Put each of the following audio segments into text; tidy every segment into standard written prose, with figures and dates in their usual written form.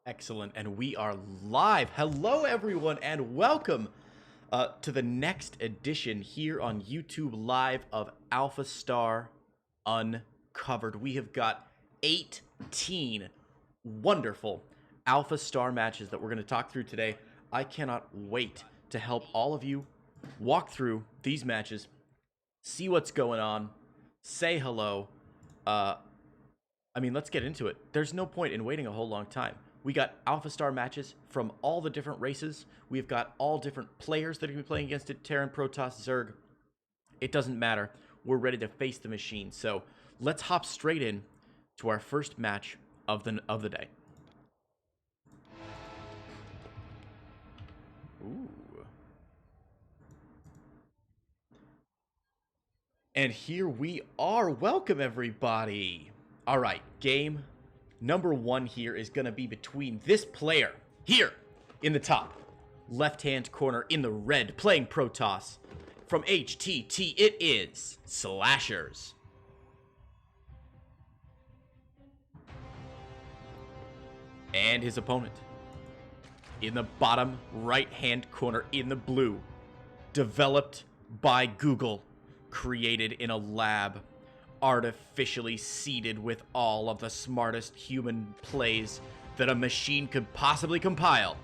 Excellent, and we are live. Hello, everyone, and welcome to the next edition here on YouTube Live of AlphaStar Uncovered. We have got 18 wonderful AlphaStar matches that we're going to talk through today. I cannot wait to help all of you walk through these matches, see what's going on, say hello. Let's get into it. There's no point in waiting a whole long time. We got AlphaStar matches from all the different races. We've got all different players that are going to be playing against it. Terran, Protoss, Zerg. It doesn't matter. We're ready to face the machine. So let's hop straight in to our first match of the day. Ooh. And here we are. Welcome, everybody. All right, game number one here is going to be between this player here in the top left-hand corner in the red playing Protoss. From HTT, it is Slashers. And his opponent in the bottom right-hand corner in the blue. Developed by Google, created in a lab, artificially seeded with all of the smartest human plays that a machine could possibly compile.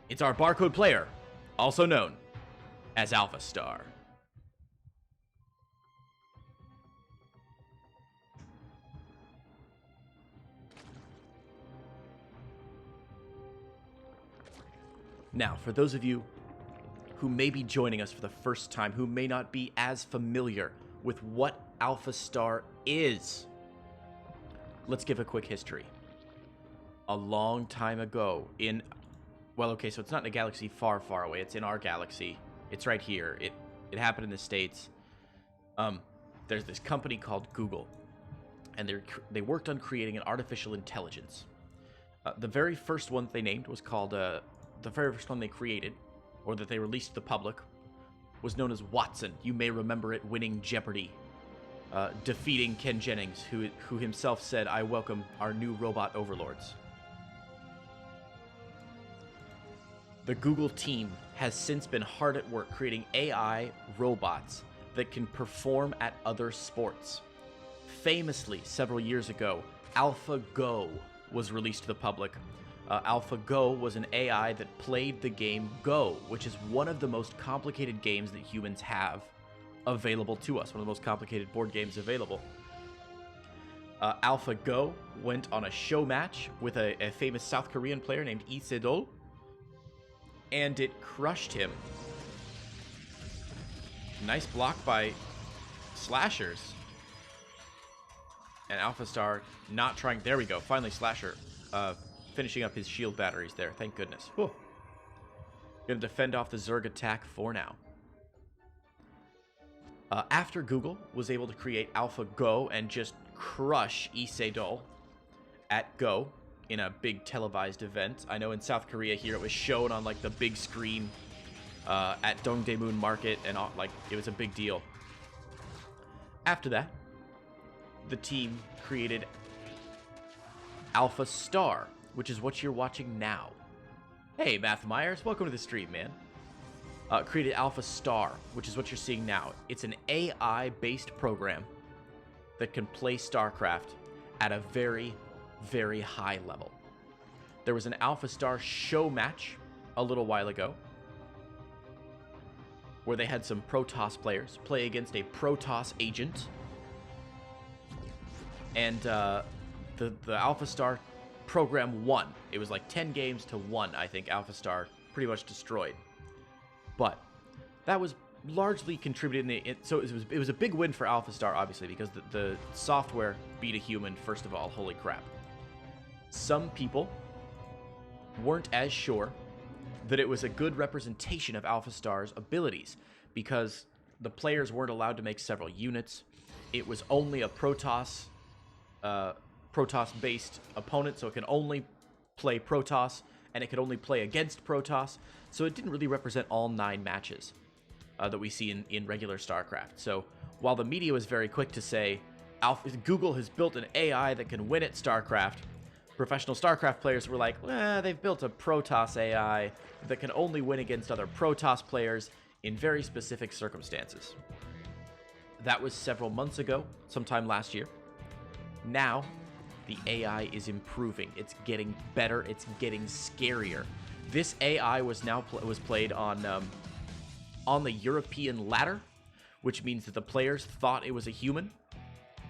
It's our barcode player, also known as AlphaStar. Now, for those of you who may be joining us for the first time, who may not be as familiar with what AlphaStar is, let's give a quick history. A long time ago so it's not in a galaxy far, far away. It's in our galaxy. It's right here. It happened in the States. There's this company called Google, and they worked on creating an artificial intelligence. The very first one they named was called, the very first one they created, or that they released to the public, was known as Watson. You may remember it winning Jeopardy! Defeating Ken Jennings, who himself said, "I welcome our new robot overlords." The Google team has since been hard at work creating AI robots that can perform at other sports. Famously, several years ago, AlphaGo was released to the public. AlphaGo was an AI that played the game Go, which is one of the most complicated games that humans have available to us, one of the most complicated board games available. AlphaGo went on a show match with a famous South Korean player named Lee Se-dol, and it crushed him. Nice block by Slashers. And AlphaStar not trying. There we go. Finally, Slasher finishing up his shield batteries there. Thank goodness. Whew. Gonna defend off the Zerg attack for now. After Google was able to create AlphaGo and just crush Lee Se-dol at Go in a big televised event. I know in South Korea here it was shown on like the big screen at Dongdaemun Market, and it was a big deal. After that, the team created AlphaStar, which is what you're watching now. Hey, Math Myers, welcome to the stream, man. Created AlphaStar, which is what you're seeing now. It's an AI-based program that can play StarCraft at a very, very high level. There was an AlphaStar show match a little while ago where they had some Protoss players play against a Protoss agent. And the AlphaStar program won. It was like 10 games to 1, I think. AlphaStar pretty much destroyed. But that was largely contributed so it was a big win for AlphaStar, obviously, because the software beat a human, first of all. Holy crap. Some people weren't as sure that it was a good representation of AlphaStar's abilities, because the players weren't allowed to make several units. It was only a Protoss-based opponent, so it can only play Protoss, and it could only play against Protoss, so it didn't really represent all 9 matches that we see in regular StarCraft. So while the media was very quick to say, Google has built an AI that can win at StarCraft, Professional StarCraft players were like, they've built a Protoss AI that can only win against other Protoss players in very specific circumstances. That was several months ago, sometime last year. Now, the AI is improving. It's getting better. It's getting scarier. This AI was played on the European ladder, which means that the players thought it was a human.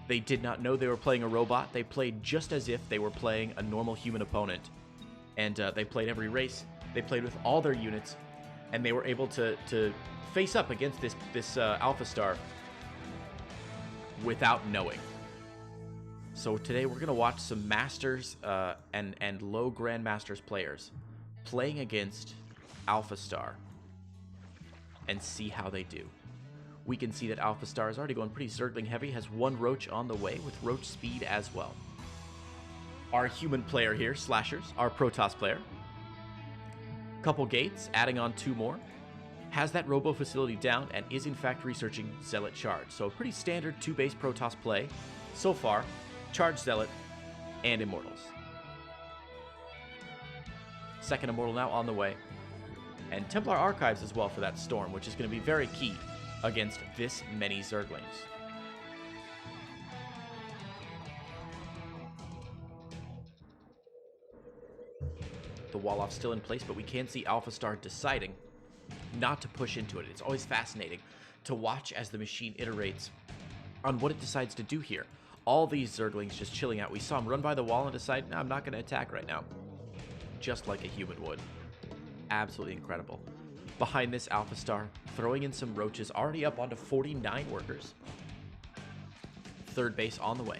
They did not know they were playing a robot. They played just as if they were playing a normal human opponent. And they played every race. They played with all their units. And they were able to face up against this AlphaStar without knowing. So today we're going to watch some Masters and low Grandmasters players playing against AlphaStar and see how they do. We can see that AlphaStar is already going pretty Zergling heavy, has one Roach on the way with Roach speed as well. Our human player here, Slashers, our Protoss player. Couple gates, adding on 2 more. Has that Robo facility down and is in fact researching Zealot Charge. So a pretty standard 2-base Protoss play so far. Charge Zealot and Immortals. Second Immortal now on the way. And Templar Archives as well for that Storm, which is going to be very key against this many Zerglings. The wall-off's still in place, but we can see AlphaStar deciding not to push into it. It's always fascinating to watch as the machine iterates on what it decides to do here. All these Zerglings just chilling out. We saw him run by the wall and decide, no, I'm not going to attack right now. Just like a human would. Absolutely incredible. Behind this AlphaStar, throwing in some Roaches, already up onto 49 workers. Third base on the way.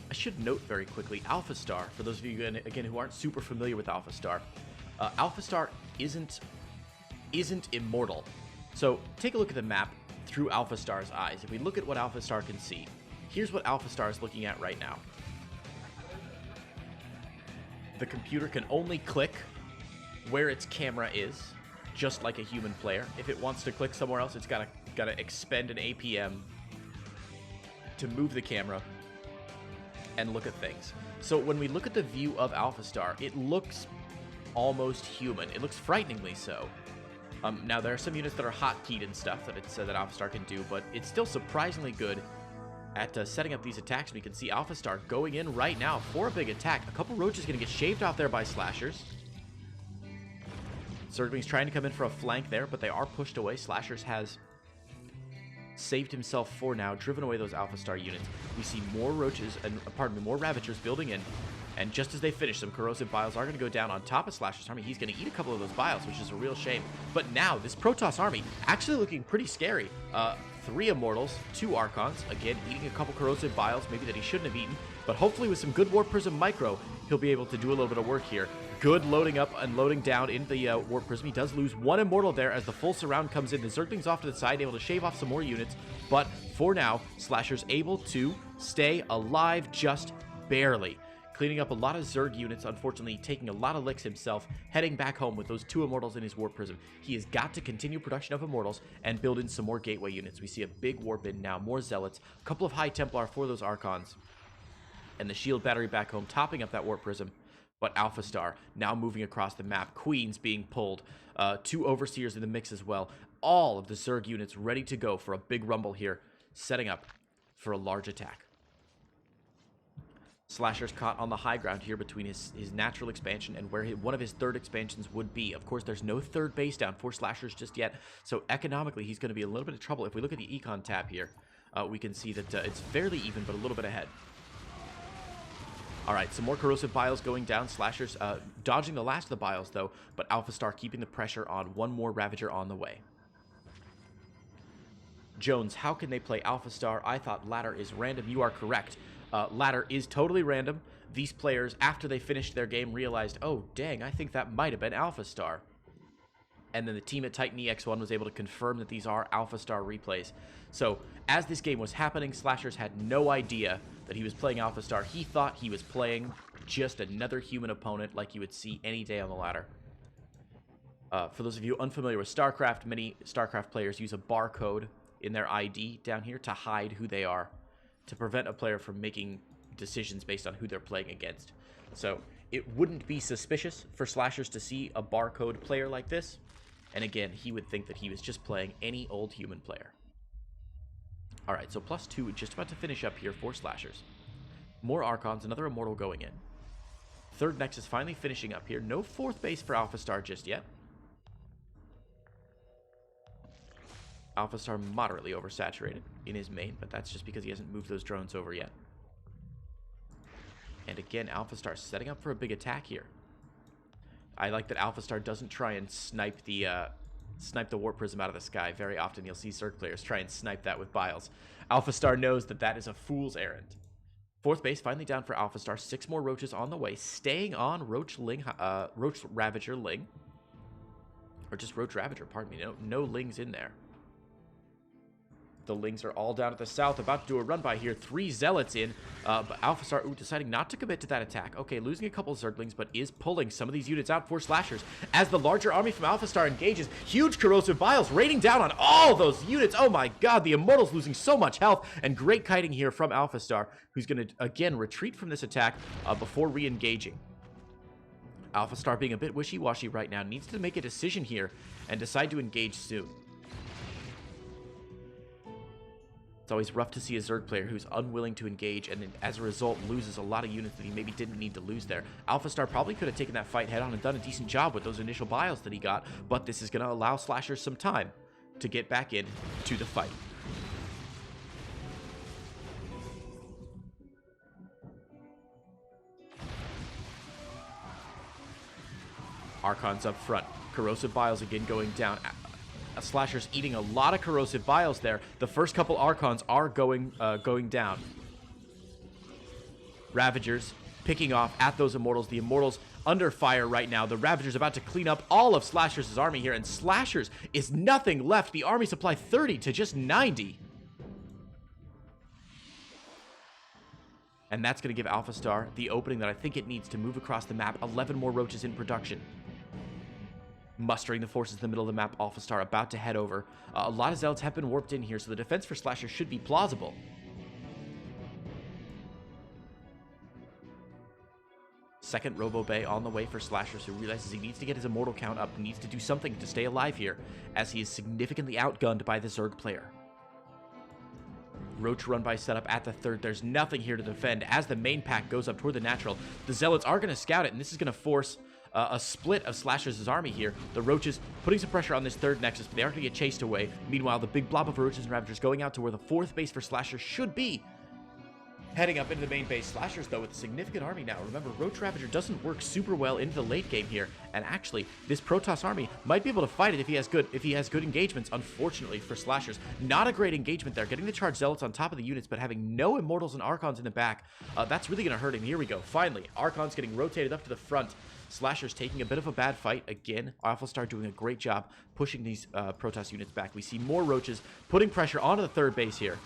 I should note very quickly, AlphaStar, for those of you, again, who aren't super familiar with AlphaStar, AlphaStar isn't immortal. So take a look at the map through AlphaStar's eyes. If we look at what AlphaStar can see, here's what AlphaStar is looking at right now. The computer can only click where its camera is, just like a human player. If it wants to click somewhere else, it's gotta expend an APM to move the camera and look at things. So when we look at the view of AlphaStar, it looks almost human. It looks frighteningly so. Now there are some units that are hotkeyed and stuff that that AlphaStar can do, but it's still surprisingly good at setting up these attacks. We can see AlphaStar going in right now for a big attack. A couple Roaches going to get shaved off there by Slashers. Zergling's trying to come in for a flank there, but they are pushed away. Slashers has saved himself for now, driven away those AlphaStar units. We see more Roaches, more Ravagers building in, and just as they finish, some Corrosive Biles are going to go down on top of Slasher's army. He's going to eat a couple of those Biles, which is a real shame. But now, this Protoss army actually looking pretty scary. 3 Immortals, 2 Archons, again, eating a couple Corrosive Biles, maybe that he shouldn't have eaten, but hopefully with some good Warp Prism Micro, he'll be able to do a little bit of work here. Good loading up and loading down in the Warp Prism. He does lose 1 Immortal there as the full surround comes in. The Zergling's off to the side, able to shave off some more units, but for now, Slasher's able to stay alive just barely. Cleaning up a lot of Zerg units, unfortunately taking a lot of licks himself, heading back home with those 2 Immortals in his Warp Prism. He has got to continue production of Immortals and build in some more Gateway units. We see a big Warp in now, more Zealots, a couple of High Templar for those Archons, and the Shield Battery back home, topping up that Warp Prism. But AlphaStar now moving across the map, Queens being pulled, 2 Overseers in the mix as well. All of the Zerg units ready to go for a big rumble here, setting up for a large attack. Slasher's caught on the high ground here between his natural expansion and where one of his third expansions would be. Of course, there's no third base down for Slashers just yet, so economically he's going to be a little bit of trouble. If we look at the Econ tab here, we can see that it's fairly even, but a little bit ahead. All right, some more Corrosive Biles going down. Slashers dodging the last of the Biles, though, but AlphaStar keeping the pressure on. One more Ravager on the way. Jones, how can they play AlphaStar? I thought ladder is random. You are correct. Ladder is totally random. These players, after they finished their game, realized, oh, dang, I think that might have been AlphaStar. And then the team at Titan EX1 was able to confirm that these are AlphaStar replays. So, as this game was happening, Slashers had no idea that he was playing AlphaStar. He thought he was playing just another human opponent like you would see any day on the ladder. For those of you unfamiliar with StarCraft, many StarCraft players use a barcode in their ID down here to hide who they are, to prevent a player from making decisions based on who they're playing against. So it wouldn't be suspicious for Slashers to see a barcode player like this. And again, he would think that he was just playing any old human player. All right, so +2, just about to finish up here for Slashers. More Archons, another Immortal going in. Third Nexus finally finishing up here. No fourth base for AlphaStar just yet. AlphaStar moderately oversaturated in his main, but that's just because he hasn't moved those drones over yet. And again, AlphaStar setting up for a big attack here. I like that AlphaStar doesn't try and snipe the Warp Prism out of the sky. Very often you'll see Zerg players try and snipe that with Biles. AlphaStar knows that that is a fool's errand. Fourth base finally down for AlphaStar. 6 more Roaches on the way. Staying on Roach Ravager Ling. Or just Roach Ravager, pardon me. No Lings in there. The Lings are all down at the south, about to do a run by here. 3 Zealots in, but AlphaStar deciding not to commit to that attack. Okay, losing a couple of Zerglings, but is pulling some of these units out for Slashers. As the larger army from AlphaStar engages, huge Corrosive Biles raining down on all those units. Oh my god, the Immortals losing so much health, and great kiting here from AlphaStar, who's going to, again, retreat from this attack before re-engaging. AlphaStar being a bit wishy-washy right now, needs to make a decision here and decide to engage soon. It's always rough to see a Zerg player who's unwilling to engage and as a result loses a lot of units that he maybe didn't need to lose there. AlphaStar probably could have taken that fight head on and done a decent job with those initial Biles that he got, but this is going to allow Slashers some time to get back in to the fight. Archons up front. Corrosive Biles again going down. Slashers eating a lot of Corrosive Biles there. The first couple Archons are going down. Ravagers picking off at those Immortals. The Immortals under fire right now. The Ravagers about to clean up all of Slashers' army here, and Slashers is nothing left. The army supply 30 to just 90. And that's going to give AlphaStar the opening that I think it needs to move across the map. 11 more Roaches in production. Mustering the forces in the middle of the map, AlphaStar about to head over. A lot of Zealots have been warped in here, so the defense for Slashers should be plausible. Second Robo Bay on the way for Slashers, who realizes he needs to get his Immortal count up, needs to do something to stay alive here, as he is significantly outgunned by the Zerg player. Roach run by setup at the third. There's nothing here to defend. As the main pack goes up toward the natural, the Zealots are going to scout it, and this is going to force a split of Slashers' army here. The Roaches putting some pressure on this third Nexus, but they are going to get chased away. Meanwhile, the big blob of Roaches and Ravagers going out to where the fourth base for Slashers should be. Heading up into the main base. Slashers, though, with a significant army now. Remember, Roach Ravager doesn't work super well into the late game here, and actually, this Protoss army might be able to fight it if he has good engagements. Unfortunately for Slashers, not a great engagement there. Getting the charged Zealots on top of the units, but having no Immortals and Archons in the back, that's really going to hurt him. Here we go. Finally, Archons getting rotated up to the front. Slashers taking a bit of a bad fight. Again, AlphaStar doing a great job pushing these Protoss units back. We see more Roaches putting pressure onto the third base here.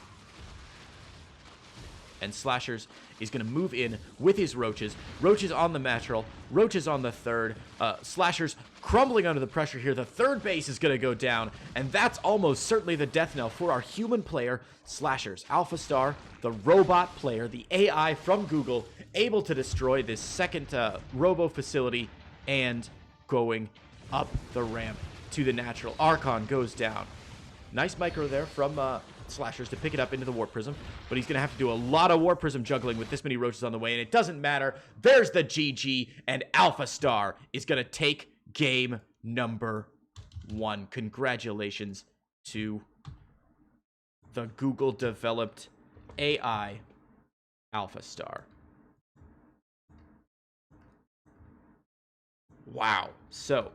And Slashers is going to move in with his Roaches. Roaches on the natural. Roaches on the third. Slashers crumbling under the pressure here. The third base is going to go down. And that's almost certainly the death knell for our human player, Slashers. AlphaStar, the robot player, the AI from Google, able to destroy this second robo facility and going up the ramp to the natural. Archon goes down. Nice micro there from Slashers to pick it up into the Warp Prism, but he's going to have to do a lot of Warp Prism juggling with this many Roaches on the way, and it doesn't matter. There's the GG, and AlphaStar is going to take game number 1. Congratulations to the Google-developed AI AlphaStar. Wow. So,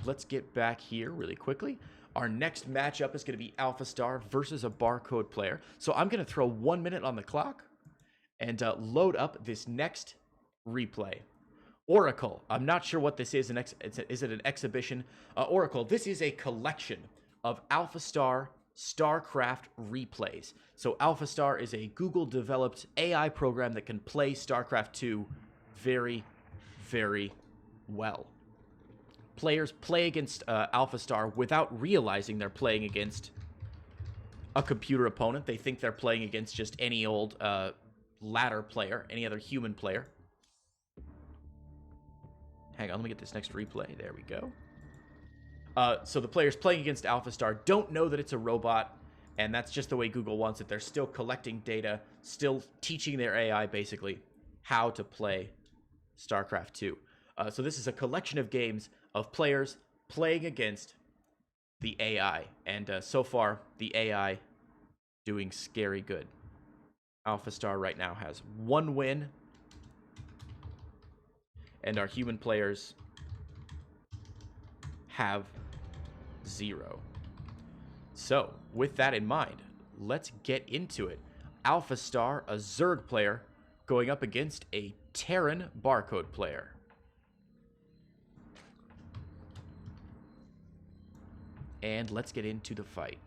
let's get back here really quickly. Our next matchup is going to be AlphaStar versus a barcode player. So I'm going to throw 1 minute on the clock and load up this next replay. Oracle. I'm not sure what this is. Is it an exhibition? Oracle. This is a collection of AlphaStar StarCraft replays. So AlphaStar is a Google-developed AI program that can play StarCraft 2 very, very well. Players play against AlphaStar without realizing they're playing against a computer opponent. They think they're playing against just any old ladder player, any other human player. Hang on, let me get this next replay. There we go. So the players playing against AlphaStar don't know that it's a robot, and that's just the way Google wants it. They're still collecting data, still teaching their AI, basically, how to play StarCraft 2. So this is a collection of games of players playing against the AI, and so far, the AI doing scary good. AlphaStar right now has 1 win, and our human players have 0. So, with that in mind, let's get into it. AlphaStar, a Zerg player, going up against a Terran barcode player. And let's get into the fight.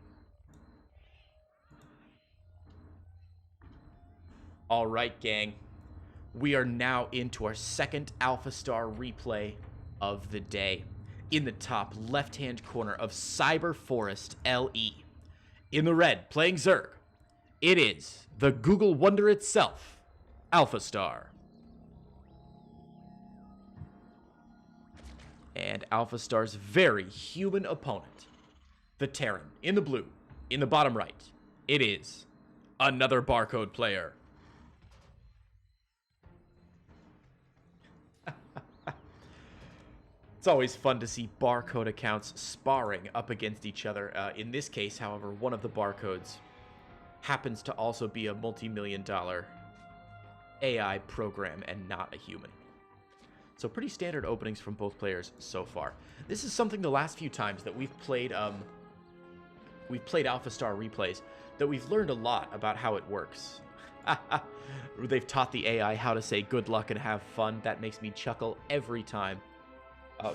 All right, gang. We are now into our second AlphaStar replay of the day. In the top left-hand corner of Cyber Forest LE. In the red, playing Zerg, it is the Google wonder itself, AlphaStar. And AlphaStar's very human opponent, the Terran, in the blue, in the bottom right, it is another barcode player. It's always fun to see barcode accounts sparring up against each other. In this case, however, one of the barcodes happens to also be a multi-million-dollar AI program and not a human. So pretty standard openings from both players so far. This is something the last few times that we've played AlphaStar replays that we've learned a lot about how it works. They've taught the AI how to say good luck and have fun. That makes me chuckle every time.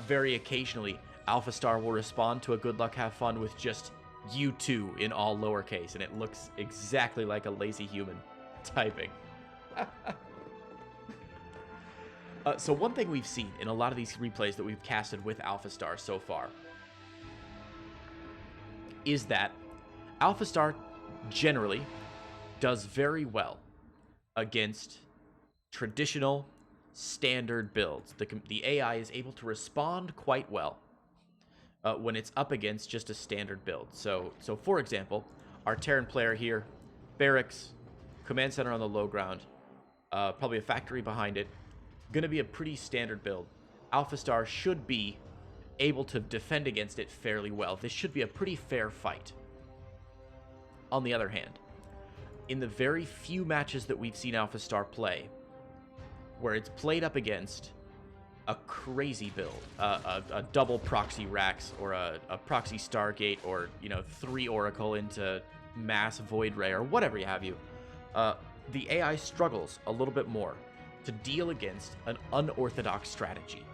Very occasionally, AlphaStar will respond to a good luck, have fun with just you two in all lowercase, and it looks exactly like a lazy human typing. So one thing we've seen in a lot of these replays that we've casted with AlphaStar so far is that AlphaStar generally does very well against traditional standard builds. The AI is able to respond quite well when it's up against just a standard build. So for example, our Terran player here, barracks, command center on the low ground, probably a factory behind it, going to be a pretty standard build. AlphaStar should be able to defend against it fairly well. This should be a pretty fair fight. On the other hand, in the very few matches that we've seen AlphaStar play, where it's played up against a crazy build, a double proxy Rax, or a proxy Stargate, or 3 Oracle into mass Void Ray, or whatever you have you, the AI struggles a little bit more to deal against an unorthodox strategy.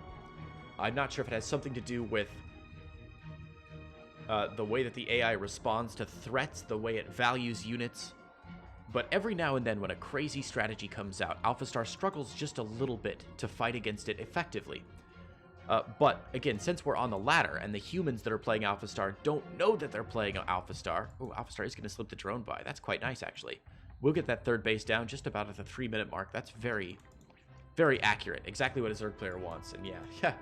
I'm not sure if it has something to do with the way that the AI responds to threats, the way it values units, but every now and then when a crazy strategy comes out, AlphaStar struggles just a little bit to fight against it effectively. But again, since we're on the ladder and the humans that are playing AlphaStar don't know that they're playing AlphaStar, oh, AlphaStar is going to slip the drone by. That's quite nice, actually. We'll get that third base down just about at the 3-minute mark. That's very, very accurate. Exactly what a Zerg player wants. And yeah,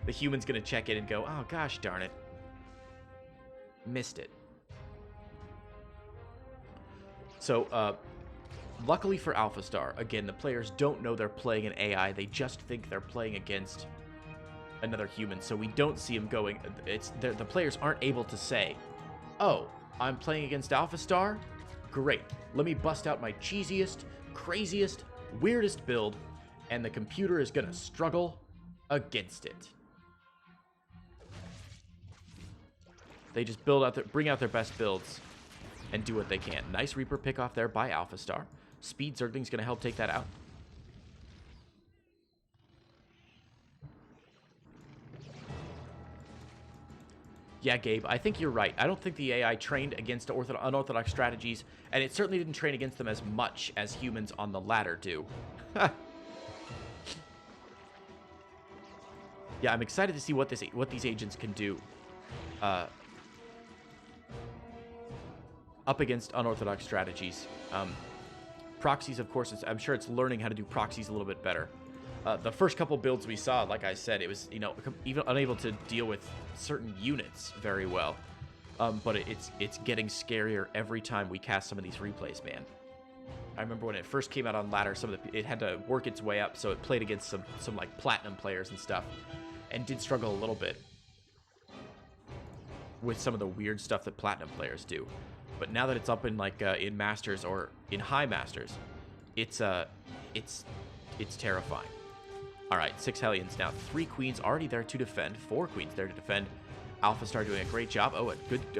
the human's going to check in and go, oh gosh darn it. Missed it. So, luckily for AlphaStar, again, the players don't know they're playing an AI. They just think they're playing against another human. So we don't see them going. The players aren't able to say, oh, I'm playing against AlphaStar? Great. Let me bust out my cheesiest, craziest, weirdest build, and the computer is going to struggle against it. They just bring out their best builds and do what they can. Nice Reaper pick off there by AlphaStar. Speed Zergling's going to help take that out. Yeah, Gabe, I think you're right. I don't think the AI trained against unorthodox strategies, and it certainly didn't train against them as much as humans on the ladder do. Yeah, I'm excited to see what these agents can do up against unorthodox strategies. Proxies, of course, I'm sure it's learning how to do proxies a little bit better. The first couple builds we saw, like I said, it was, you know, even unable to deal with certain units very well. But it's getting scarier every time we cast some of these replays, man. I remember when it first came out on ladder, it had to work its way up, so it played against some like platinum players and stuff, and did struggle a little bit with some of the weird stuff that platinum players do. But now that it's up in like in masters or in high masters, it's terrifying. All right, 6 Hellions now, 3 queens already there to defend, 4 queens there to defend. AlphaStar doing a great job. Oh, a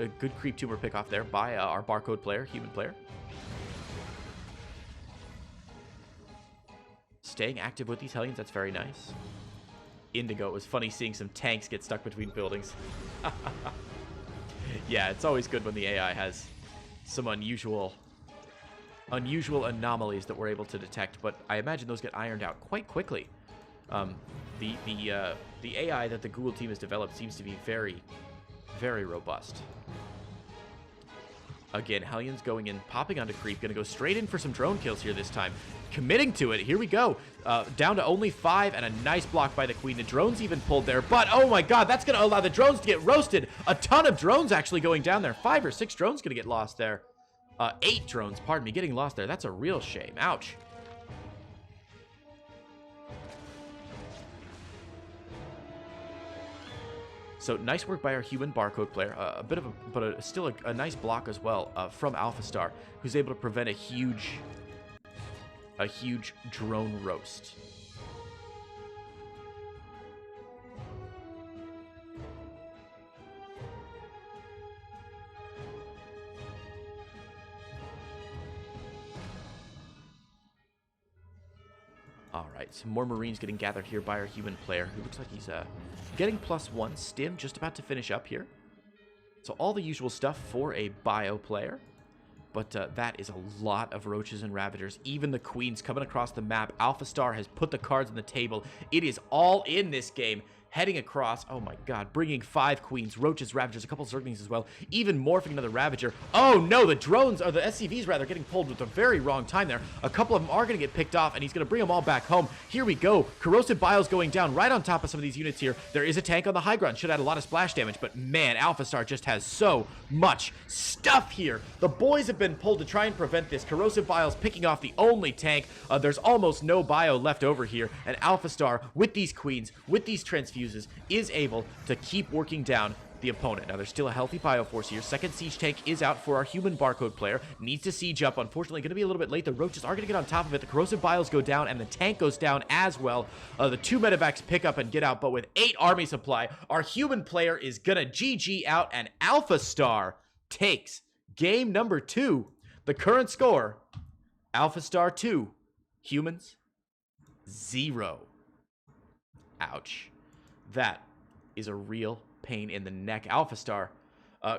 good creep tumor pick off there by our barcode player, human player. Staying active with these Hellions, that's very nice. Indigo, it was funny seeing some tanks get stuck between buildings. Yeah, it's always good when the AI has some unusual anomalies that we're able to detect, but I imagine those get ironed out quite quickly. The AI that the Google team has developed seems to be very, very robust. Again, Hellions going in, popping onto creep, gonna go straight in for some drone kills here this time. Committing to it, here we go. Down to only 5, and a nice block by the queen. The drones even pulled there, but oh my god, that's gonna allow the drones to get roasted. A ton of drones actually going down there. 5 or 6 drones gonna get lost there. 8 drones, pardon me, getting lost there. That's a real shame. Ouch. So nice work by our human barcode player. A bit of a, but still a nice block as well from AlphaStar, who's able to prevent a huge drone roast. All right, some more Marines getting gathered here by our human player, who looks like he's getting +1. Stim just about to finish up here. So all the usual stuff for a bio player. But that is a lot of Roaches and Ravagers. Even the Queens coming across the map. AlphaStar has put the cards on the table. It is all in this game. Heading across, oh my god, bringing 5 Queens, Roaches, Ravagers, a couple Zerglings as well, even morphing another Ravager. Oh no, the drones, or the SCVs rather, getting pulled with the very wrong time there. A couple of them are going to get picked off, and he's going to bring them all back home. Here we go, Corrosive Bile's going down right on top of some of these units here. There is a tank on the high ground, should add a lot of splash damage, but man, AlphaStar just has so much stuff here. The boys have been pulled to try and prevent this. Corrosive Bile's picking off the only tank. There's almost no bio left over here, and AlphaStar, with these Queens, with these transfusions, is able to keep working down the opponent. Now, there's still a healthy bioforce here. Second siege tank is out for our human barcode player. Needs to siege up. Unfortunately, going to be a little bit late. The Roaches are going to get on top of it. The corrosive biles go down, and the tank goes down as well. The 2 medevacs pick up and get out, but with 8 army supply, our human player is going to GG out, and AlphaStar takes game number 2. The current score, AlphaStar 2, humans 0. Ouch. That is a real pain in the neck. AlphaStar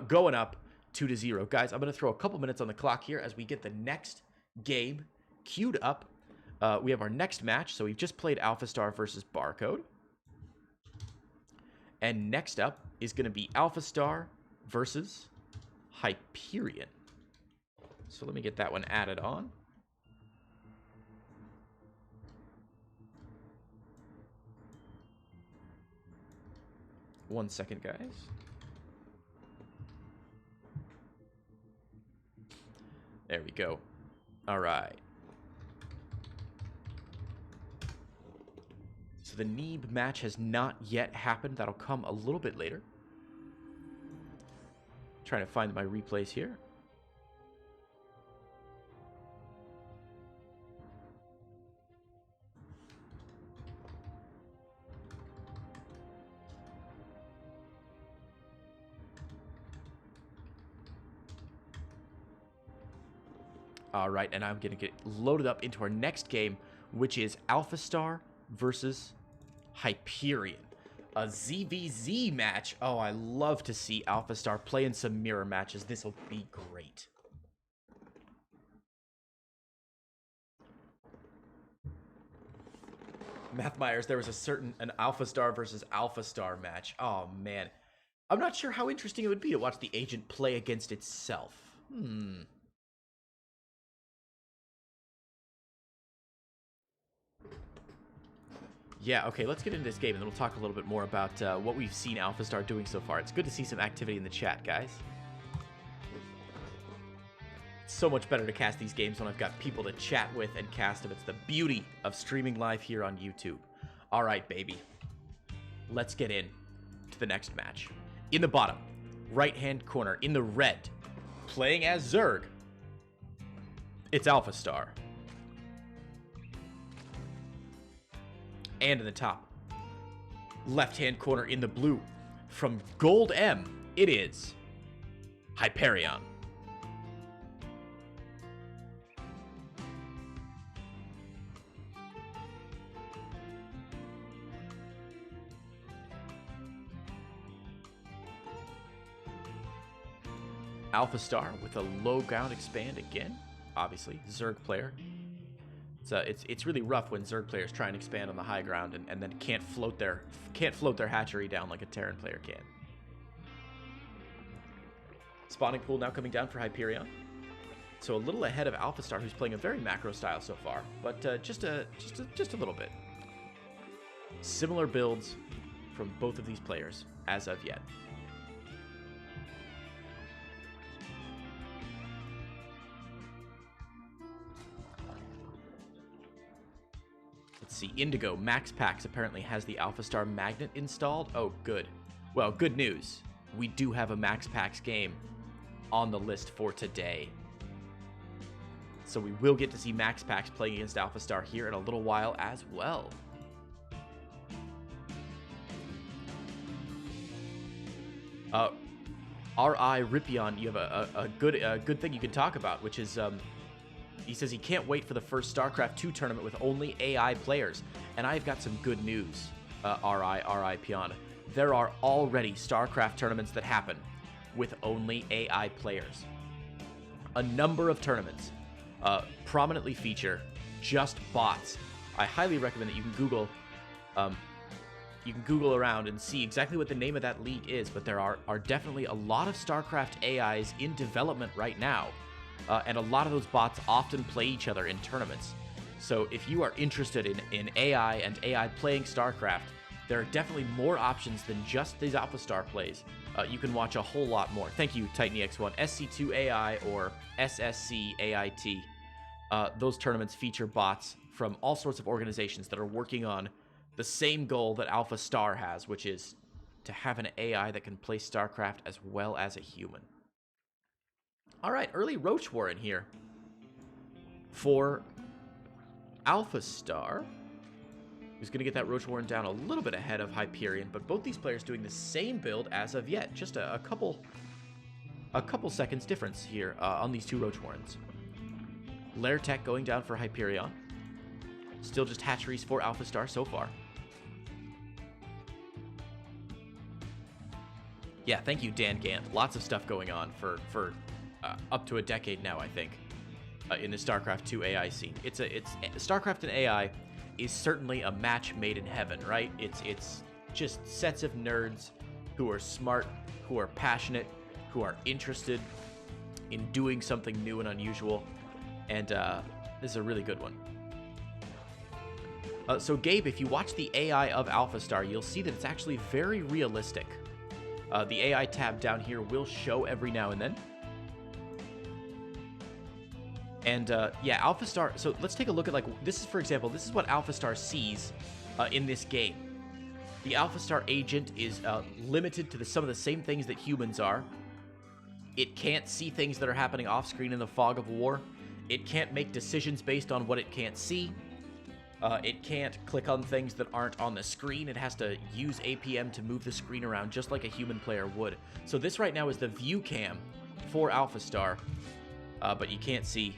going up 2-0. Guys, I'm going to throw a couple minutes on the clock here as we get the next game queued up. We have our next match. So we've just played AlphaStar versus Barcode. And next up is going to be AlphaStar versus Hyperion. So let me get that one added on. 1 second, guys. There we go. All right. So the Neeb match has not yet happened. That'll come a little bit later. Trying to find my replays here. All right, and I'm going to get loaded up into our next game, which is AlphaStar versus Hyperion. A ZVZ match. Oh, I love to see AlphaStar play in some mirror matches. This will be great. Math Myers, there was an AlphaStar versus AlphaStar match. Oh, man. I'm not sure how interesting it would be to watch the agent play against itself. Yeah, okay, let's get into this game, and then we'll talk a little bit more about what we've seen AlphaStar doing so far. It's good to see some activity in the chat, guys. It's so much better to cast these games when I've got people to chat with and cast them. It's the beauty of streaming live here on YouTube. All right, baby. Let's get in to the next match. In the bottom, right-hand corner, in the red, playing as Zerg, it's AlphaStar. And in the top, left-hand corner in the blue, from Gold M, it is Hyperion. AlphaStar with a low ground expand again, obviously, Zerg player. It's really rough when Zerg players try and expand on the high ground and then can't float their hatchery down like a Terran player can. Spawning pool now coming down for Hyperion. So a little ahead of AlphaStar, who's playing a very macro style so far, but just a little bit. Similar builds from both of these players as of yet. Let's see, Indigo MaxPax apparently has the AlphaStar magnet installed. Oh, good. Well, good news. We do have a MaxPax game on the list for today. So we will get to see MaxPax playing against AlphaStar here in a little while as well. R.I. Ripion, you have a good thing you can talk about, which is he says he can't wait for the first StarCraft 2 tournament with only AI players. And I've got some good news, R.I. Pion. There are already StarCraft tournaments that happen with only AI players. A number of tournaments prominently feature just bots. I highly recommend that you can Google around and see exactly what the name of that league is, but there are definitely a lot of StarCraft AIs in development right now. And a lot of those bots often play each other in tournaments. So if you are interested in AI and AI playing StarCraft, there are definitely more options than just these AlphaStar plays. You can watch a whole lot more. Thank you, TitanEX1. SC2AI or SSC-AIT. Those tournaments feature bots from all sorts of organizations that are working on the same goal that AlphaStar has, which is to have an AI that can play StarCraft as well as a human. All right, early Roach War in here for AlphaStar, who's going to get that Roach Warren down a little bit ahead of Hyperion, but both these players doing the same build as of yet. Just a couple seconds difference here on these two Roach Warrens. Lair Tech going down for Hyperion. Still just hatcheries for AlphaStar so far. Yeah, thank you, Dan Gant. Lots of stuff going on for up to a decade now, I think, in the StarCraft 2 AI scene. It's StarCraft and AI is certainly a match made in heaven, right? It's just sets of nerds who are smart, who are passionate, who are interested in doing something new and unusual, and this is a really good one. So Gabe, if you watch the AI of AlphaStar, you'll see that it's actually very realistic. The AI tab down here will show every now and then. And yeah, AlphaStar, so let's take a look at, like, this is, for example, this is what AlphaStar sees in this game. The AlphaStar agent is limited to some of the same things that humans are. It can't see things that are happening off-screen in the fog of war. It can't make decisions based on what it can't see. It can't click on things that aren't on the screen. It has to use APM to move the screen around just like a human player would. So this right now is the view cam for AlphaStar, but you can't see.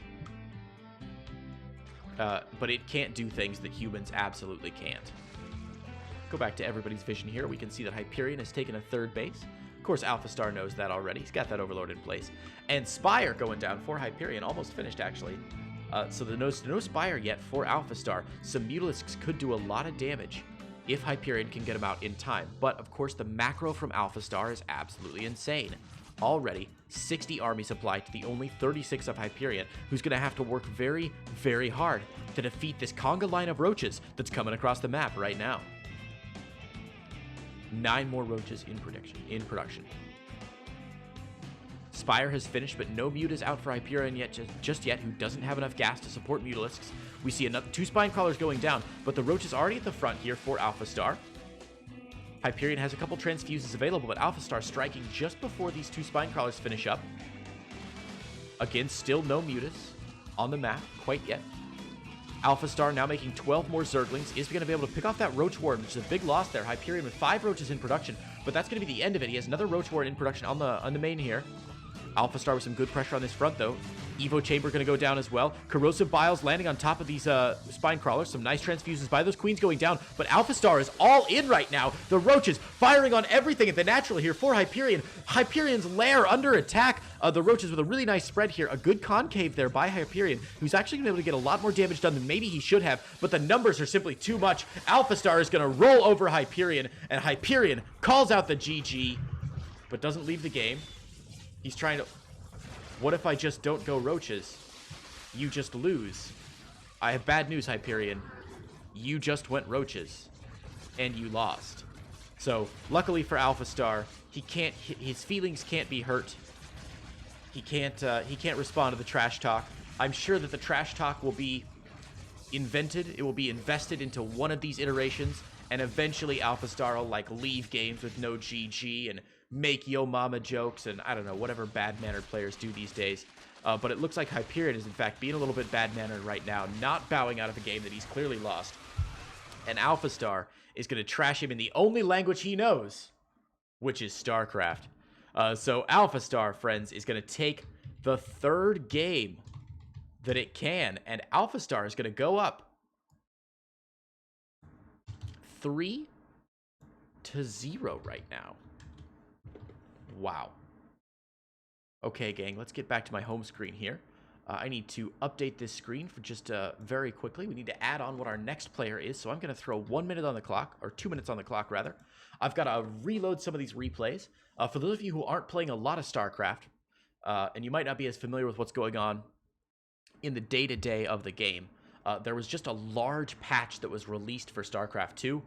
But it can't do things that humans absolutely can't. Go back to everybody's vision here. We can see that Hyperion has taken a third base. Of course, AlphaStar knows that already. He's got that Overlord in place. And Spire going down for Hyperion. Almost finished, actually. So there's no Spire yet for AlphaStar. Some Mutalisks could do a lot of damage if Hyperion can get him out in time. But, of course, the macro from AlphaStar is absolutely insane. already 60 army supply to the only 36 of Hyperion, who's going to have to work very, very hard to defeat this conga line of roaches that's coming across the map right now. 9 more roaches in production. Spire has finished, but no Mute is out for Hyperion just yet, who doesn't have enough gas to support Mutalisks. We see another 2 Spine Crawlers going down, but the Roach is already at the front here for AlphaStar. Hyperion has a couple transfuses available, but AlphaStar striking just before these 2 Spine Crawlers finish up. Again, still no Mutas on the map quite yet. AlphaStar now making 12 more Zerglings. Is going to be able to pick off that Roach Warden, which is a big loss there. Hyperion with 5 Roaches in production, but that's going to be the end of it. He has another Roach Warden in production on the main here. AlphaStar with some good pressure on this front, though. Evo Chamber going to go down as well. Corrosive Biles landing on top of these Spine Crawlers. Some nice transfusions by those Queens going down, but AlphaStar is all in right now. The Roaches firing on everything at the natural here for Hyperion. Hyperion's lair under attack. The Roaches with a really nice spread here. A good concave there by Hyperion, who's actually going to be able to get a lot more damage done than maybe he should have, but the numbers are simply too much. AlphaStar is going to roll over Hyperion, and Hyperion calls out the GG, but doesn't leave the game. He's trying to... What if I just don't go Roaches? You just lose. I have bad news, Hyperion. You just went Roaches, and you lost. So, luckily for AlphaStar, his feelings can't be hurt. He can't respond to the trash talk. I'm sure that the trash talk will be invented. It will be invested into one of these iterations, and eventually AlphaStar will, like, leave games with no GG and make yo mama jokes and, I don't know, whatever bad-mannered players do these days. But it looks like Hyperion is, in fact, being a little bit bad-mannered right now, not bowing out of a game that he's clearly lost. And AlphaStar is going to trash him in the only language he knows, which is StarCraft. So AlphaStar, friends, is going to take the 3rd game that it can, and AlphaStar is going to go up 3-0 right now. Wow. Okay, gang, let's get back to my home screen here. I need to update this screen for just very quickly. We need to add on what our next player is, so I'm going to throw 1 minute on the clock, or 2 minutes on the clock, rather. I've got to reload some of these replays. For those of you who aren't playing a lot of StarCraft, and you might not be as familiar with what's going on in the day-to-day of the game, there was just a large patch that was released for StarCraft 2.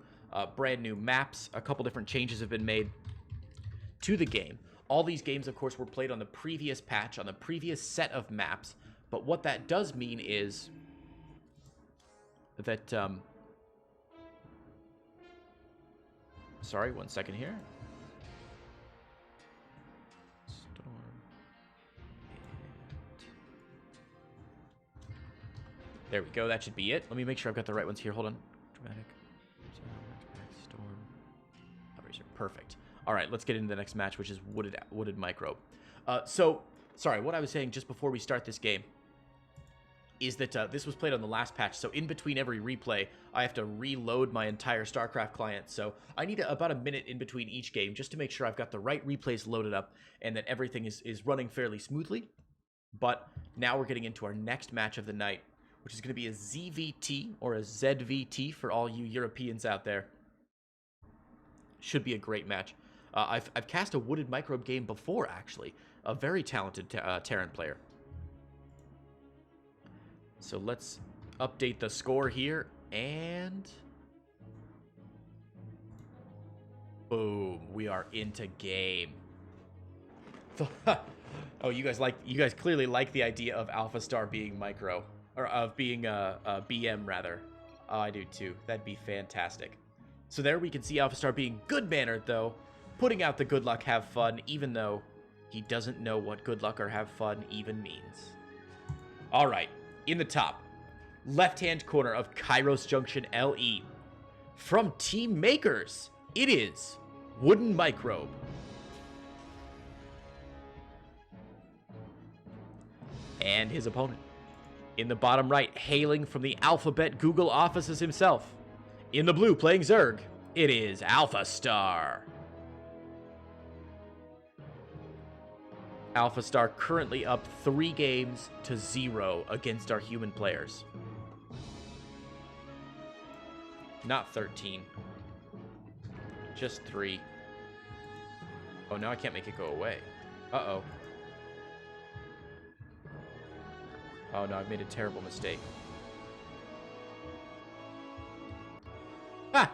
Brand new maps, a couple different changes have been made to the game. All these games, of course, were played on the previous patch, on the previous set of maps, but what that does mean is that, sorry, 1 second here. Storm. There we go, that should be it. Let me make sure I've got the right ones here, hold on. Dramatic, Storm, HellraiseR, perfect. All right, let's get into the next match, which is Wooded Microbe. So, sorry, what I was saying just before we start this game is that this was played on the last patch, so in between every replay, I have to reload my entire StarCraft client, so I need about a minute in between each game just to make sure I've got the right replays loaded up and that everything is running fairly smoothly. But now we're getting into our next match of the night, which is going to be a ZVT, or a ZVT for all you Europeans out there. Should be a great match. I've cast a Wooded Microbe game before, actually. A very talented Terran player. So let's update the score here, and... boom, we are into game. Oh, you guys clearly like the idea of AlphaStar being micro, or of being a BM rather. Oh, I do too. That'd be fantastic. So there we can see AlphaStar being good-mannered, though, putting out the good luck, have fun, even though he doesn't know what good luck or have fun even means. All right, in the top, left-hand corner of Kairos Junction LE, from Team Makers, it is Wooden Microbe. And his opponent. In the bottom right, hailing from the Alphabet Google offices himself. In the blue, playing Zerg, it is AlphaStar. AlphaStar currently up 3-0 against our human players. Not 13. Just 3. Oh, now I can't make it go away. Uh-oh. Oh, no, I've made a terrible mistake. Ah!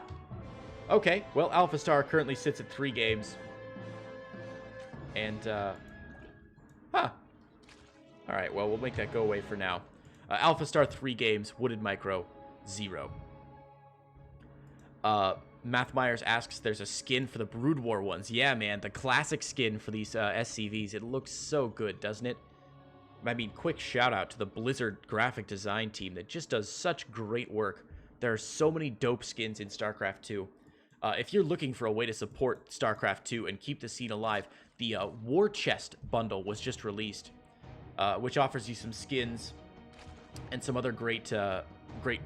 Okay, well, AlphaStar currently sits at 3 games. And, Alright, well, we'll make that go away for now. AlphaStar 3 games, Wooded Micro 0. Math Myers asks, there's a skin for the Brood War ones. Yeah, man, the classic skin for these SCVs. It looks so good, doesn't it? I mean, quick shout out to the Blizzard graphic design team that just does such great work. There are so many dope skins in StarCraft 2. If you're looking for a way to support StarCraft 2 and keep the scene alive, the War Chest bundle was just released, which offers you some skins and some other great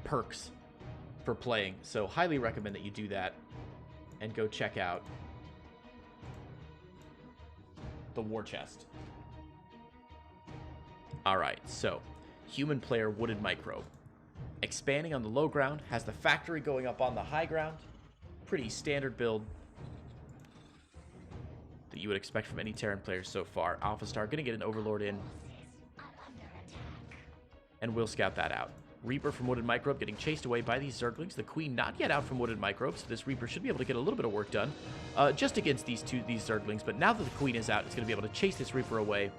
perks for playing. So highly recommend that you do that and go check out the War Chest. Alright, so human player Wooded Microbe. Expanding on the low ground, has the factory going up on the high ground. Pretty standard build that you would expect from any Terran players so far. AlphaStar going to get an Overlord in, and we'll scout that out. Reaper from Wooded Microbe getting chased away by these Zerglings. The Queen not yet out from Wooded Microbe, so this Reaper should be able to get a little bit of work done just against these Zerglings. But now that the Queen is out, it's going to be able to chase this Reaper away,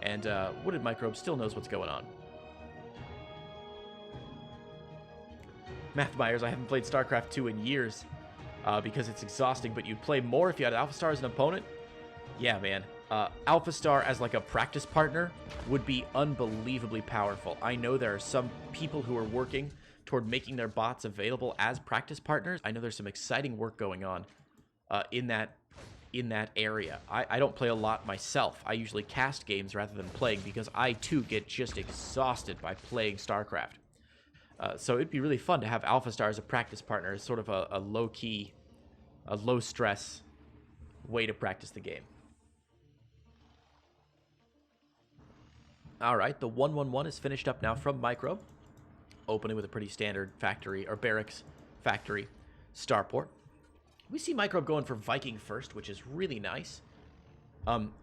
and Wooded Microbe still knows what's going on. Math Myers, I haven't played StarCraft 2 in years because it's exhausting, but you'd play more if you had AlphaStar as an opponent? Yeah, man. AlphaStar as like a practice partner would be unbelievably powerful. I know there are some people who are working toward making their bots available as practice partners. I know there's some exciting work going on in that area. I don't play a lot myself. I usually cast games rather than playing because I too get just exhausted by playing StarCraft. So it'd be really fun to have AlphaStar as a practice partner, as sort of a low-key, a low-stress way to practice the game. All right, the 1-1-1 is finished up now from Microbe, opening with a pretty standard factory, or barracks factory starport. We see Microbe going for Viking first, which is really nice.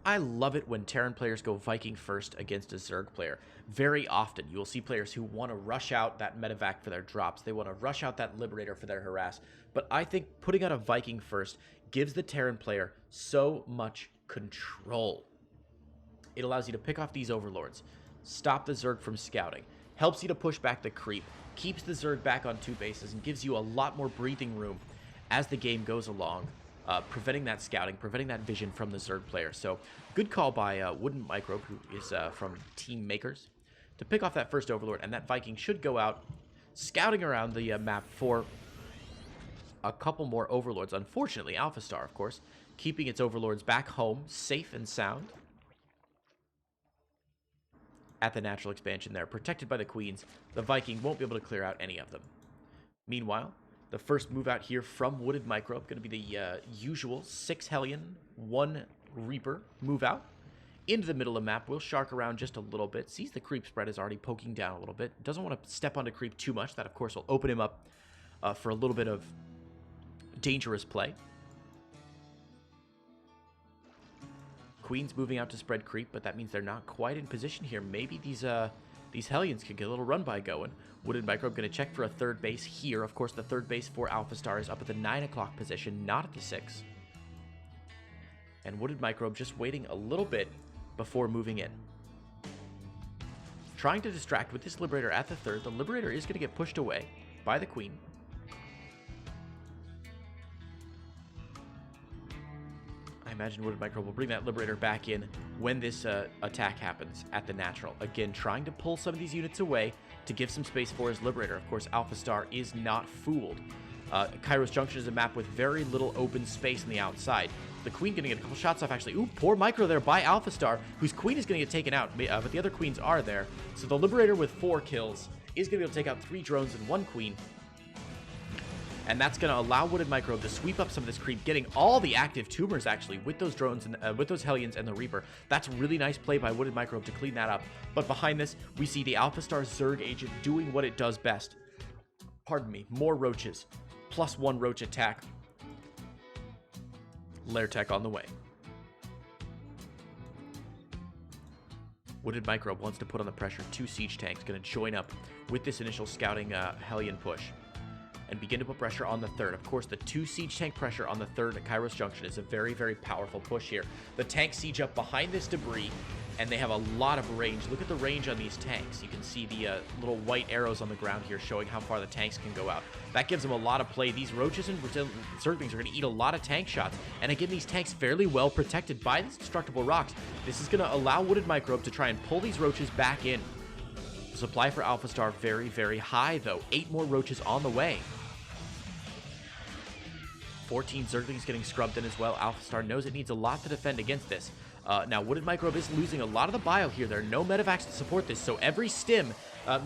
I love it when Terran players go Viking first against a Zerg player. Very often, you will see players who want to rush out that medevac for their drops. They want to rush out that Liberator for their harass. But I think putting out a Viking first gives the Terran player so much control. It allows you to pick off these Overlords, stop the Zerg from scouting, helps you to push back the creep, keeps the Zerg back on 2 bases, and gives you a lot more breathing room as the game goes along. Preventing that scouting, preventing that vision from the Zerg player. So, good call by Wooden Microbe, who is from Team Makers, to pick off that first Overlord, and that Viking should go out scouting around the map for a couple more Overlords. Unfortunately, AlphaStar, of course, keeping its Overlords back home, safe and sound, at the natural expansion there, protected by the Queens. The Viking won't be able to clear out any of them. Meanwhile, the first move out here from Wooded Microbe, going to be the usual 6 Hellion, 1 Reaper move out. Into the middle of the map, will shark around just a little bit, sees the creep spread is already poking down a little bit, doesn't want to step onto creep too much. That, of course, will open him up for a little bit of dangerous play. Queen's moving out to spread creep, but that means they're not quite in position here. Maybe these Hellions could get a little run by going. Wooded Microbe going to check for a 3rd base here. Of course, the 3rd base for AlphaStar is up at the 9 o'clock position, not at the 6. And Wooded Microbe just waiting a little bit before moving in. Trying to distract with this Liberator at the 3rd. The Liberator is going to get pushed away by the Queen. I imagine Wooded Microbe will bring that Liberator back in when this attack happens at the natural. Again, trying to pull some of these units away to give some space for his Liberator. Of course, AlphaStar is not fooled. Kairos Junction is a map with very little open space on the outside. The Queen going to get a couple shots off, actually. Ooh, poor Micro there by AlphaStar, whose Queen is going to get taken out, but the other Queens are there. So the Liberator with 4 kills is going to be able to take out 3 drones and 1 Queen. And that's going to allow Wooded Microbe to sweep up some of this creep, getting all the active tumors, actually, with those drones and with those Hellions and the Reaper. That's really nice play by Wooded Microbe to clean that up. But behind this, we see the AlphaStar Zerg agent doing what it does best. Pardon me, more roaches. +1 roach attack. Lair tech on the way. Wooded Microbe wants to put on the pressure. 2 siege tanks going to join up with this initial scouting Hellion push and begin to put pressure on the third. Of course, the 2 siege tank pressure on the third at Kairos Junction is a very, very powerful push here. The tanks siege up behind this debris, and they have a lot of range. Look at the range on these tanks. You can see the little white arrows on the ground here showing how far the tanks can go out. That gives them a lot of play. These roaches and zerglings are going to eat a lot of tank shots. And again, these tanks fairly well protected by these destructible rocks. This is going to allow Wooded Microbe to try and pull these roaches back in. The supply for AlphaStar very, very high, though. 8 more roaches on the way. 14 Zerglings getting scrubbed in as well. AlphaStar knows it needs a lot to defend against this. Now, Wooded Microbe is losing a lot of the bio here. There are no medevacs to support this, so every stim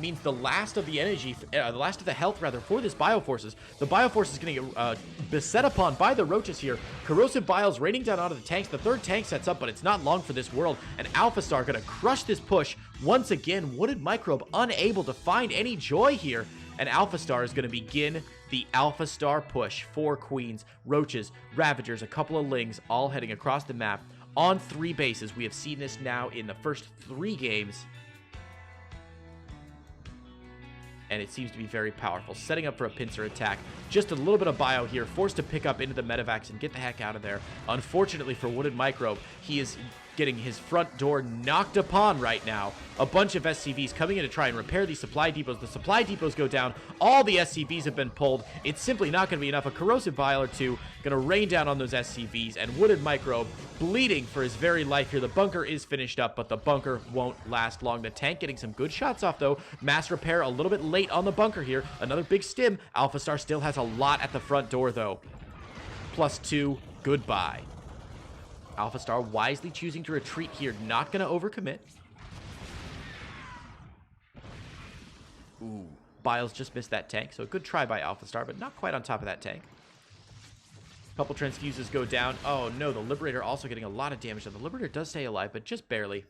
means the last of the energy, the last of the health, rather, for this Bioforces. The Bioforce is going to get beset upon by the roaches here. Corrosive Biles raining down onto the tanks. The third tank sets up, but it's not long for this world. And AlphaStar going to crush this push. Once again, Wooded Microbe unable to find any joy here. And AlphaStar is going to begin the AlphaStar push. 4 Queens, Roaches, Ravagers, a couple of Lings, all heading across the map on 3 bases. We have seen this now in the first 3 games, and it seems to be very powerful. Setting up for a pincer attack. Just a little bit of bio here, forced to pick up into the medevacs and get the heck out of there. Unfortunately for Wooded Microbe, he is getting his front door knocked upon right now. A bunch of SCVs coming in to try and repair these supply depots. The supply depots go down. All the SCVs have been pulled. It's simply not going to be enough. A corrosive bile or 2 going to rain down on those SCVs, and Wooded Microbe bleeding for his very life here. The bunker is finished up, but the bunker won't last long. The tank getting some good shots off, though. Mass repair a little bit late on the bunker here. Another big stim. AlphaStar still has a lot at the front door, though. +2, goodbye. AlphaStar wisely choosing to retreat here. Not going to overcommit. Ooh, Biles just missed that tank, so a good try by AlphaStar, but not quite on top of that tank. Couple transfuses go down. Oh no, the Liberator also getting a lot of damage. The Liberator does stay alive, but just barely.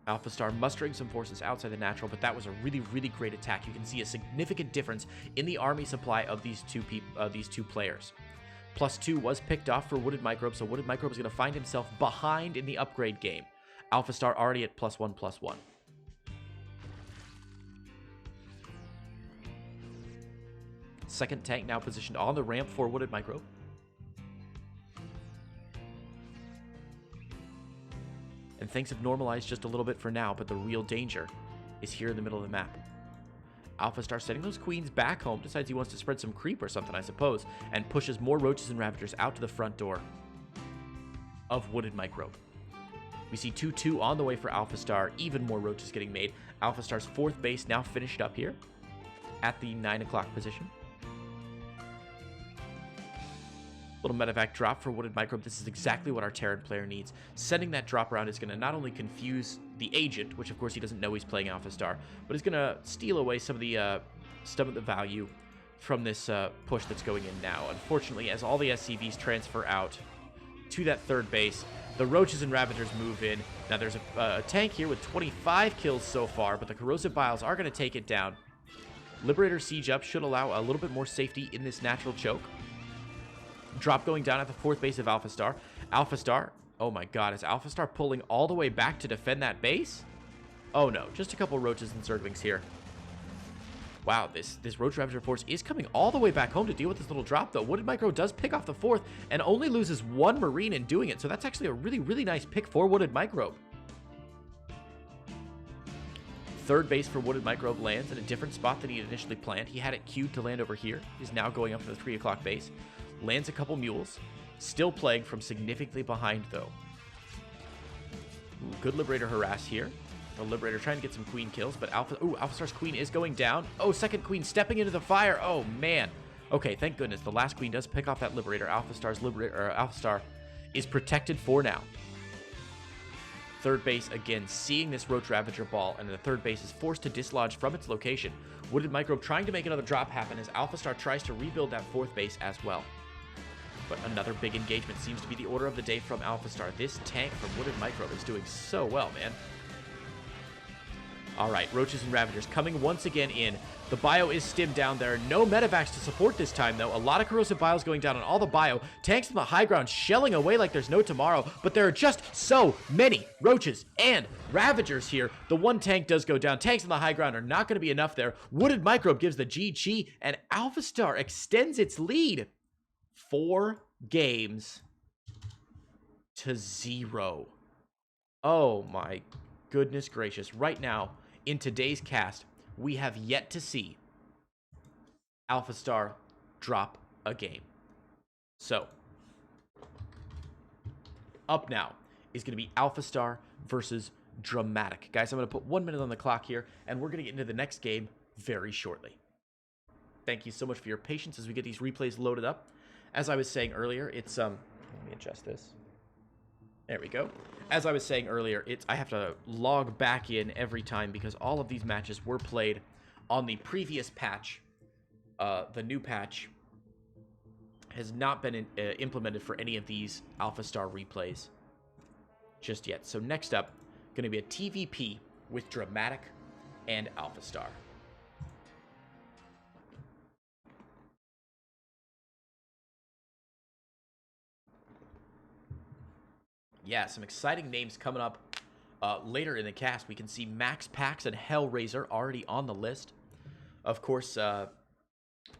AlphaStar mustering some forces outside the natural, but that was a really, really great attack. You can see a significant difference in the army supply of these two players. +2 was picked off for Wooded Microbe, so Wooded Microbe is going to find himself behind in the upgrade game. AlphaStar already at +1/+1. Second tank now positioned on the ramp for Wooded Microbe. And things have normalized just a little bit for now, but the real danger is here in the middle of the map. AlphaStar setting those queens back home, decides he wants to spread some creep or something, I suppose, and pushes more roaches and ravagers out to the front door of Wooded Microbe. We see 2-2 on the way for AlphaStar, even more roaches getting made. AlphaStar's 4th base now finished up here at the 9 o'clock position. Little medevac drop for Wooded Microbe. This is exactly what our Terran player needs. Sending that drop around is going to not only confuse the agent, which of course he doesn't know he's playing AlphaStar, but is going to steal away some of the value from this push that's going in now. Unfortunately, as all the SCVs transfer out to that 3rd base, the Roaches and Ravagers move in. Now there's a tank here with 25 kills so far, but the Corrosive Biles are going to take it down. Liberator siege up should allow a little bit more safety in this natural choke. Drop going down at the 4th base of AlphaStar. AlphaStar, oh my god, is AlphaStar pulling all the way back to defend that base? Oh no, just a couple Roaches and Zerglings here. Wow, this Roach Ravager force is coming all the way back home to deal with this little drop, though. Wooded Micro does pick off the 4th and only loses 1 Marine in doing it, so that's actually a really, really nice pick for Wooded Microbe. 3rd base for Wooded Microbe lands in a different spot than he had initially planned. He had it queued to land over here. He's now going up to the 3 o'clock base. Lands a couple mules. Still playing from significantly behind, though. Ooh, good Liberator harass here. The Liberator trying to get some Queen kills, but AlphaStar's Queen is going down. Oh, 2nd Queen stepping into the fire. Oh, man. Okay, thank goodness. The last Queen does pick off that Liberator. AlphaStar is protected for now. 3rd base, again, seeing this Roach Ravager ball, and the 3rd base is forced to dislodge from its location. Wooded Microbe trying to make another drop happen as AlphaStar tries to rebuild that 4th base as well. But another big engagement seems to be the order of the day from AlphaStar. This tank from Wooded Microbe is doing so well, man. All right, Roaches and Ravagers coming once again in. The bio is stimmed down. There are no medevacs to support this time, though. A lot of corrosive bios going down on all the bio. Tanks on the high ground shelling away like there's no tomorrow, but there are just so many Roaches and Ravagers here. The one tank does go down. Tanks on the high ground are not going to be enough there. Wooded Microbe gives the GG, and AlphaStar extends its lead 4 games to 0. Oh my goodness gracious. Right now, in today's cast, we have yet to see AlphaStar drop a game. So, up now is going to be AlphaStar versus Dramatic. Guys, I'm going to put 1 minute on the clock here, and we're going to get into the next game very shortly. Thank you so much for your patience as we get these replays loaded up. As I was saying earlier, it's, let me adjust this. There we go. As I was saying earlier, I have to log back in every time because all of these matches were played on the previous patch. The new patch has not been implemented for any of these AlphaStar replays just yet. So next up, going to be a TVP with Dramatic and AlphaStar. Yeah, some exciting names coming up later in the cast. We can see MaxPax and HellraiseR already on the list. Of course,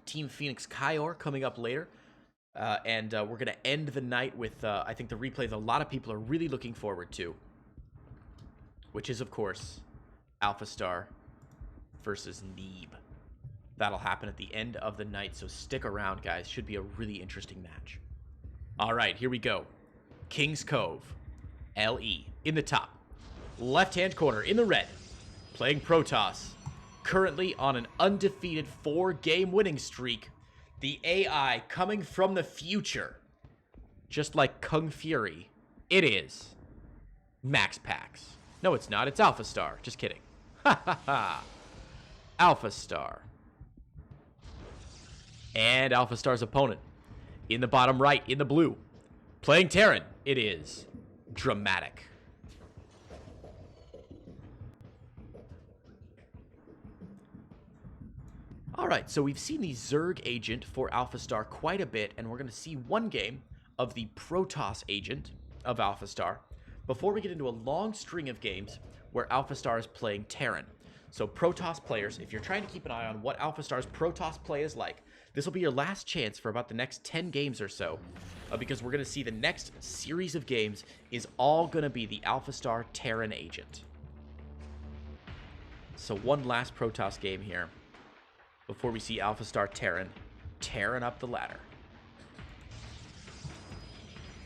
Team Phoenix Kyor coming up later. And we're going to end the night with, I think, the replay that a lot of people are really looking forward to. Which is, of course, AlphaStar versus Neeb. That'll happen at the end of the night, so stick around, guys. Should be a really interesting match. All right, here we go. King's Cove, LE, in the top. Left-hand corner, in the red, playing Protoss. Currently on an undefeated 4-game winning streak. The AI coming from the future. Just like Kung Fury, it is MaxPax. No, it's not. It's AlphaStar. Just kidding. Ha ha ha. AlphaStar. And AlphaStar's opponent. In the bottom right, in the blue. Playing Terran, it is Dramatic. Alright, so we've seen the Zerg agent for AlphaStar quite a bit, and we're going to see one game of the Protoss agent of AlphaStar before we get into a long string of games where AlphaStar is playing Terran. So Protoss players, if you're trying to keep an eye on what AlphaStar's Protoss play is like, this will be your last chance for about the next 10 games or so, because we're going to see the next series of games is all going to be the AlphaStar Terran agent. So one last Protoss game here before we see AlphaStar Terran tearing up the ladder.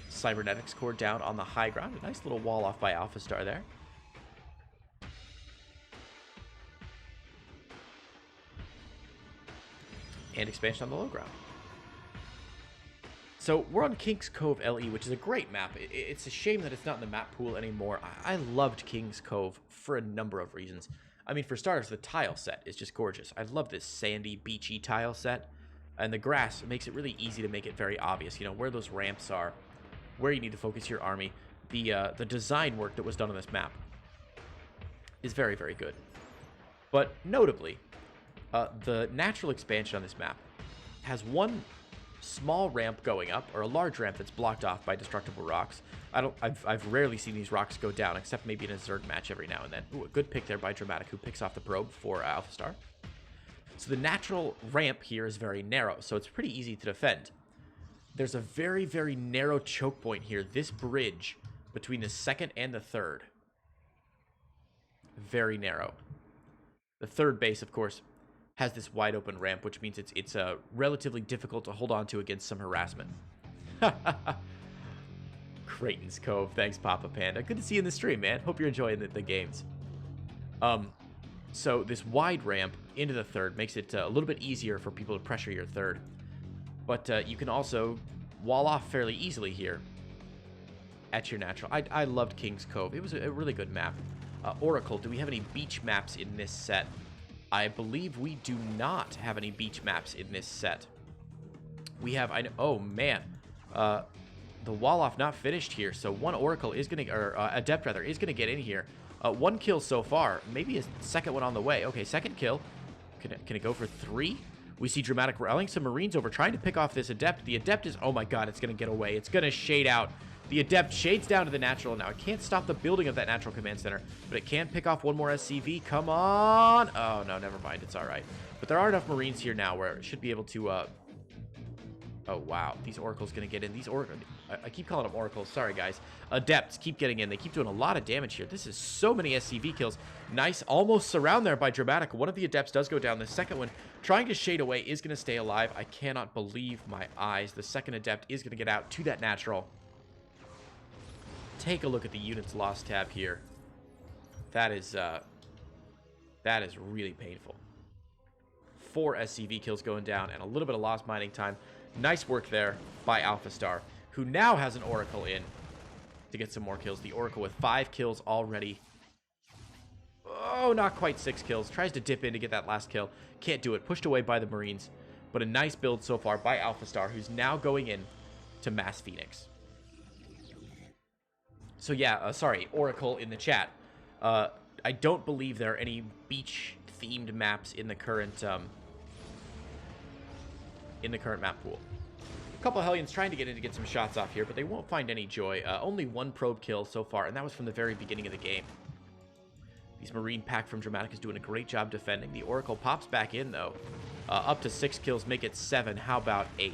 Cybernetics core down on the high ground. A nice little wall off by AlphaStar there. And expansion on the low ground. So we're on King's Cove LE, which is a great map. It's a shame that it's not in the map pool anymore. I loved King's Cove for a number of reasons. I mean, for starters, the tile set is just gorgeous. I love this sandy, beachy tile set. And the grass makes it really easy to make it very obvious, you know, where those ramps are, where you need to focus your army. The design work that was done on this map is very, very good. But notably, the natural expansion on this map has one small ramp going up, or a large ramp that's blocked off by destructible rocks. I've rarely seen these rocks go down, except maybe in a Zerg match every now and then. Ooh, a good pick there by Dramatic, who picks off the probe for AlphaStar. So the natural ramp here is very narrow, so it's pretty easy to defend. There's a very, very narrow choke point here, this bridge between the second and the third. Very narrow. The third base, of course, has this wide open ramp, which means it's relatively difficult to hold on to against some harassment. Creighton's Cove. Thanks, Papa Panda. Good to see you in the stream, man. Hope you're enjoying the games. So this wide ramp into the third makes it a little bit easier for people to pressure your third. But you can also wall off fairly easily here at your natural. I loved King's Cove. It was a really good map. Oracle, do we have any beach maps in this set? I believe we do not have any beach maps in this set. We have, oh man, the wall off not finished here. So one Oracle is going to, or Adept rather, is going to get in here. One kill so far. Maybe a second one on the way. Okay, second kill. Can it go for 3? We see Dramatic rallying some Marines over, trying to pick off this Adept. The Adept is... Oh my god, it's going to get away. It's going to shade out. The Adept shades down to the Natural. Now, it can't stop the building of that Natural Command Center, but it can pick off one more SCV. Come on! Oh, no, never mind. It's alright. But there are enough Marines here now where it should be able to... Oh, wow. These Oracles going to get in. These Oracles... I keep calling them Oracles. Sorry, guys. Adepts keep getting in. They keep doing a lot of damage here. This is so many SCV kills. Nice. Almost surround there by Dramatic. One of the Adepts does go down. The second one, trying to shade away, is going to stay alive. I cannot believe my eyes. The second Adept is going to get out to that Natural. Take a look at the units lost tab here. That is really painful. 4 SCV kills going down and a little bit of lost mining time. Nice work there by AlphaStar, who now has an Oracle in to get some more kills. The Oracle with 5 kills already. Oh, not quite 6 kills. Tries to dip in to get that last kill. Can't do it. Pushed away by the Marines. But a nice build so far by AlphaStar, who's now going in to Mass Phoenix. So yeah, sorry, Oracle in the chat. I don't believe there are any beach-themed maps in the current map pool. A couple of Hellions trying to get in to get some shots off here, but they won't find any joy. Only 1 probe kill so far, and that was from the very beginning of the game. These Marine pack from Dramatic is doing a great job defending. The Oracle pops back in, though. Up to 6 kills, make it 7. How about 8?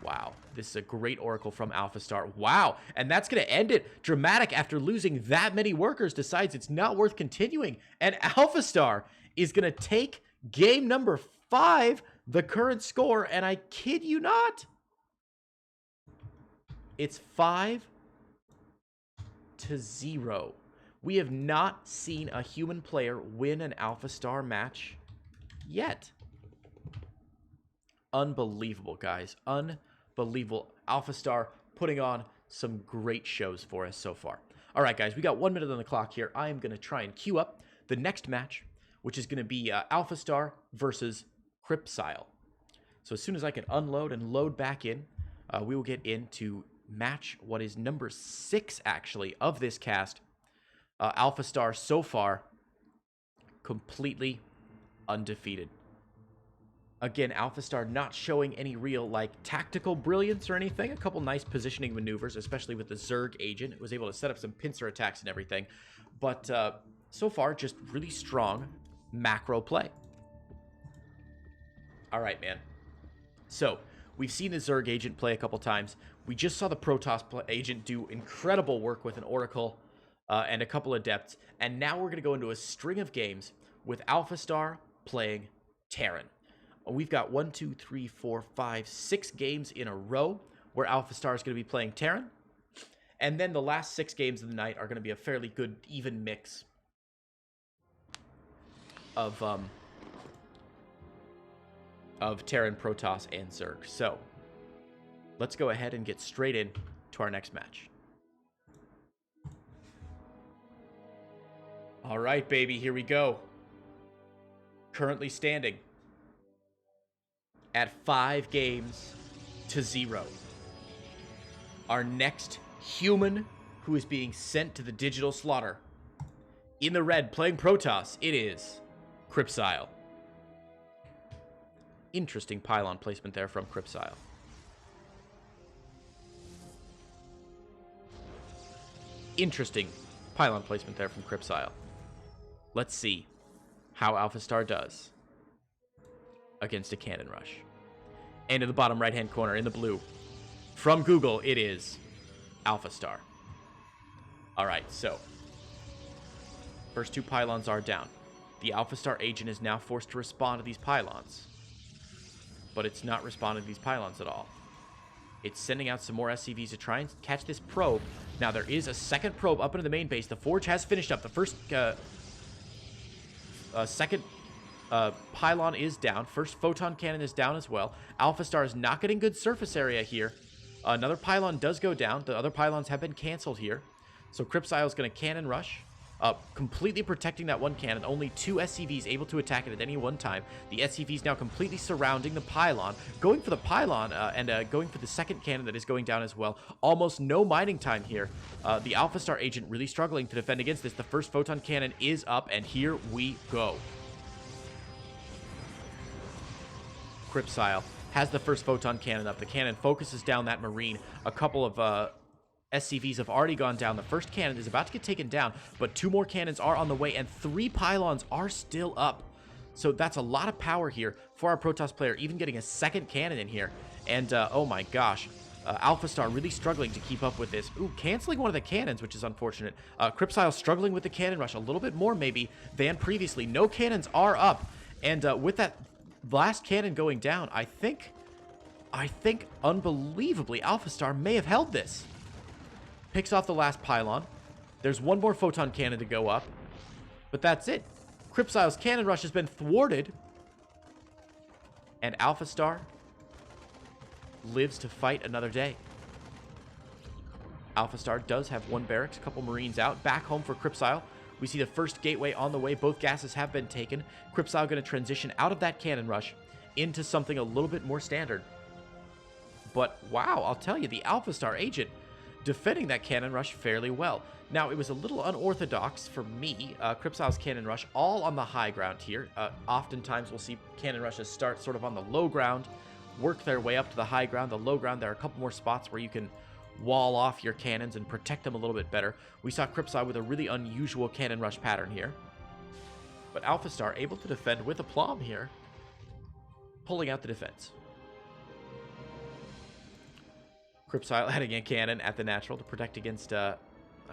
Wow, this is a great Oracle from AlphaStar. Wow, and that's going to end it. Dramatic, after losing that many workers, decides it's not worth continuing. And AlphaStar is going to take game number 5, the current score, and I kid you not, it's 5-0. We have not seen a human player win an AlphaStar match yet. Unbelievable, guys. Unbelievable. AlphaStar putting on some great shows for us so far. All right, guys, we got 1 minute on the clock here. I am going to try and queue up the next match, which is going to be AlphaStar versus Cryptsile. So as soon as I can unload and load back in, we will get into match what is number 6, actually, of this cast. AlphaStar so far completely undefeated. Again, AlphaStar not showing any real, like, tactical brilliance or anything. A couple nice positioning maneuvers, especially with the Zerg agent. It was able to set up some pincer attacks and everything. But so far, just really strong macro play. All right, man. So, we've seen the Zerg agent play a couple times. We just saw the Protoss agent do incredible work with an Oracle and a couple Adepts. And now we're going to go into a string of games with AlphaStar playing Terran. We've got 1, 2, 3, 4, 5, 6 games in a row where AlphaStar is going to be playing Terran. And then the last 6 games of the night are going to be a fairly good, even mix of Terran, Protoss, and Zerg. So, let's go ahead and get straight in to our next match. All right, baby, here we go. Currently standing at 5-0. Our next human who is being sent to the digital slaughter. In the red, playing Protoss, it is Cryptsile. Interesting pylon placement there from Cryptsile. Interesting pylon placement there from Cryptsile. Let's see how AlphaStar does against a cannon rush. And in the bottom right-hand corner, in the blue, from Google, it is AlphaStar. All right, so first 2 pylons are down. The AlphaStar agent is now forced to respond to these pylons, but it's not responding to these pylons at all. It's sending out some more SCVs to try and catch this probe. Now, there is a second probe up into the main base. The Forge has finished up. The first second pylon is down. First photon cannon is down as well. AlphaStar is not getting good surface area here. Another pylon does go down. The other pylons have been canceled here. So Cryptsile is going to cannon rush. completely protecting that one cannon. Only 2 SCVs able to attack it at any one time. The SCVs now completely surrounding the pylon, going for the pylon and going for the second cannon that is going down as well. Almost no mining time here. The AlphaStar agent really struggling to defend against this. The first photon cannon is up, and here we go. Cryptsile has the first photon cannon up. The cannon focuses down that Marine. A couple of SCVs have already gone down. The first cannon is about to get taken down, but 2 more cannons are on the way, and 3 pylons are still up. So that's a lot of power here for our Protoss player, even getting a second cannon in here. And, oh my gosh, AlphaStar really struggling to keep up with this. Ooh, canceling one of the cannons, which is unfortunate. Cryptsile struggling with the cannon rush a little bit more, maybe, than previously. No cannons are up, and with that last cannon going down, I think unbelievably, AlphaStar may have held this. Picks off the last pylon. There's 1 more photon cannon to go up, but that's it. Cryptsile's cannon rush has been thwarted, and AlphaStar lives to fight another day. AlphaStar does have 1 barracks, a couple Marines out. Back home for Cryptsile. We see the first gateway on the way. Both gases have been taken. Cryptsile going to transition out of that cannon rush into something a little bit more standard. But wow, I'll tell you, the AlphaStar agent defending that cannon rush fairly well. Now, it was a little unorthodox for me. Cryptsile's cannon rush all on the high ground here. Oftentimes, we'll see cannon rushes start sort of on the low ground, work their way up to the high ground. The low ground, there are a couple more spots where you can wall off your cannons and protect them a little bit better. We saw Cryptsile with a really unusual cannon rush pattern here. But AlphaStar able to defend with aplomb here, pulling out the defense. Cryptsile adding a cannon at the natural to protect against, I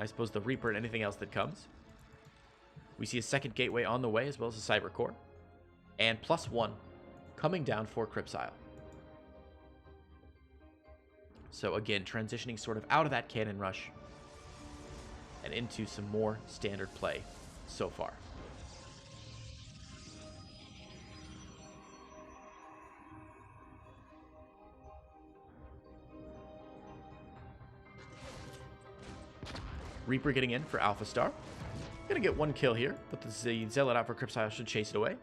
suppose, the Reaper and anything else that comes. We see a second gateway on the way, as well as a Cyber Core. And +1 coming down for Cryptsile. So again, transitioning sort of out of that cannon rush and into some more standard play so far. Reaper getting in for AlphaStar. Gonna get 1 kill here, but the Zealot out for Cryptsile should chase it away.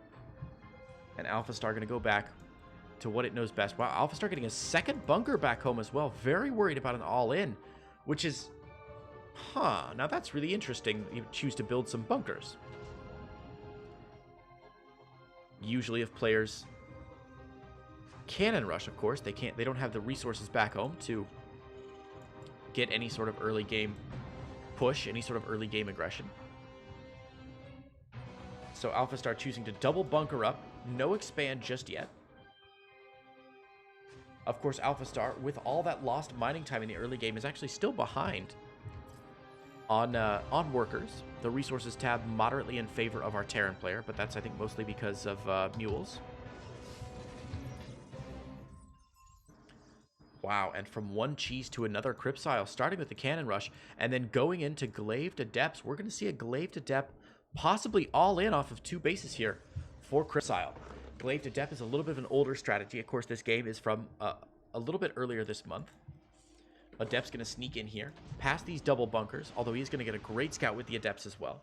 And AlphaStar gonna go back to what it knows best. Wow, AlphaStar getting a second bunker back home as well. Very worried about an all-in, which is... now that's really interesting. You choose to build some bunkers. Usually if players cannon rush, of course, they don't have the resources back home to get any sort of early game push, any sort of early game aggression. So AlphaStar choosing to double bunker up. No expand just yet. Of course, AlphaStar, with all that lost mining time in the early game, is actually still behind on workers. The resources tab moderately in favor of our Terran player, but that's, I think, mostly because of mules. Wow, and from one cheese to another Cryptsile, starting with the cannon rush, and then going into Glaive to Depths. We're going to see a Glaive to Depth possibly all in off of 2 bases here for Cryptsile. Glaive to Depth is a little bit of an older strategy. Of course, this game is from a little bit earlier this month. Adept's going to sneak in here, past these double bunkers, although he's going to get a great scout with the Adepts as well.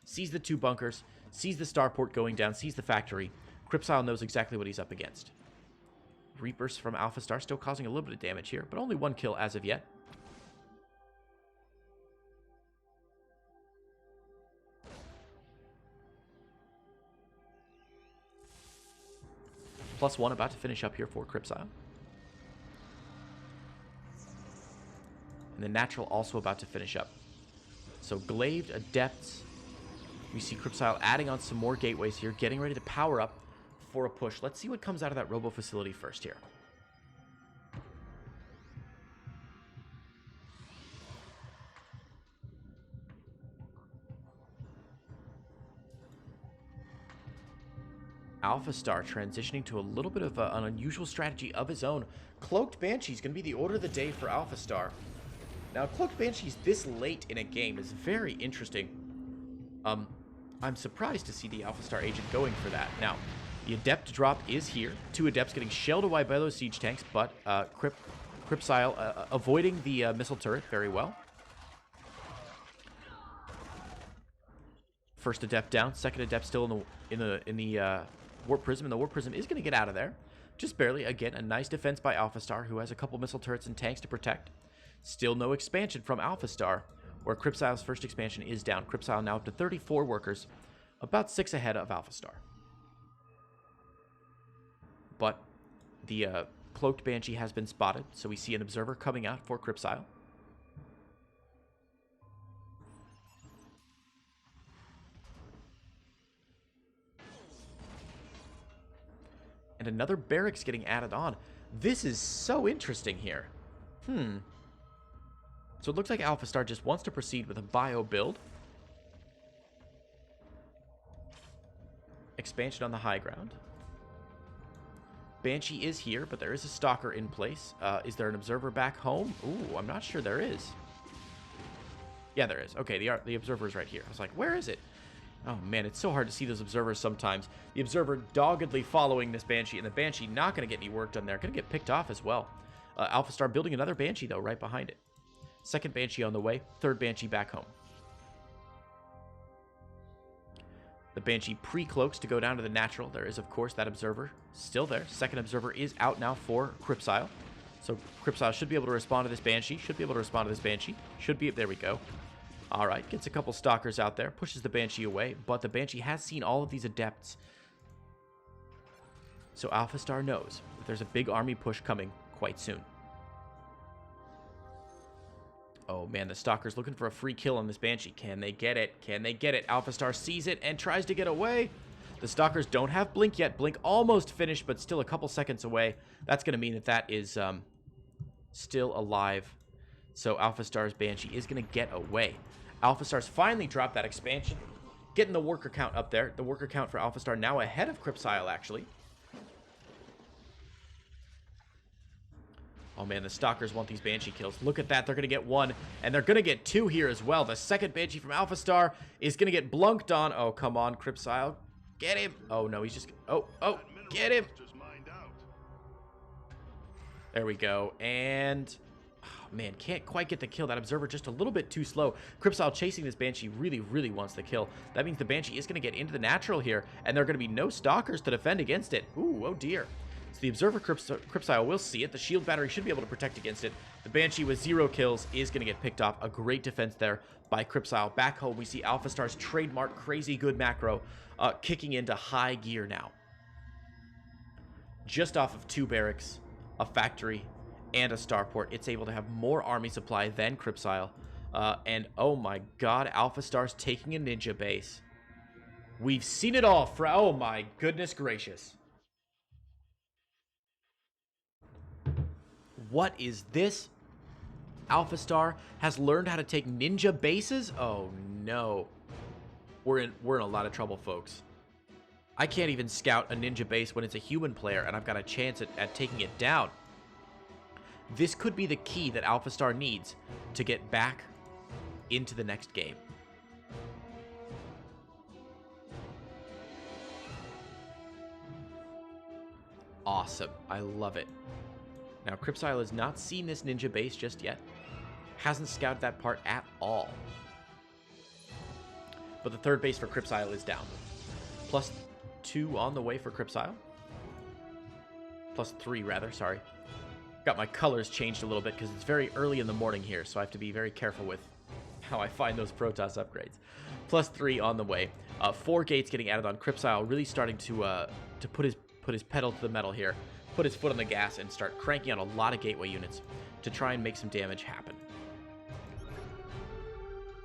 Sees the 2 bunkers, sees the starport going down, sees the factory. Cryptsile knows exactly what he's up against. Reapers from AlphaStar still causing a little bit of damage here, but only 1 kill as of yet. +1 about to finish up here for Cryptsile. And the Natural also about to finish up. So Glaved, Adepts. We see Cryptsile adding on some more gateways here, getting ready to power up for a push. Let's see what comes out of that robo facility first here. AlphaStar transitioning to a little bit of an unusual strategy of his own. Cloaked Banshee is going to be the order of the day for AlphaStar. Now, Cloaked Banshees this late in a game is very interesting. I'm surprised to see the AlphaStar agent going for that. Now, the Adept drop is here. 2 Adepts getting shelled away by those siege tanks, but Cryptsile avoiding the missile turret very well. First Adept down. Second Adept still in the Warp Prism, and the Warp Prism is going to get out of there. Just barely. Again, a nice defense by AlphaStar, who has a couple missile turrets and tanks to protect. Still no expansion from AlphaStar, where Crypsile's first expansion is down. Crypsile now up to 34 workers, about 6 ahead of AlphaStar. But the Cloaked Banshee has been spotted, so we see an observer coming out for Crypsile. And another barracks getting added on. This is so interesting here. So it looks like AlphaStar just wants to proceed with a bio build. Expansion on the high ground. Banshee is here, but there is a stalker in place. Is there an observer back home? Ooh, I'm not sure there is. Yeah, there is. Okay, the observer is right here. I was like, where is it? Oh, man, it's so hard to see those observers sometimes. The observer doggedly following this Banshee, and the Banshee not going to get any work done there. Going to get picked off as well. AlphaStar building another Banshee, though, right behind it. Second Banshee on the way. Third Banshee back home. The Banshee pre-cloaks to go down to the natural. There is, of course, that observer still there. Second observer is out now for Crypsile. So Crypsile should be able to respond to this Banshee. Should be able to respond to this Banshee. Should be... There we go. All right, gets a couple stalkers out there, pushes the Banshee away, but the Banshee has seen all of these adepts. So AlphaStar knows that there's a big army push coming quite soon. Oh man, the stalker's looking for a free kill on this Banshee. Can they get it? Can they get it? AlphaStar sees it and tries to get away. The stalkers don't have Blink yet. Blink almost finished, but still a couple seconds away. That's going to mean that that is still alive. So AlphaStar's Banshee is going to get away. AlphaStar's finally dropped that expansion, getting the worker count up there. The worker count for AlphaStar now ahead of Crypsile, actually. Oh man, the stalkers want these Banshee kills. Look at that, they're going to get one, and they're going to get two here as well. The second Banshee from AlphaStar is going to get blunked on. Oh, come on, Crypsile. Get him. Oh no, he's just... Oh, get him. There we go, and... Man, can't quite get the kill. That observer just a little bit too slow. Crypsile chasing this Banshee really, really wants the kill. That means the Banshee is going to get into the natural here, and there are going to be no stalkers to defend against it. Ooh, oh dear. So the observer Crypsile will see it. The shield battery should be able to protect against it. The Banshee with 0 kills is going to get picked off. A great defense there by Crypsile. Back home, we see AlphaStar's trademark crazy good macro kicking into high gear now. Just off of 2 barracks, a factory, and a starport, it's able to have more army supply than Crypsile. And oh my god, AlphaStar's taking a ninja base. We've seen it all, oh my goodness gracious. What is this? AlphaStar has learned how to take ninja bases? Oh no. We're in a lot of trouble, folks. I can't even scout a ninja base when it's a human player, and I've got a chance at taking it down. This could be the key that AlphaStar needs to get back into the next game. Awesome. I love it. Now, Crypsile has not seen this ninja base just yet. Hasn't scouted that part at all. But the third base for Crypsile is down. +2 on the way for Crypsile. +3, rather. Sorry. Got my colors changed a little bit because it's very early in the morning here, so I have to be very careful with how I find those Protoss upgrades. +3 on the way. 4 gates getting added on. Crypsile really starting to put his pedal to the metal here, put his foot on the gas, and start cranking out a lot of gateway units to try and make some damage happen.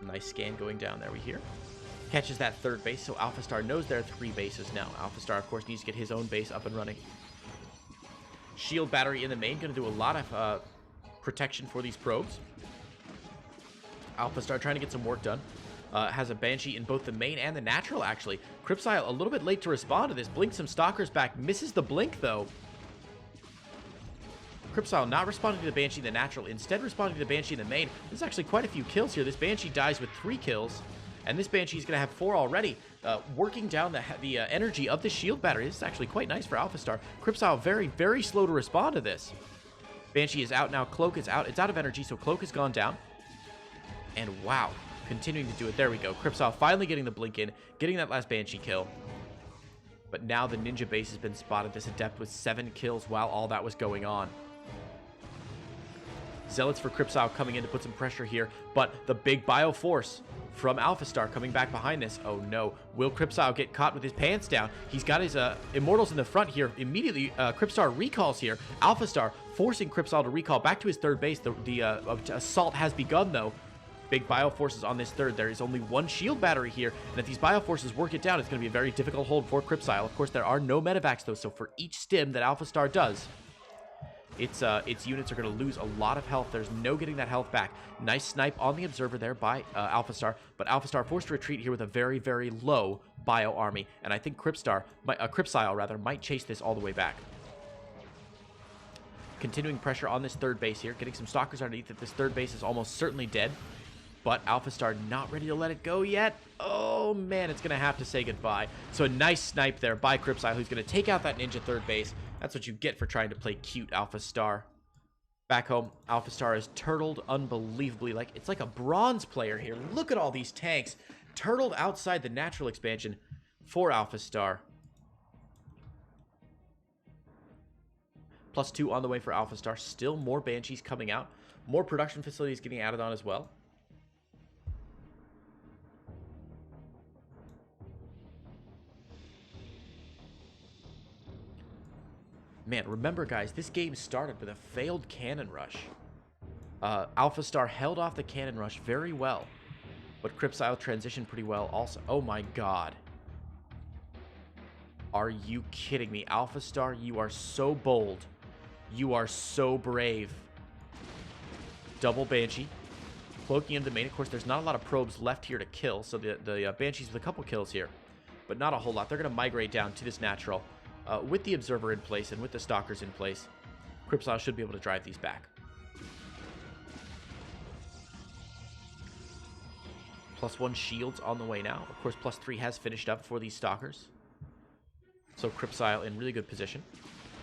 Nice scan going down there, we hear. Catches that third base, so AlphaStar knows there are 3 bases now. AlphaStar, of course, needs to get his own base up and running. Shield battery in the main, going to do a lot of protection for these probes. AlphaStar trying to get some work done. Has a Banshee in both the main and the natural, actually. Crypsile a little bit late to respond to this. Blinks some stalkers back. Misses the blink, though. Crypsile not responding to the Banshee in the natural, instead responding to the Banshee in the main. There's actually quite a few kills here. This Banshee dies with 3 kills, and this Banshee's going to have 4 already. Working down the energy of the shield battery. This is actually quite nice for AlphaStar. Crypsile very, very slow to respond to this. Banshee is out now. Cloak is out. It's out of energy, so Cloak has gone down. And wow, Continuing to do it. There we go. Cripsaw finally getting the blink in, getting that last Banshee kill. But now the ninja base has been spotted. This Adept with 7 kills while all that was going on. Zealots for Cripsaw coming in to put some pressure here, but the big Bioforce from AlphaStar coming back behind this. Oh no, will Cripsaw get caught with his pants down? He's got his Immortals in the front here. Immediately, Cripsaw recalls here. AlphaStar forcing Cripsaw to recall back to his third base. The assault has begun though. Big Bioforces on this third. There is only 1 shield battery here, and if these Bioforces work it down, it's going to be a very difficult hold for Cripsaw. Of course, there are no medevacs though, so for each stim that AlphaStar does, its units are going to lose a lot of health. There's no getting that health back. Nice snipe on the Observer there by AlphaStar, but AlphaStar forced to retreat here with a very, very low Bio army, and I think Cripsile might chase this all the way back. Continuing pressure on this third base here, getting some Stalkers underneath it. This third base is almost certainly dead, but AlphaStar not ready to let it go yet. Oh man, it's going to have to say goodbye. So a nice snipe there by Cripsile, who's going to take out that ninja third base. That's what you get for trying to play cute, AlphaStar. Back home, AlphaStar is turtled unbelievably. It's like a bronze player here. Look at all these tanks turtled outside the natural expansion for AlphaStar. +2 on the way for AlphaStar. Still more Banshees coming out. More production facilities getting added on as well. Man, remember guys, this game started with a failed cannon rush. AlphaStar held off the cannon rush very well, but Cripsile transitioned pretty well also. Oh my god. Are you kidding me? AlphaStar, you are so bold. You are so brave. Double Banshee. Cloaking into the main. Of course, there's not a lot of probes left here to kill, so the Banshees with a couple kills here, but not a whole lot. They're going to migrate down to this natural. With the Observer in place and with the Stalkers in place, Cripsile should be able to drive these back. +1 shields on the way now. Of course, +3 has finished up for these Stalkers. So Cripsile in really good position.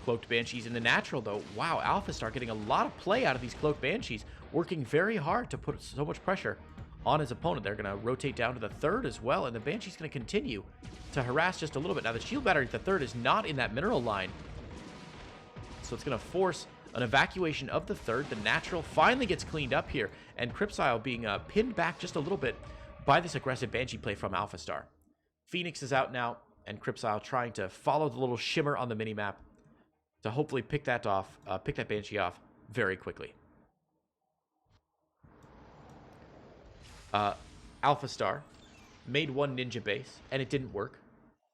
Cloaked Banshees in the natural, though. Wow, AlphaStar getting a lot of play out of these Cloaked Banshees, working very hard to put so much pressure on his opponent. They're going to rotate down to the third as well, and the Banshee's going to continue to harass just a little bit. Now, the shield battery at the third is not in that mineral line, so it's going to force an evacuation of the third. The natural finally gets cleaned up here, and Cripsile being pinned back just a little bit by this aggressive Banshee play from AlphaStar. Phoenix is out now, and Cripsile trying to follow the little shimmer on the minimap to hopefully pick that Banshee off very quickly. AlphaStar made 1 ninja base, and it didn't work.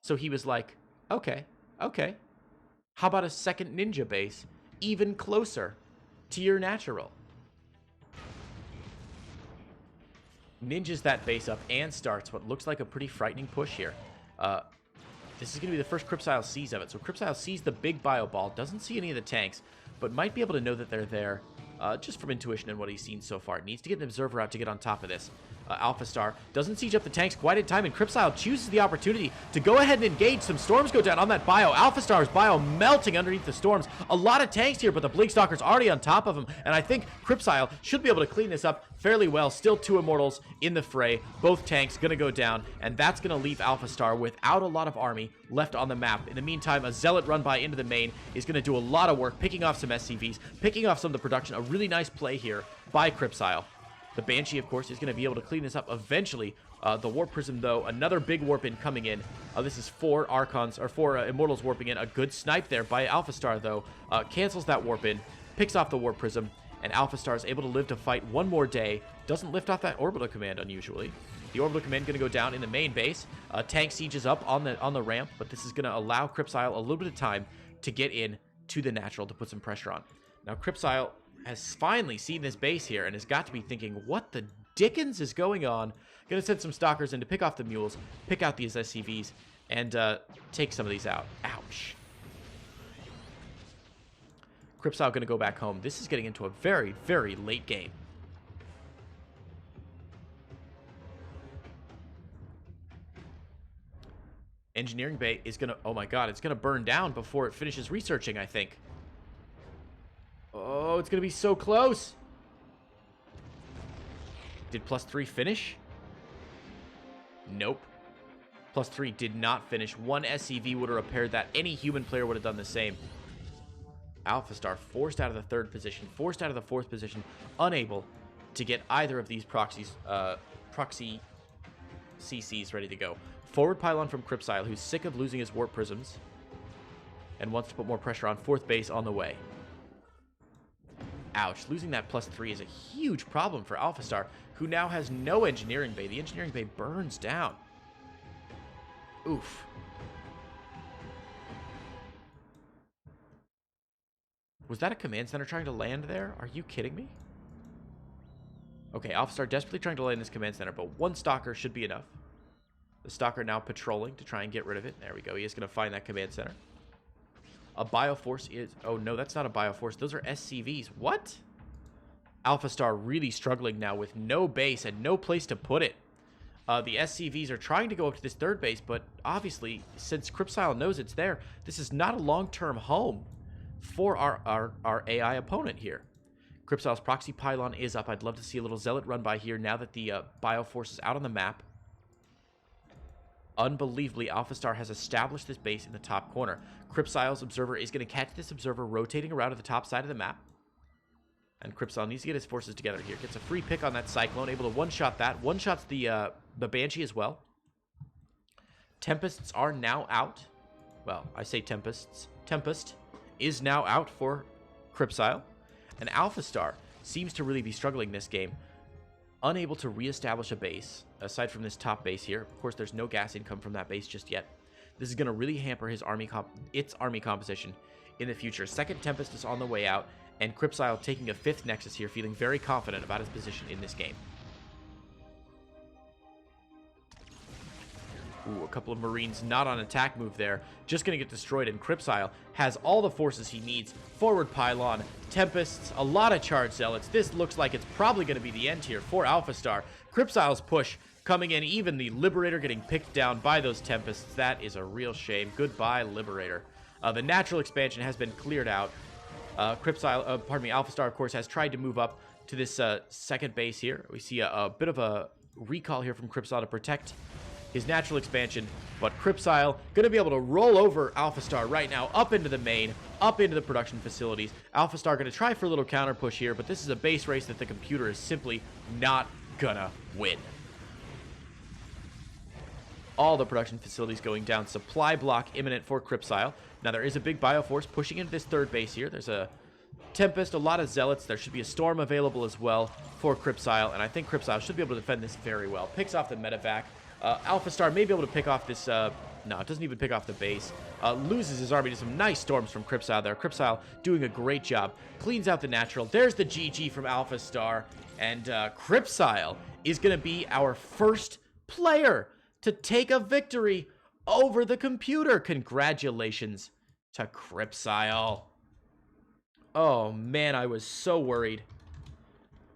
So he was like, okay. How about a second ninja base even closer to your natural? Ninjas that base up and starts what looks like a pretty frightening push here. This is going to be the first Cripsile sees of it. So Cripsile sees the big Bio Ball, doesn't see any of the tanks, but might be able to know that they're there just from intuition and what he's seen so far. Needs to get an Observer out to get on top of this. AlphaStar doesn't siege up the tanks quite in time, and Cripsile chooses the opportunity to go ahead and engage. Some storms go down on that Bio. AlphaStar's Bio melting underneath the storms. A lot of tanks here, but the Blink Stalker's already on top of him, and I think Cripsile should be able to clean this up fairly well. Still 2 Immortals in the fray. Both tanks going to go down, and that's going to leave AlphaStar without a lot of army left on the map. In the meantime, a Zealot run by into the main is going to do a lot of work, picking off some SCVs, picking off some of the production. A really nice play here by Cripsile. The Banshee, of course, is going to be able to clean this up eventually. The Warp Prism, though, another big warp in coming in. This is 4 Archons, or 4 Immortals warping in. A good snipe there by AlphaStar, though. Cancels that warp in, picks off the Warp Prism, and AlphaStar is able to live to fight one more day. Doesn't lift off that Orbital Command, unusually. The Orbital Command going to go down in the main base. Tank sieges up on the ramp, but this is going to allow Cripsile a little bit of time to get in to the natural to put some pressure on. Now, Cripsile has finally seen this base here and has got to be thinking, what the dickens is going on? Gonna send some Stalkers in to pick off the mules, pick out these SCVs, and take some of these out. Ouch. Cripsile gonna go back home. This is getting into a very, very late game. Engineering Bay is gonna, oh my god, it's gonna burn down before it finishes researching, I think. Oh, it's going to be so close. Did +3 finish? Nope. +3 did not finish. One SCV would have repaired that. Any human player would have done the same. AlphaStar forced out of the 3rd position, forced out of the 4th position, unable to get either of these proxy CCs ready to go. Forward pylon from Crypsile, who's sick of losing his warp prisms and wants to put more pressure on 4th base on the way. Ouch. Losing that +3 is a huge problem for AlphaStar, who now has no engineering bay. The engineering bay burns down. Oof. Was that a command center trying to land there? Are you kidding me? Okay, AlphaStar desperately trying to land this command center, but 1 Stalker should be enough. The Stalker now patrolling to try and get rid of it. There we go. He is going to find that command center. A Bioforce is... Oh, no, that's not a Bioforce. Those are SCVs. What? AlphaStar really struggling now with no base and no place to put it. The SCVs are trying to go up to this 3rd base, but obviously, since Crypsile knows it's there, this is not a long-term home for our AI opponent here. Crypsile's proxy pylon is up. I'd love to see a little Zealot run by here now that the Bioforce is out on the map. Unbelievably, AlphaStar has established this base in the top corner. Crypsile's Observer is going to catch this Observer rotating around to the top side of the map. And Crypsile needs to get his forces together here. Gets a free pick on that Cyclone, able to one-shot that. One-shots the Banshee as well. Tempests are now out. Well, I say Tempests. Tempest is now out for Crypsile. And AlphaStar seems to really be struggling this game. Unable to reestablish a base, aside from this top base here. Of course, there's no gas income from that base just yet. This is going to really hamper his army composition in the future. 2nd Tempest is on the way out, and Crypsile taking a 5th Nexus here, feeling very confident about his position in this game. Ooh, a couple of Marines not on attack move there. Just going to get destroyed, and Crypsile has all the forces he needs. Forward pylon, Tempests, a lot of charged Zealots. This looks like it's probably going to be the end here for AlphaStar. Crypsile's push coming in, even the Liberator getting picked down by those Tempests. That is a real shame. Goodbye, Liberator. The natural expansion has been cleared out. AlphaStar, of course, has tried to move up to this 2nd base here. We see a bit of a recall here from Crypsile to protect his natural expansion, but Crypsile going to be able to roll over AlphaStar right now up into the main, up into the production facilities. AlphaStar going to try for a little counter push here, but this is a base race that the computer is simply not gonna win. All the production facilities going down. Supply block imminent for Crypsile. Now there is a big Bioforce pushing into this 3rd base here. There's a Tempest, a lot of Zealots. There should be a Storm available as well for Crypsile, and I think Crypsile should be able to defend this very well. Picks off the medevac. AlphaStar may be able to pick off this... no, it doesn't even pick off the base. Loses his army to some nice storms from Crypsile there. Crypsile doing a great job. Cleans out the natural. There's the GG from AlphaStar. And Crypsile is going to be our first player to take a victory over the computer. Congratulations to Crypsile. Oh, man, I was so worried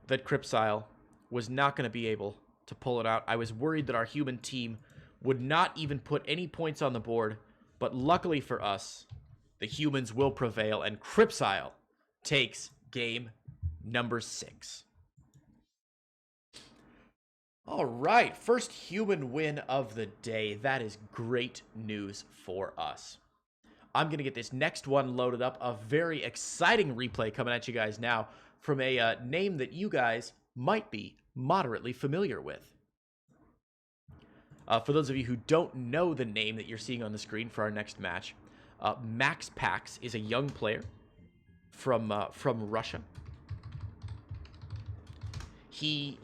that Crypsile was not going to be able to pull it out. I was worried that our human team would not even put any points on the board, but luckily for us, the humans will prevail, and Crypsile takes game number 6. All right, first human win of the day. That is great news for us. I'm going to get this next one loaded up. A very exciting replay coming at you guys now from a name that you guys might be moderately familiar with. For those of you who don't know the name that you're seeing on the screen for our next match, MaxPax is a young player from Russia. He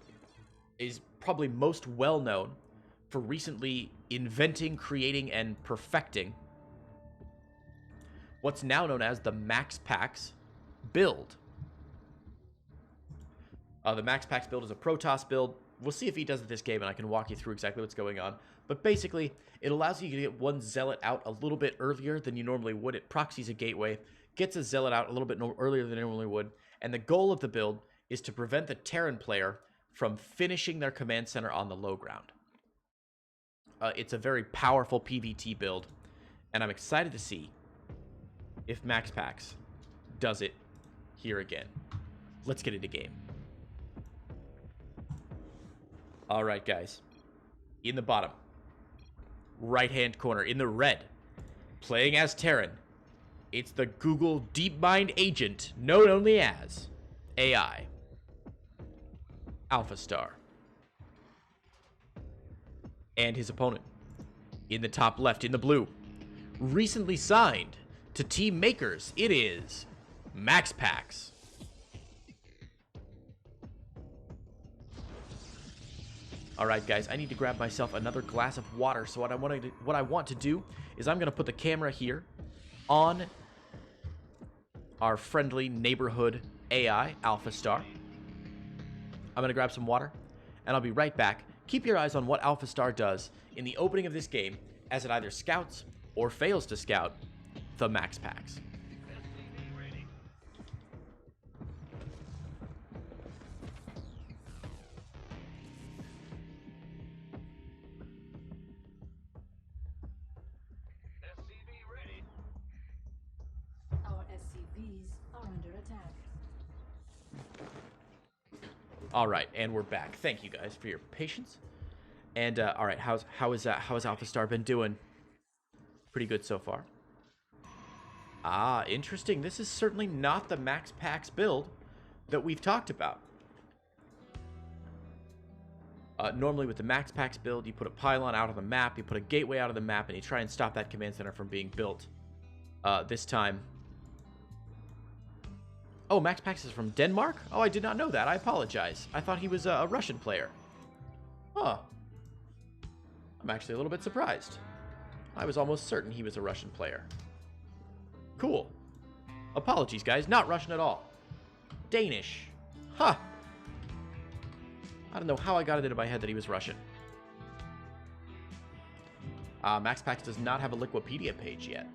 is probably most well known for recently inventing, creating, and perfecting what's now known as the MaxPax build. The MaxPax build is a Protoss build. We'll see if he does it this game, and I can walk you through exactly what's going on. But basically, it allows you to get one Zealot out a little bit earlier than you normally would. It proxies a gateway, gets a Zealot out a little bit earlier than it normally would, and the goal of the build is to prevent the Terran player from finishing their command center on the low ground. It's a very powerful PvT build, and I'm excited to see if MaxPax does it here again. Let's get into game. All right, guys. in the bottom right-hand corner, in the red, playing as Terran, it's the Google DeepMind agent, known only as AI, AlphaStar. And his opponent, in the top left, in the blue, recently signed to Team Makers, it is MaxPax. All right, guys, I need to grab myself another glass of water. So what I want to do is I'm going to put the camera here on our friendly neighborhood AI, AlphaStar. I'm going to grab some water, and I'll be right back. Keep your eyes on what AlphaStar does in the opening of this game as it either scouts or fails to scout the MaxPax. All right, and we're back. Thank you guys for your patience. And all right, how has AlphaStar been doing? Pretty good so far. Ah, interesting. This is certainly not the MaxPax build that we've talked about. Normally with the MaxPax build, you put a pylon out on the map, you put a gateway out of the map, and you try and stop that command center from being built. This time... Oh, MaxPax is from Denmark? Oh, I did not know that. I apologize. I thought he was a Russian player. Huh. I'm actually a little bit surprised. I was almost certain he was a Russian player. Cool. Apologies, guys. Not Russian at all. Danish. Huh. I don't know how I got it into my head that he was Russian. MaxPax does not have a Liquipedia page yet.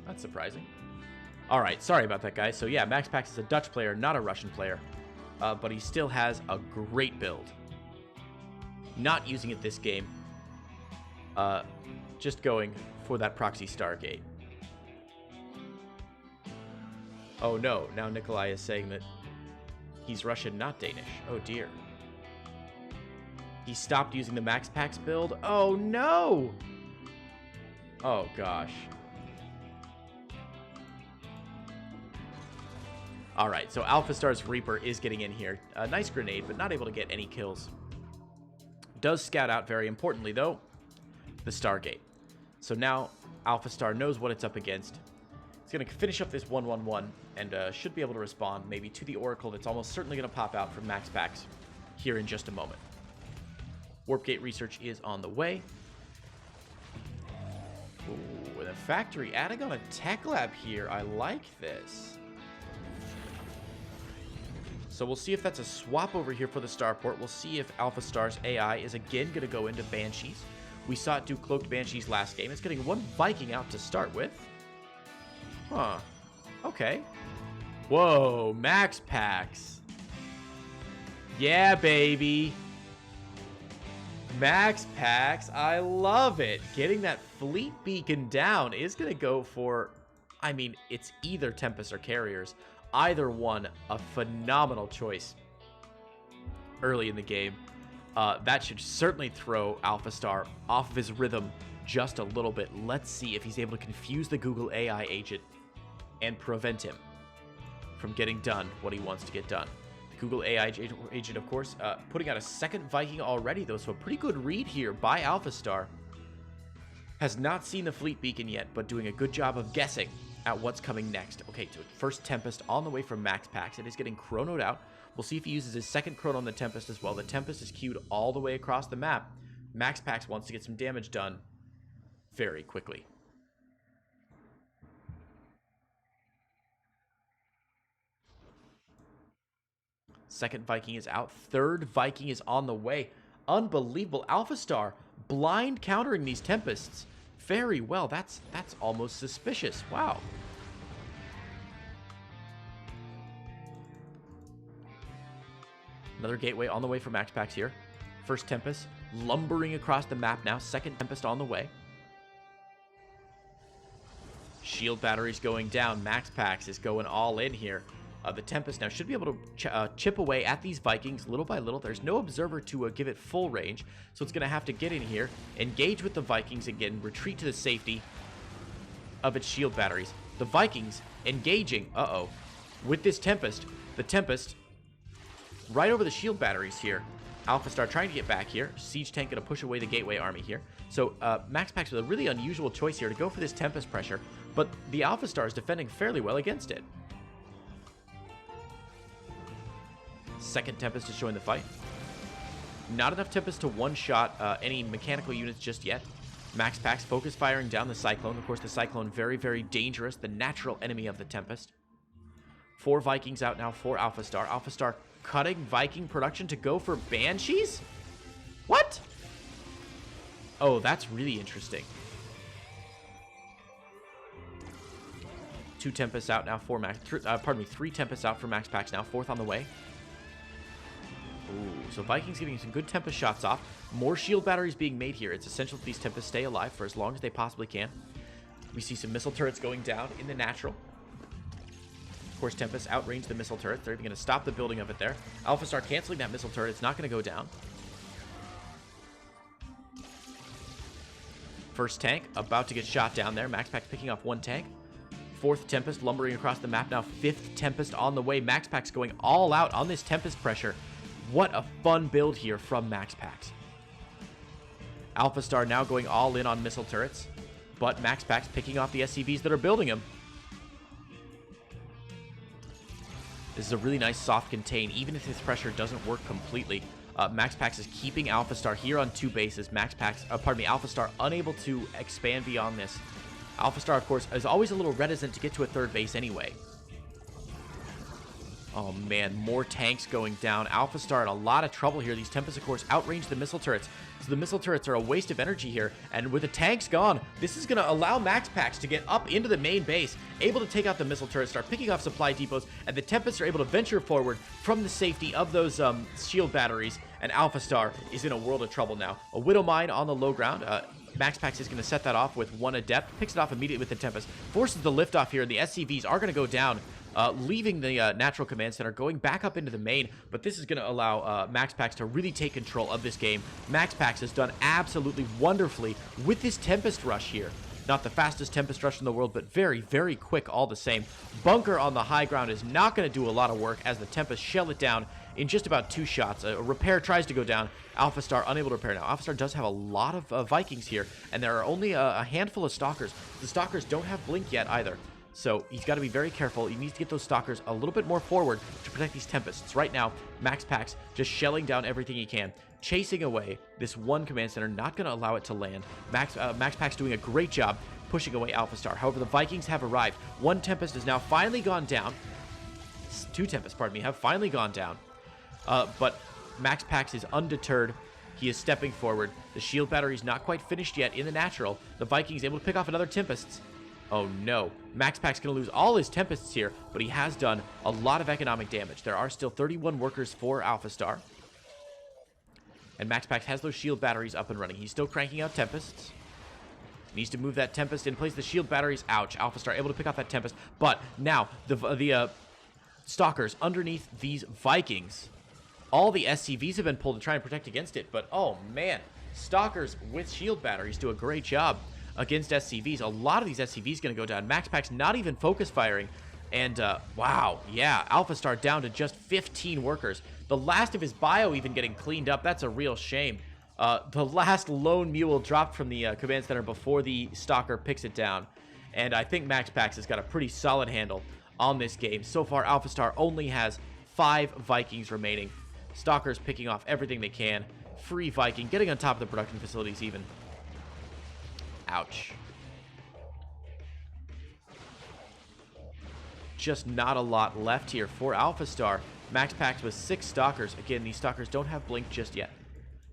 That's surprising. All right, sorry about that, guys. So yeah, MaxPax is a Dutch player, not a Russian player. But he still has a great build. Not using it this game. Just going for that proxy Stargate. Oh no, now Nikolai is saying that he's Russian, not Danish. Oh dear. He stopped using the MaxPax build? Oh no! Oh gosh. Alright, so AlphaStar's Reaper is getting in here. A nice grenade, but not able to get any kills. Does scout out, very importantly though, the Stargate. So now AlphaStar knows what it's up against. It's going to finish up this 1-1-1 and should be able to respond maybe to the Oracle that's almost certainly going to pop out from MaxPax here in just a moment. Warp Gate research is on the way. Ooh, with a factory adding on a tech lab here. I like this. So we'll see if that's a swap over here for the starport. We'll see if AlphaStar's AI is again going to go into Banshees. We saw it do Cloaked Banshees last game. It's getting one Viking out to start with. Huh. Okay. Whoa, MaxPax. Yeah, baby. MaxPax, I love it. Getting that fleet beacon down is going to go for, I mean, it's either Tempest or Carriers. Either one, a phenomenal choice early in the game. That should certainly throw AlphaStar off of his rhythm just a little bit. Let's see if he's able to confuse the Google AI agent and prevent him from getting done what he wants to get done. Google AI agent, of course, putting out a second Viking already, though, so a pretty good read here by AlphaStar. Has not seen the fleet beacon yet, but doing a good job of guessing at what's coming next. Okay, so first Tempest on the way from MaxPax. It is getting chronoed out. We'll see if he uses his second chrono on the Tempest as well. The Tempest is queued all the way across the map. MaxPax wants to get some damage done very quickly. Second Viking is out. Third Viking is on the way. Unbelievable. AlphaStar blind countering these Tempests very well. That's almost suspicious. Wow. Another gateway on the way for MaxPax here. First Tempest lumbering across the map now. Second Tempest on the way. Shield batteries going down. MaxPax is going all in here. The Tempest now should be able to chip away at these Vikings little by little. There's no observer to give it full range, so it's going to have to get in here, engage with the Vikings again, retreat to the safety of its shield batteries. The Vikings engaging, with this Tempest. The Tempest right over the shield batteries here. AlphaStar trying to get back here. Siege Tank going to push away the Gateway Army here. So MaxPax with a really unusual choice here to go for this Tempest pressure, but the AlphaStar is defending fairly well against it. Second Tempest is join the fight. Not enough Tempest to one-shot any mechanical units just yet. MaxPax focus firing down the Cyclone. Of course, the Cyclone very, very dangerous. The natural enemy of the Tempest. 4 Vikings out now for AlphaStar. AlphaStar cutting Viking production to go for Banshees? What? Oh, that's really interesting. 2 Tempests out now for 3 Tempests out for MaxPax now. 4th on the way. Ooh, so Vikings getting some good Tempest shots off. More shield batteries being made here. It's essential that these Tempests stay alive for as long as they possibly can. We see some missile turrets going down in the natural. Of course, Tempest outrange the missile turret. They're even going to stop the building of it there. AlphaStar canceling that missile turret. It's not going to go down. First tank about to get shot down there. MaxPax picking off 1 tank. 4th Tempest lumbering across the map now. 5th Tempest on the way. MaxPax going all out on this Tempest pressure. What a fun build here from MaxPax. AlphaStar now going all in on missile turrets, but MaxPax picking off the SCVs that are building them. This is a really nice soft contain, even if this pressure doesn't work completely. MaxPax is keeping AlphaStar here on 2 bases. AlphaStar unable to expand beyond this. AlphaStar, of course, is always a little reticent to get to a 3rd base anyway. Oh man, more tanks going down. AlphaStar in a lot of trouble here. These Tempests, of course, outrange the missile turrets. So the missile turrets are a waste of energy here. And with the tanks gone, this is going to allow MaxPax to get up into the main base, able to take out the missile turrets, start picking off supply depots, and the Tempests are able to venture forward from the safety of those shield batteries. And AlphaStar is in a world of trouble now. A Widow Mine on the low ground. MaxPax is going to set that off with 1 Adept, picks it off immediately with the Tempest, forces the liftoff here, and the SCVs are going to go down, leaving the Natural Command Center, going back up into the main, but this is going to allow MaxPax to really take control of this game. MaxPax has done absolutely wonderfully with this Tempest Rush here. Not the fastest Tempest Rush in the world, but very, very quick all the same. Bunker on the high ground is not going to do a lot of work as the Tempest shell it down in just about 2 shots. A repair tries to go down. AlphaStar unable to repair now. AlphaStar does have a lot of Vikings here, and there are only a handful of Stalkers. The Stalkers don't have Blink yet either, so he's got to be very careful. He needs to get those Stalkers a little bit more forward to protect these Tempests. Right now, MaxPax just shelling down everything he can, chasing away this 1 command center, not going to allow it to land. MaxPax doing a great job pushing away AlphaStar. However, the Vikings have arrived. 1 Tempest has now finally gone down. 2 Tempests, pardon me, have finally gone down. But MaxPax is undeterred. He is stepping forward. The shield battery is not quite finished yet in the natural. The Vikings able to pick off another Tempest. Oh no. MaxPax going to lose all his Tempests here, but he has done a lot of economic damage. There are still 31 workers for AlphaStar. And MaxPax has those shield batteries up and running. He's still cranking out Tempests. Needs to move that Tempest in place. The shield batteries, ouch. AlphaStar able to pick off that Tempest. But now, the Stalkers underneath these Vikings. All the SCVs have been pulled to try and protect against it, but oh man, Stalkers with shield batteries do a great job against SCVs. A lot of these SCVs going to go down. MaxPax not even focus firing, and wow, yeah, AlphaStar down to just 15 workers. The last of his bio even getting cleaned up. That's a real shame. The last lone mule dropped from the command center before the Stalker picks it down, and I think MaxPax has got a pretty solid handle on this game. So far, AlphaStar only has 5 Vikings remaining. Stalkers picking off everything they can. Free Viking, getting on top of the production facilities even. Ouch. Just not a lot left here for AlphaStar. MaxPax with 6 Stalkers. Again, these Stalkers don't have Blink just yet.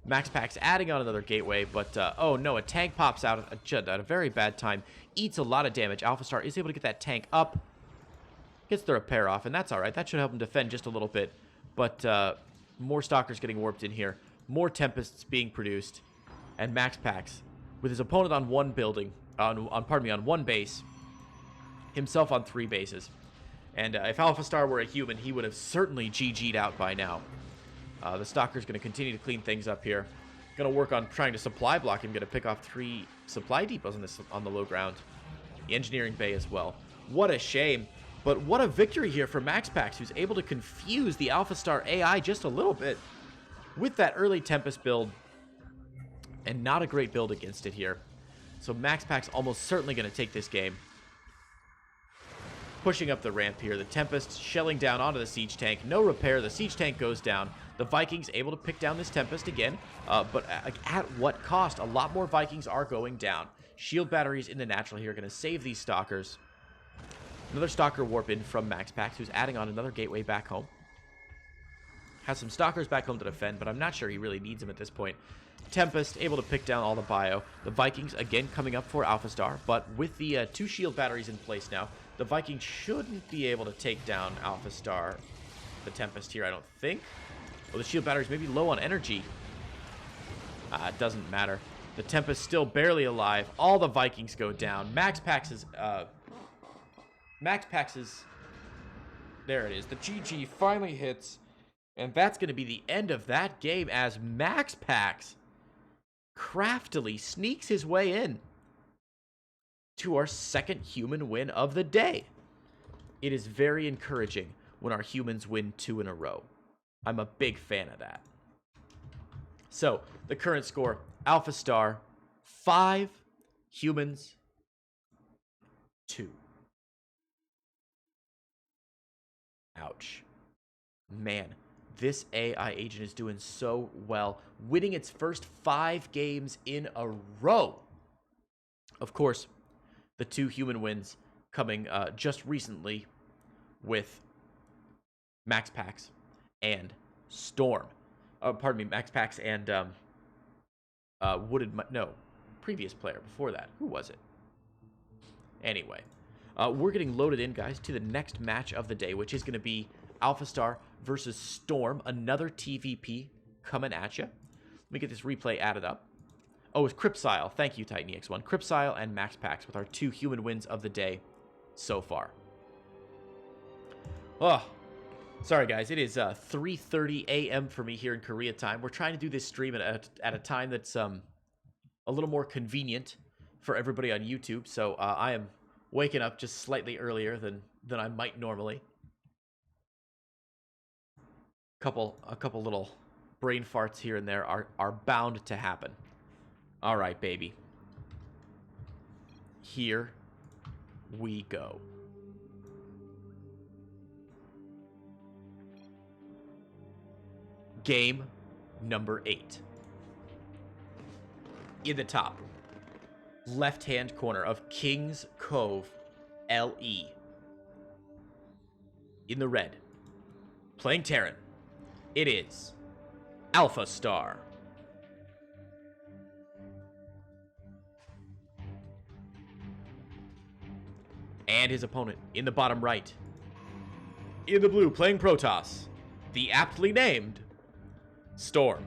MaxPax adding on another gateway, but oh no, a tank pops out at a very bad time. Eats a lot of damage. AlphaStar is able to get that tank up. Gets the repair off, and that's alright. That should help him defend just a little bit. But more Stalkers getting warped in here. More Tempests being produced. And MaxPax, with his opponent on 1 building, on 1 base, himself on 3 bases. And if AlphaStar were a human, he would have certainly GG'd out by now. The Stalker's going to continue to clean things up here. Going to work on trying to supply block him. Going to pick off 3 supply depots on the low ground. The engineering bay as well. What a shame. But what a victory here for MaxPax, who's able to confuse the AlphaStar AI just a little bit with that early Tempest build. And not a great build against it here. So MaxPax almost certainly going to take this game. Pushing up the ramp here. The Tempest shelling down onto the Siege Tank. No repair. The Siege Tank goes down. The Vikings able to pick down this Tempest again. But at what cost? A lot more Vikings are going down. Shield batteries in the natural here. Going to save these Stalkers. Another Stalker warp in from MaxPax, who's adding on another gateway back home. Has some Stalkers back home to defend, but I'm not sure he really needs them at this point. Tempest able to pick down all the bio. The Vikings again coming up for AlphaStar, but with the 2 shield batteries in place now, the Vikings shouldn't be able to take down AlphaStar, the Tempest here, I don't think. Well, the shield batteries may be low on energy. It doesn't matter. The Tempest still barely alive. All the Vikings go down. MaxPax's there it is. The GG finally hits, and that's going to be the end of that game as MaxPax craftily sneaks his way in to our second human win of the day. It is very encouraging when our humans win 2 in a row. I'm a big fan of that. So, the current score, AlphaStar 5, humans 2. Ouch. Man, this AI agent is doing so well, winning its first 5 games in a row. Of course, the 2 human wins coming just recently with MaxPax and Storm. Pardon me, MaxPax and previous player before that. Who was it? Anyway, we're getting loaded in, guys, to the next match of the day, which is going to be AlphaStar versus Storm, another TVP coming at you. Let me get this replay added up. Oh, it's Crypsile. Thank you, Titan EX1. Crypsile and MaxPax with our 2 human wins of the day so far. Oh, sorry, guys. It is 3:30 a.m. for me here in Korea time. We're trying to do this stream at a time that's a little more convenient for everybody on YouTube. So I am waking up just slightly earlier than I might normally. A couple little brain farts here and there are bound to happen. All right, baby. Here we go. Game number 8. In the top left-hand corner of King's Cove LE. In the red, playing Terran, it is AlphaStar. And his opponent in the bottom right, in the blue, playing Protoss, the aptly named Storm.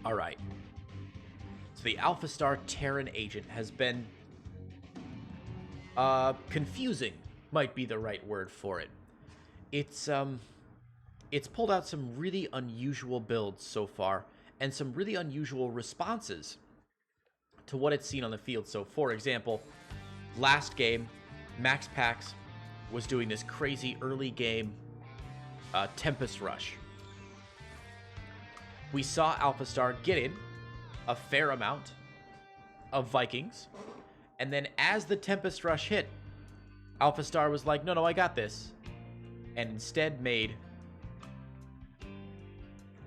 All right. So the AlphaStar Terran agent has been confusing, might be the right word for it. It's pulled out some really unusual builds so far, and some really unusual responses to what it's seen on the field. So, for example, last game, MaxPax was doing this crazy early game Tempest Rush. We saw AlphaStar get in a fair amount of Vikings, and then as the Tempest Rush hit, AlphaStar was like, no, I got this, and instead made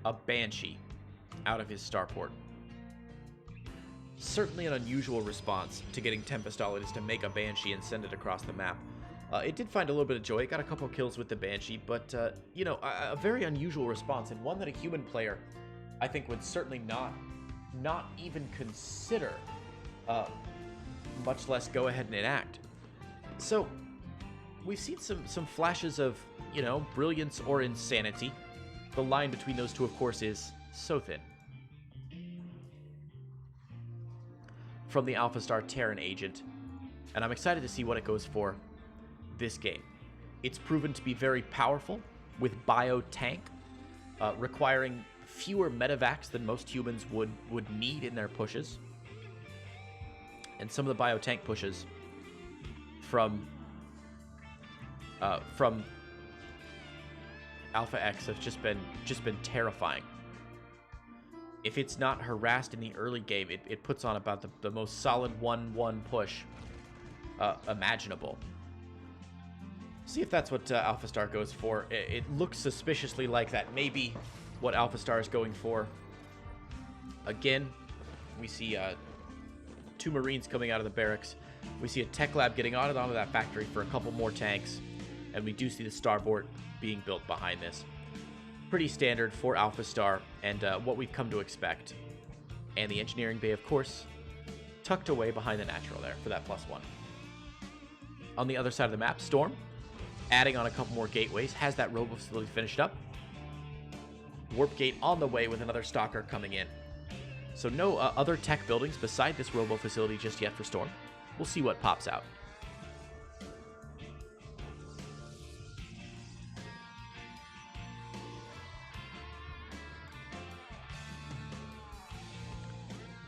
a Banshee out of his starport. Certainly an unusual response to getting Tempest all it is to make a Banshee and send it across the map. It did find a little bit of joy. It got a couple kills with the Banshee, but, a very unusual response, and one that a human player, I think, would certainly not even consider much less go ahead and enact. So, we've seen some flashes of, you know, brilliance or insanity. The line between those two, of course, is so thin. From the AlphaStar Terran agent, and I'm excited to see what it goes for this game. It's proven to be very powerful with biotank, requiring fewer medevacs than most humans would need in their pushes. And some of the biotank pushes from Alpha X have just been terrifying. If it's not harassed in the early game, it puts on about the most solid 1-1 push imaginable. See if that's what AlphaStar goes for. It looks suspiciously like that may be what AlphaStar is going for. Again, we see 2 Marines coming out of the barracks. We see a tech lab getting on and onto that factory for a couple more tanks. And we do see the starboard being built behind this. Pretty standard for AlphaStar and what we've come to expect. And the engineering bay, of course, tucked away behind the natural there for that +1. On the other side of the map, Storm, adding on a couple more gateways, has that robo facility finished up. Warp gate on the way with another stalker coming in. So no other tech buildings beside this robo facility just yet for Storm. We'll see what pops out.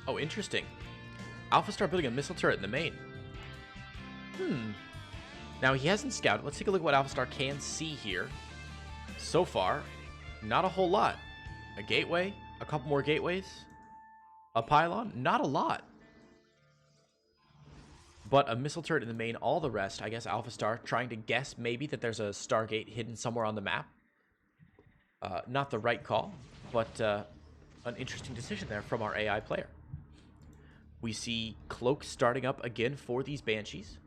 Oh, interesting. AlphaStar building a missile turret in the main. Now, he hasn't scouted. Let's take a look at what AlphaStar can see here. So far, not a whole lot. A gateway, a couple more gateways, a pylon, not a lot. But a missile turret in the main, all the rest, I guess AlphaStar trying to guess maybe that there's a Stargate hidden somewhere on the map. Not the right call, but an interesting decision there from our AI player. We see Cloak starting up again for these Banshees.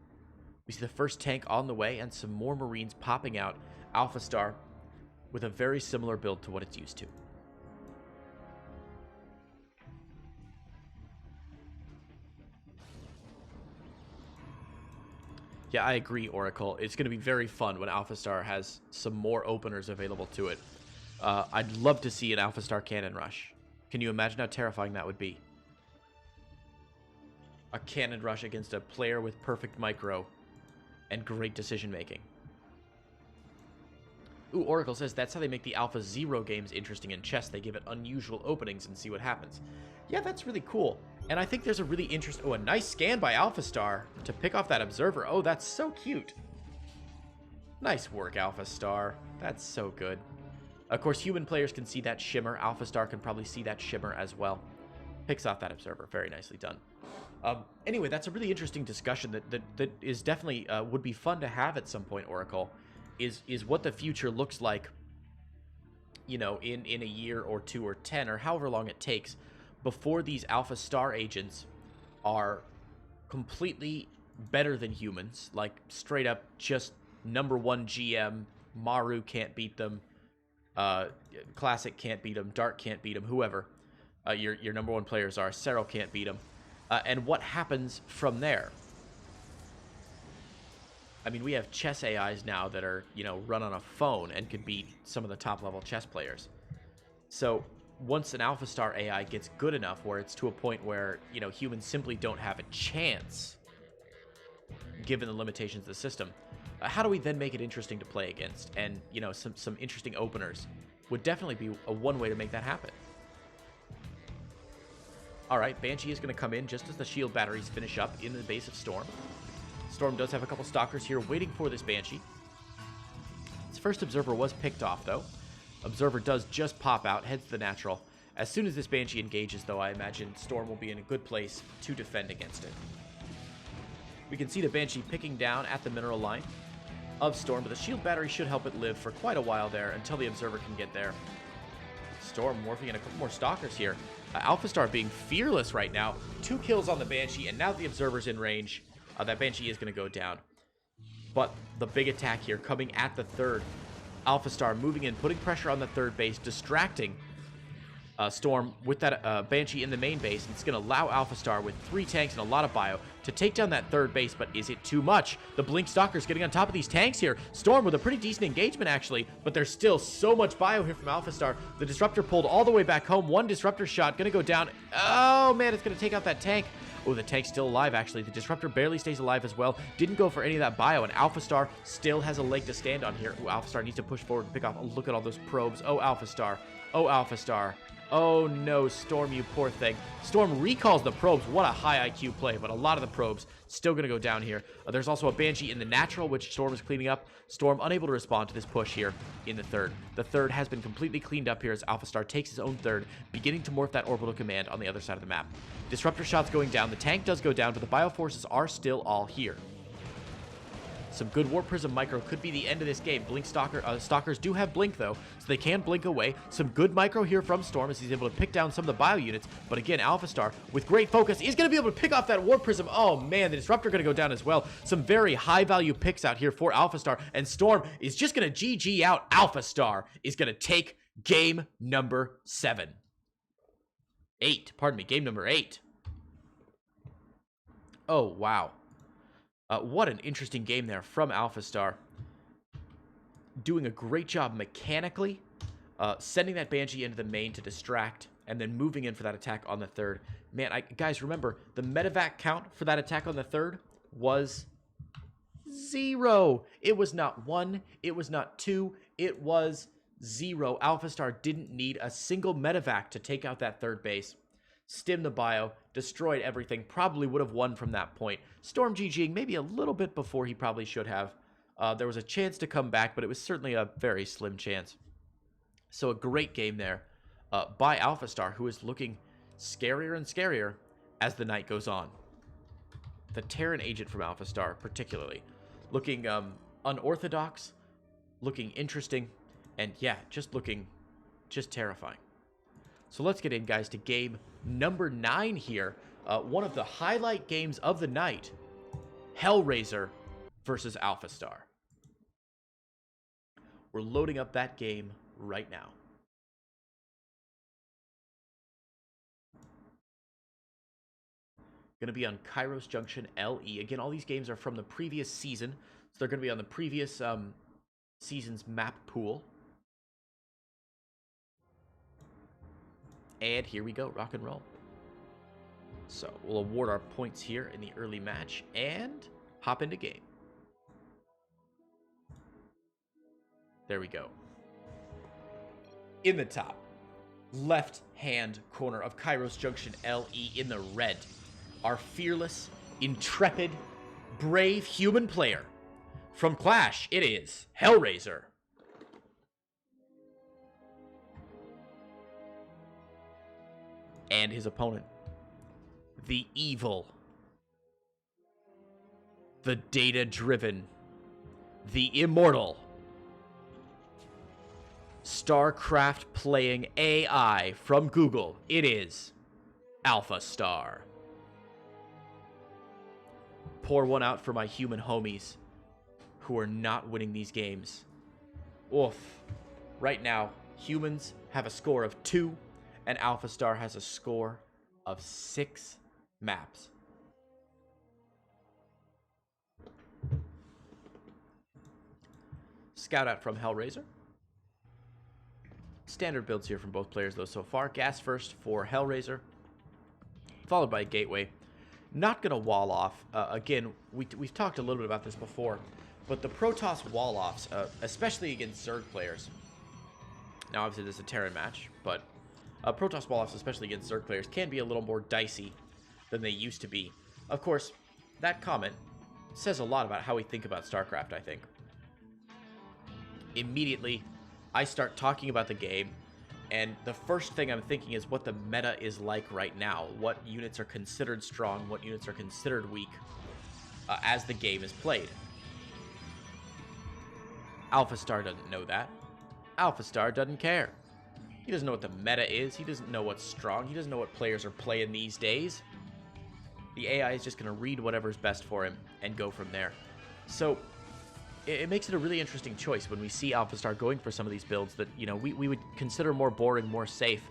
We see the first tank on the way and some more Marines popping out. AlphaStar with a very similar build to what it's used to. Yeah, I agree, Oracle. It's going to be very fun when AlphaStar has some more openers available to it. I'd love to see an AlphaStar cannon rush. Can you imagine how terrifying that would be? A cannon rush against a player with perfect micro and great decision making. Ooh, Oracle says that's how they make the Alpha Zero games interesting in chess. They give it unusual openings and see what happens. Yeah, that's really cool. And I think there's a really interesting... Oh, a nice scan by AlphaStar to pick off that observer. Oh, that's so cute. Nice work, AlphaStar. That's so good. Of course, human players can see that shimmer. AlphaStar can probably see that shimmer as well. Picks off that observer. Very nicely done. Anyway, that's a really interesting discussion that is definitely would be fun to have at some point, Oracle, is what the future looks like, you know, in a year or 2 or 10 or however long it takes before these AlphaStar agents are completely better than humans, like straight up just #1 GM, Maru can't beat them, Classic can't beat them, Dark can't beat them, whoever your #1 players are, Cyril can't beat them. And what happens from there? I mean, we have chess AIs now that are, you know, run on a phone and could beat some of the top-level chess players. So once an AlphaStar AI gets good enough where it's to a point where, you know, humans simply don't have a chance, given the limitations of the system, how do we then make it interesting to play against? And, you know, some interesting openers would definitely be one way to make that happen. All right, Banshee is going to come in just as the shield batteries finish up in the base of Storm. Storm does have a couple stalkers here waiting for this Banshee. His first observer was picked off, though. Observer does just pop out, heads to the natural. As soon as this Banshee engages, though, I imagine Storm will be in a good place to defend against it. We can see the Banshee picking down at the mineral line of Storm, but the shield battery should help it live for quite a while there until the observer can get there. Storm morphing in a couple more stalkers here. AlphaStar being fearless right now. 2 kills on the Banshee, and now the observer's in range. That Banshee is going to go down. But the big attack here coming at the third. AlphaStar moving in, putting pressure on the third base, distracting Storm with that Banshee in the main base. And it's going to allow AlphaStar with 3 tanks and a lot of bio to take down that third base. But is it too much? The Blink Stalker's getting on top of these tanks here. Storm with a pretty decent engagement, actually. But there's still so much bio here from AlphaStar. The Disruptor pulled all the way back home. 1 Disruptor shot going to go down. Oh, man, it's going to take out that tank. Oh, the tank's still alive, actually. The Disruptor barely stays alive as well. Didn't go for any of that bio, and AlphaStar still has a leg to stand on here. Ooh, AlphaStar needs to push forward and pick off. Oh, look at all those probes. Oh, AlphaStar. Oh, AlphaStar. Oh, no, Storm, you poor thing. Storm recalls the probes. What a high IQ play, but a lot of the probes still going to go down here. There's also a Banshee in the natural, which Storm is cleaning up. Storm unable to respond to this push here in the third. The third has been completely cleaned up here as AlphaStar takes his own third, beginning to morph that orbital command on the other side of the map. Disruptor shots going down. The tank does go down, but the bioforces are still all here. Some good Warp Prism Micro could be the end of this game. Blink Stalkers do have Blink, though, so they can blink away. Some good Micro here from Storm as he's able to pick down some of the bio units. But again, AlphaStar, with great focus, is going to be able to pick off that Warp Prism. Oh, man, the Disruptor going to go down as well. Some very high-value picks out here for AlphaStar. And Storm is just going to GG out. AlphaStar is going to take game number 7. 8. Pardon me, game number 8. Oh, wow. What an interesting game there from AlphaStar. Doing a great job mechanically, sending that Banshee into the main to distract, and then moving in for that attack on the third. Man, guys, remember, the medevac count for that attack on the third was 0. It was not 1, it was not 2, it was 0. AlphaStar didn't need a single medevac to take out that third base. Stim the bio, destroyed everything, probably would have won from that point. Storm GGing maybe a little bit before he probably should have. There was a chance to come back, but it was certainly a very slim chance. So a great game there by AlphaStar, who is looking scarier and scarier as the night goes on. The Terran agent from AlphaStar, particularly, looking unorthodox, looking interesting, and yeah, just terrifying. So let's get in, guys, to game number 9 here. One of the highlight games of the night. HellraiseR versus AlphaStar. We're loading up that game right now. Going to be on Kairos Junction LE. Again, all these games are from the previous season, so they're going to be on the previous season's map pool. And here we go, rock and roll. So we'll award our points here in the early match and hop into game. There we go. In the top left-hand corner of Kairos Junction LE in the red, our fearless, intrepid, brave human player. From Clash, it is HellraiseR. And his opponent, the evil, the data-driven, the immortal, StarCraft playing AI from Google. It is AlphaStar. Pour one out for my human homies who are not winning these games. Oof. Right now, humans have a score of 2, and AlphaStar has a score of 6 maps. Scout out from HellraiseR. Standard builds here from both players, though, so far. Gas first for HellraiseR, followed by Gateway. Not going to wall off. Again, we've talked a little bit about this before, but the Protoss wall-offs, especially against Zerg players. Now, obviously, this is a Terran match, but Protoss wall-offs, especially against Zerg players, can be a little more dicey than they used to be. Of course, that comment says a lot about how we think about StarCraft, I think. Immediately, I start talking about the game, and the first thing I'm thinking is what the meta is like right now. What units are considered strong, what units are considered weak as the game is played. AlphaStar doesn't know that. AlphaStar doesn't care. He doesn't know what the meta is. He doesn't know what's strong. He doesn't know what players are playing these days. The AI is just going to read whatever's best for him and go from there. So it makes it a really interesting choice when we see AlphaStar going for some of these builds that, you know, we would consider more boring, more safe.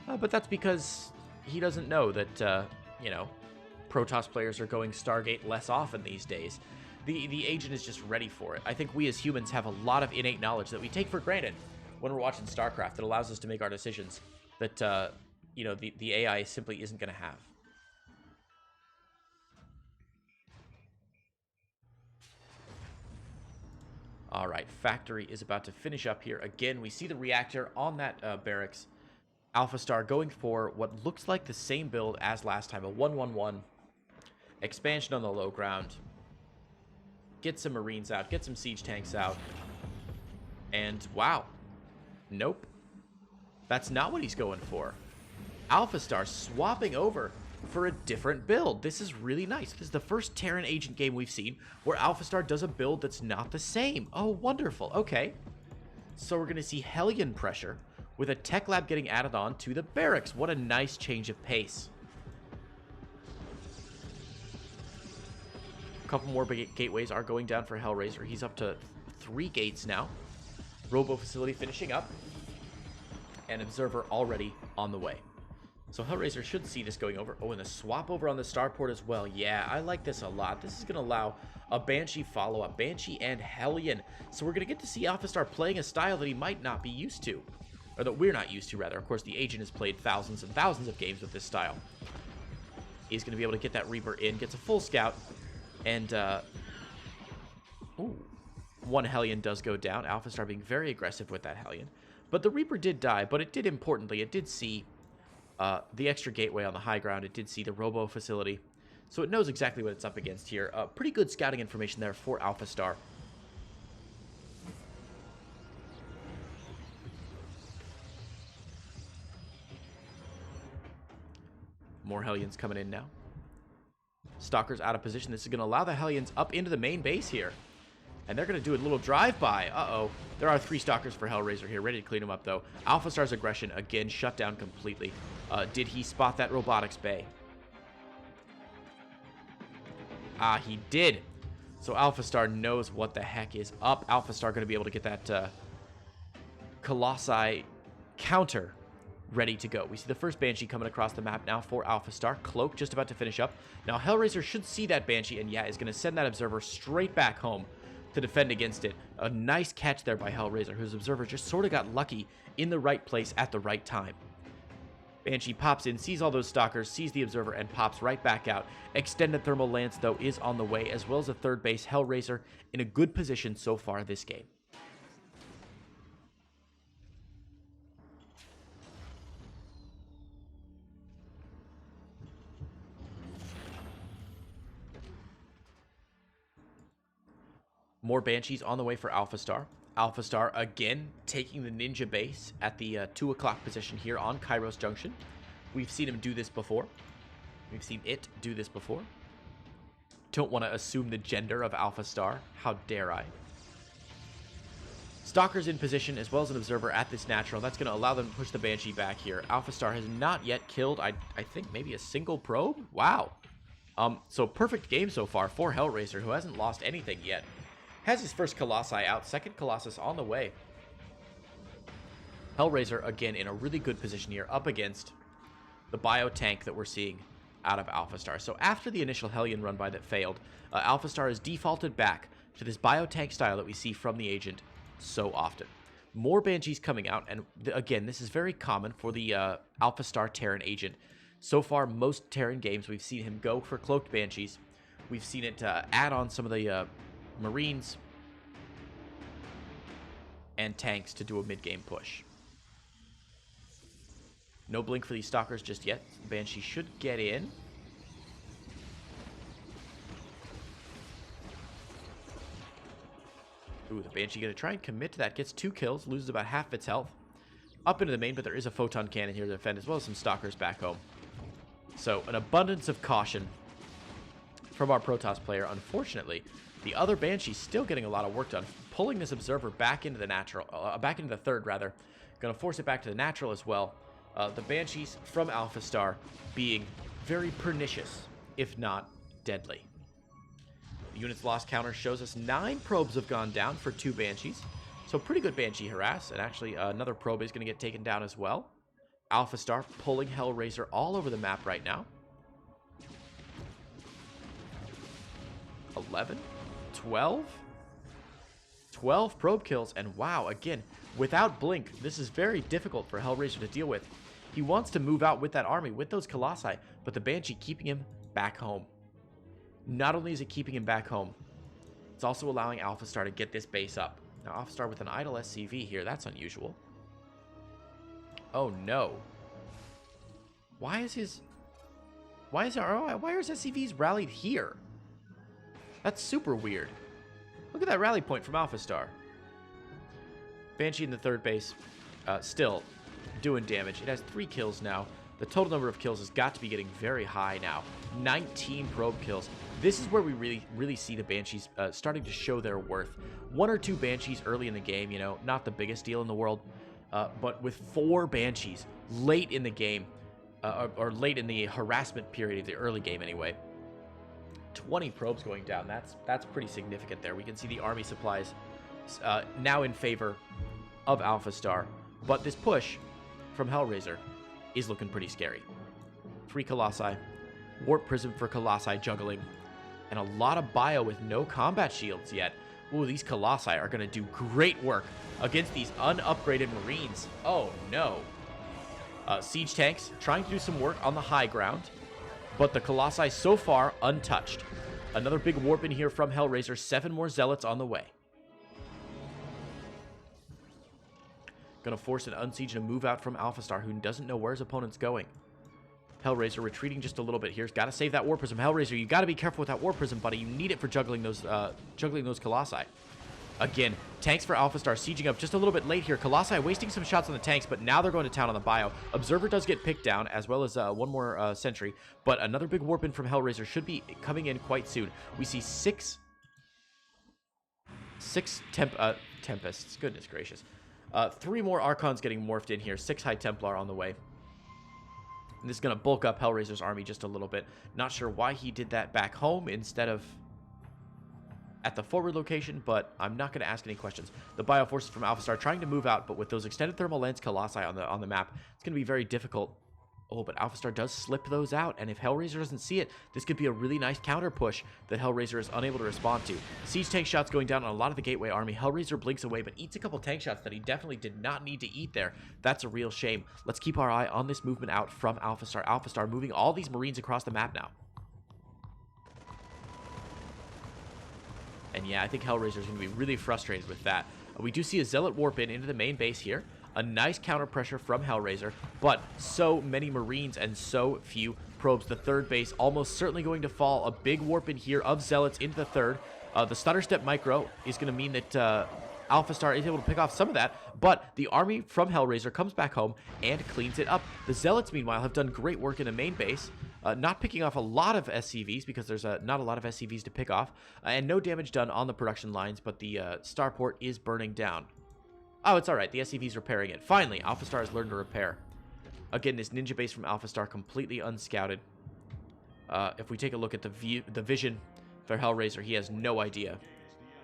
But that's because he doesn't know that, you know, Protoss players are going Stargate less often these days. The agent is just ready for it. I think we as humans have a lot of innate knowledge that we take for granted when we're watching StarCraft that allows us to make our decisions that, you know, the AI simply isn't going to have. All right, Factory is about to finish up here. Again, we see the reactor on that barracks. AlphaStar going for what looks like the same build as last time, a 1-1-1. Expansion on the low ground. Get some Marines out, get some siege tanks out. And wow. Nope. That's not what he's going for. AlphaStar swapping over for a different build. This is really nice. This is the first Terran Agent game we've seen where AlphaStar does a build that's not the same. Oh, wonderful. Okay. So we're going to see Hellion pressure with a tech lab getting added on to the barracks. What a nice change of pace. A couple more gateways are going down for HellraiseR. He's up to 3 gates now. Robo facility finishing up. And Observer already on the way. So HellraiseR should see this going over. Oh, and the swap over on the starport as well. Yeah, I like this a lot. This is going to allow a Banshee follow-up. Banshee and Hellion. So we're going to get to see AlphaStar playing a style that he might not be used to. Or that we're not used to, rather. Of course, the Agent has played thousands and thousands of games with this style. He's going to be able to get that Reaper in. Gets a full scout. And, ooh. 1 Hellion does go down. AlphaStar being very aggressive with that Hellion. But the Reaper did die. But it did, importantly, it did see the extra gateway on the high ground. It did see the Robo facility. So it knows exactly what it's up against here. Pretty good scouting information there for AlphaStar. More Hellions coming in now. Stalkers out of position. This is going to allow the Hellions up into the main base here. And they're going to do a little drive-by. Uh-oh. There are 3 Stalkers for HellraiseR here. Ready to clean them up, though. AlphaStar's aggression, again, shut down completely. Did he spot that robotics bay? Ah, he did. So AlphaStar knows what the heck is up. AlphaStar going to be able to get that Colossi counter ready to go. We see the first Banshee coming across the map now for AlphaStar. Cloak just about to finish up. Now HellraiseR should see that Banshee, and yeah, is going to send that Observer straight back home to defend against it. A nice catch there by HellraiseR, whose Observer just sort of got lucky in the right place at the right time. Banshee pops in, sees all those Stalkers, sees the Observer, and pops right back out. Extended Thermal Lance, though, is on the way, as well as a third base. HellraiseR in a good position so far this game. More Banshees on the way for AlphaStar. AlphaStar again taking the Ninja base at the 2 o'clock position here on Kairos Junction. We've seen him do this before. We've seen it do this before. Don't want to assume the gender of AlphaStar. How dare I? Stalkers in position as well as an Observer at this natural. That's going to allow them to push the Banshee back here. AlphaStar has not yet killed, I think, maybe a single probe? Wow. So perfect game so far for HellraiseR, who hasn't lost anything yet. Has his first Colossi out, second Colossus on the way. HellraiseR, again, in a really good position here, up against the bio tank that we're seeing out of AlphaStar. So after the initial Hellion run by that failed, AlphaStar has defaulted back to this bio tank style that we see from the Agent so often. More Banshees coming out, and again, this is very common for the AlphaStar Terran Agent. So far, most Terran games, we've seen him go for Cloaked Banshees. We've seen it add on some of the Marines and tanks to do a mid-game push. No blink for these Stalkers just yet. Banshee should get in. Ooh, the Banshee going to try and commit to that. Gets 2 kills, loses about half its health. Up into the main, but there is a Photon Cannon here to defend, as well as some Stalkers back home. So, an abundance of caution from our Protoss player. Unfortunately, the other Banshee's still getting a lot of work done. Pulling this Observer back into the natural, back into the third, rather. Going to force it back to the natural as well. The Banshees from AlphaStar being very pernicious, if not deadly. The unit's loss counter shows us 9 probes have gone down for 2 Banshees. So pretty good Banshee harass. And actually, another probe is going to get taken down as well. AlphaStar pulling HellraiseR all over the map right now. 11, 12 probe kills, and wow, again, without Blink, this is very difficult for HellraiseR to deal with. He wants to move out with that army, with those Colossi, but the Banshee keeping him back home. Not only is it keeping him back home, it's also allowing AlphaStar to get this base up. Now, AlphaStar with an idle SCV here, that's unusual. Oh, no. Why is his SCVs rallied here? That's super weird. Look at that rally point from AlphaStar. Banshee in the third base, still doing damage. It has 3 kills now. The total number of kills has got to be getting very high now. 19 probe kills. This is where we really see the Banshees starting to show their worth. 1 or 2 Banshees early in the game, you know, not the biggest deal in the world. But with 4 Banshees late in the game, or late in the harassment period of the early game anyway, 20 probes going down. That's pretty significant there. We can see the army supplies now in favor of AlphaStar. But this push from HellraiseR is looking pretty scary. 3 Colossi, Warp Prism for Colossi juggling, and a lot of bio with no combat shields yet. Ooh, these Colossi are going to do great work against these unupgraded Marines. Oh, no. Siege tanks trying to do some work on the high ground, but the Colossi so far untouched. Another big warp in here from HellraiseR. 7 more Zealots on the way. Gonna force an Unsiege to move out from AlphaStar, who doesn't know where his opponent's going. HellraiseR retreating just a little bit here. He's got to save that War Prism. HellraiseR, you got to be careful with that War Prism, buddy. You need it for juggling those Colossi. Again, tanks for AlphaStar sieging up just a little bit late here. Colossi wasting some shots on the tanks, but now they're going to town on the bio. Observer does get picked down, as well as 1 more sentry, but another big warp in from HellraiseR should be coming in quite soon. We see 6 Tempests. Goodness gracious. 3 more Archons getting morphed in here. 6 High Templar on the way. And this is going to bulk up HellraiseR's army just a little bit. Not sure why he did that back home instead of at the forward location, but I'm not going to ask any questions. The Bioforces from AlphaStar trying to move out, but with those extended thermal lens Colossi on the map, it's going to be very difficult. Oh, but AlphaStar does slip those out, and if HellraiseR doesn't see it, this could be a really nice counter push that HellraiseR is unable to respond to. Siege tank shots going down on a lot of the Gateway army. HellraiseR blinks away, but eats a couple tank shots that he definitely did not need to eat there. That's a real shame. Let's keep our eye on this movement out from AlphaStar. AlphaStar moving all these Marines across the map now. And yeah, I think HellraiseR is going to be really frustrated with that. We do see a Zealot warp into the main base here. A nice counter pressure from HellraiseR, but so many Marines and so few probes. The third base almost certainly going to fall. A big warp in here of Zealots into the third. The Stutter Step Micro is going to mean that AlphaStar is able to pick off some of that, but the army from HellraiseR comes back home and cleans it up. The Zealots, meanwhile, have done great work in the main base. Not picking off a lot of SCVs because there's not a lot of SCVs to pick off, and no damage done on the production lines, but the starport is burning down. Oh, it's alright. The SCV's repairing it. Finally, AlphaStar has learned to repair. Again, this ninja base from AlphaStar completely unscouted. If we take a look at the vision for HellraiseR, he has no idea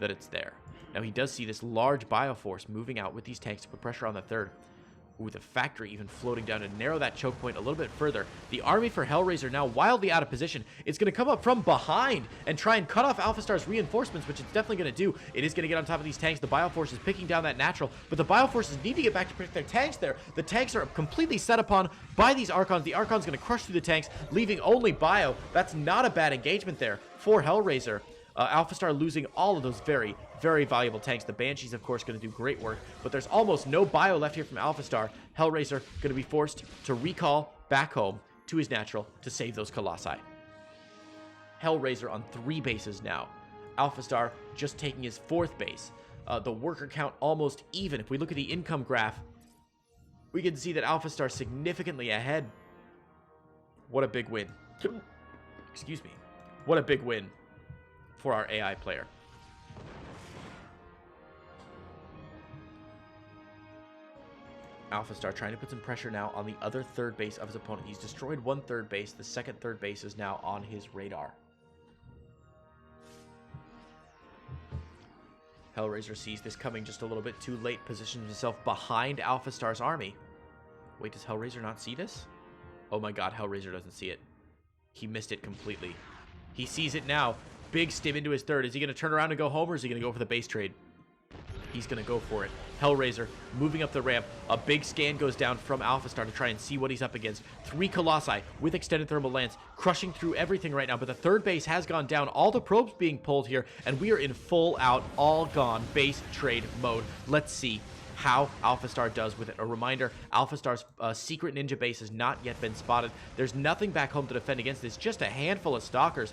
that it's there. Now, he does see this large Bioforce moving out with these tanks to put pressure on the third. Ooh, the factory even floating down to narrow that choke point a little bit further. The army for HellraiseR now wildly out of position. It's going to come up from behind and try and cut off AlphaStar's reinforcements, which it's definitely going to do. It is going to get on top of these tanks. The Bioforce is picking down that natural, but the Bioforces need to get back to protect their tanks there. The tanks are completely set upon by these Archons. The Archon's going to crush through the tanks, leaving only Bio. That's not a bad engagement there for HellraiseR. AlphaStar losing all of those very, very valuable tanks. The Banshees, of course, going to do great work, but there's almost no bio left here from AlphaStar. HellraiseR going to be forced to recall back home to his natural to save those Colossi. HellraiseR on 3 bases now. AlphaStar just taking his 4th base. The worker count almost even. If we look at the income graph, we can see that AlphaStar significantly ahead. What a big win. Excuse me. What a big win for our AI player. AlphaStar trying to put some pressure now on the other third base of his opponent. He's destroyed 1 third base. The second third base is now on his radar. HellraiseR sees this coming just a little bit too late, positions himself behind AlphaStar's army. Wait, does HellraiseR not see this? Oh my god, HellraiseR doesn't see it. He missed it completely. He sees it now. Big stim into his third. Is he going to turn around and go home, or is he going to go for the base trade? He's going to go for it. HellraiseR moving up the ramp. A big scan goes down from AlphaStar to try and see what he's up against. 3 Colossi with extended thermal lance, crushing through everything right now. But the third base has gone down. All the probes being pulled here, and we are in full-out, all-gone base trade mode. Let's see how AlphaStar does with it. A reminder, AlphaStar's secret ninja base has not yet been spotted. There's nothing back home to defend against this, just a handful of stalkers.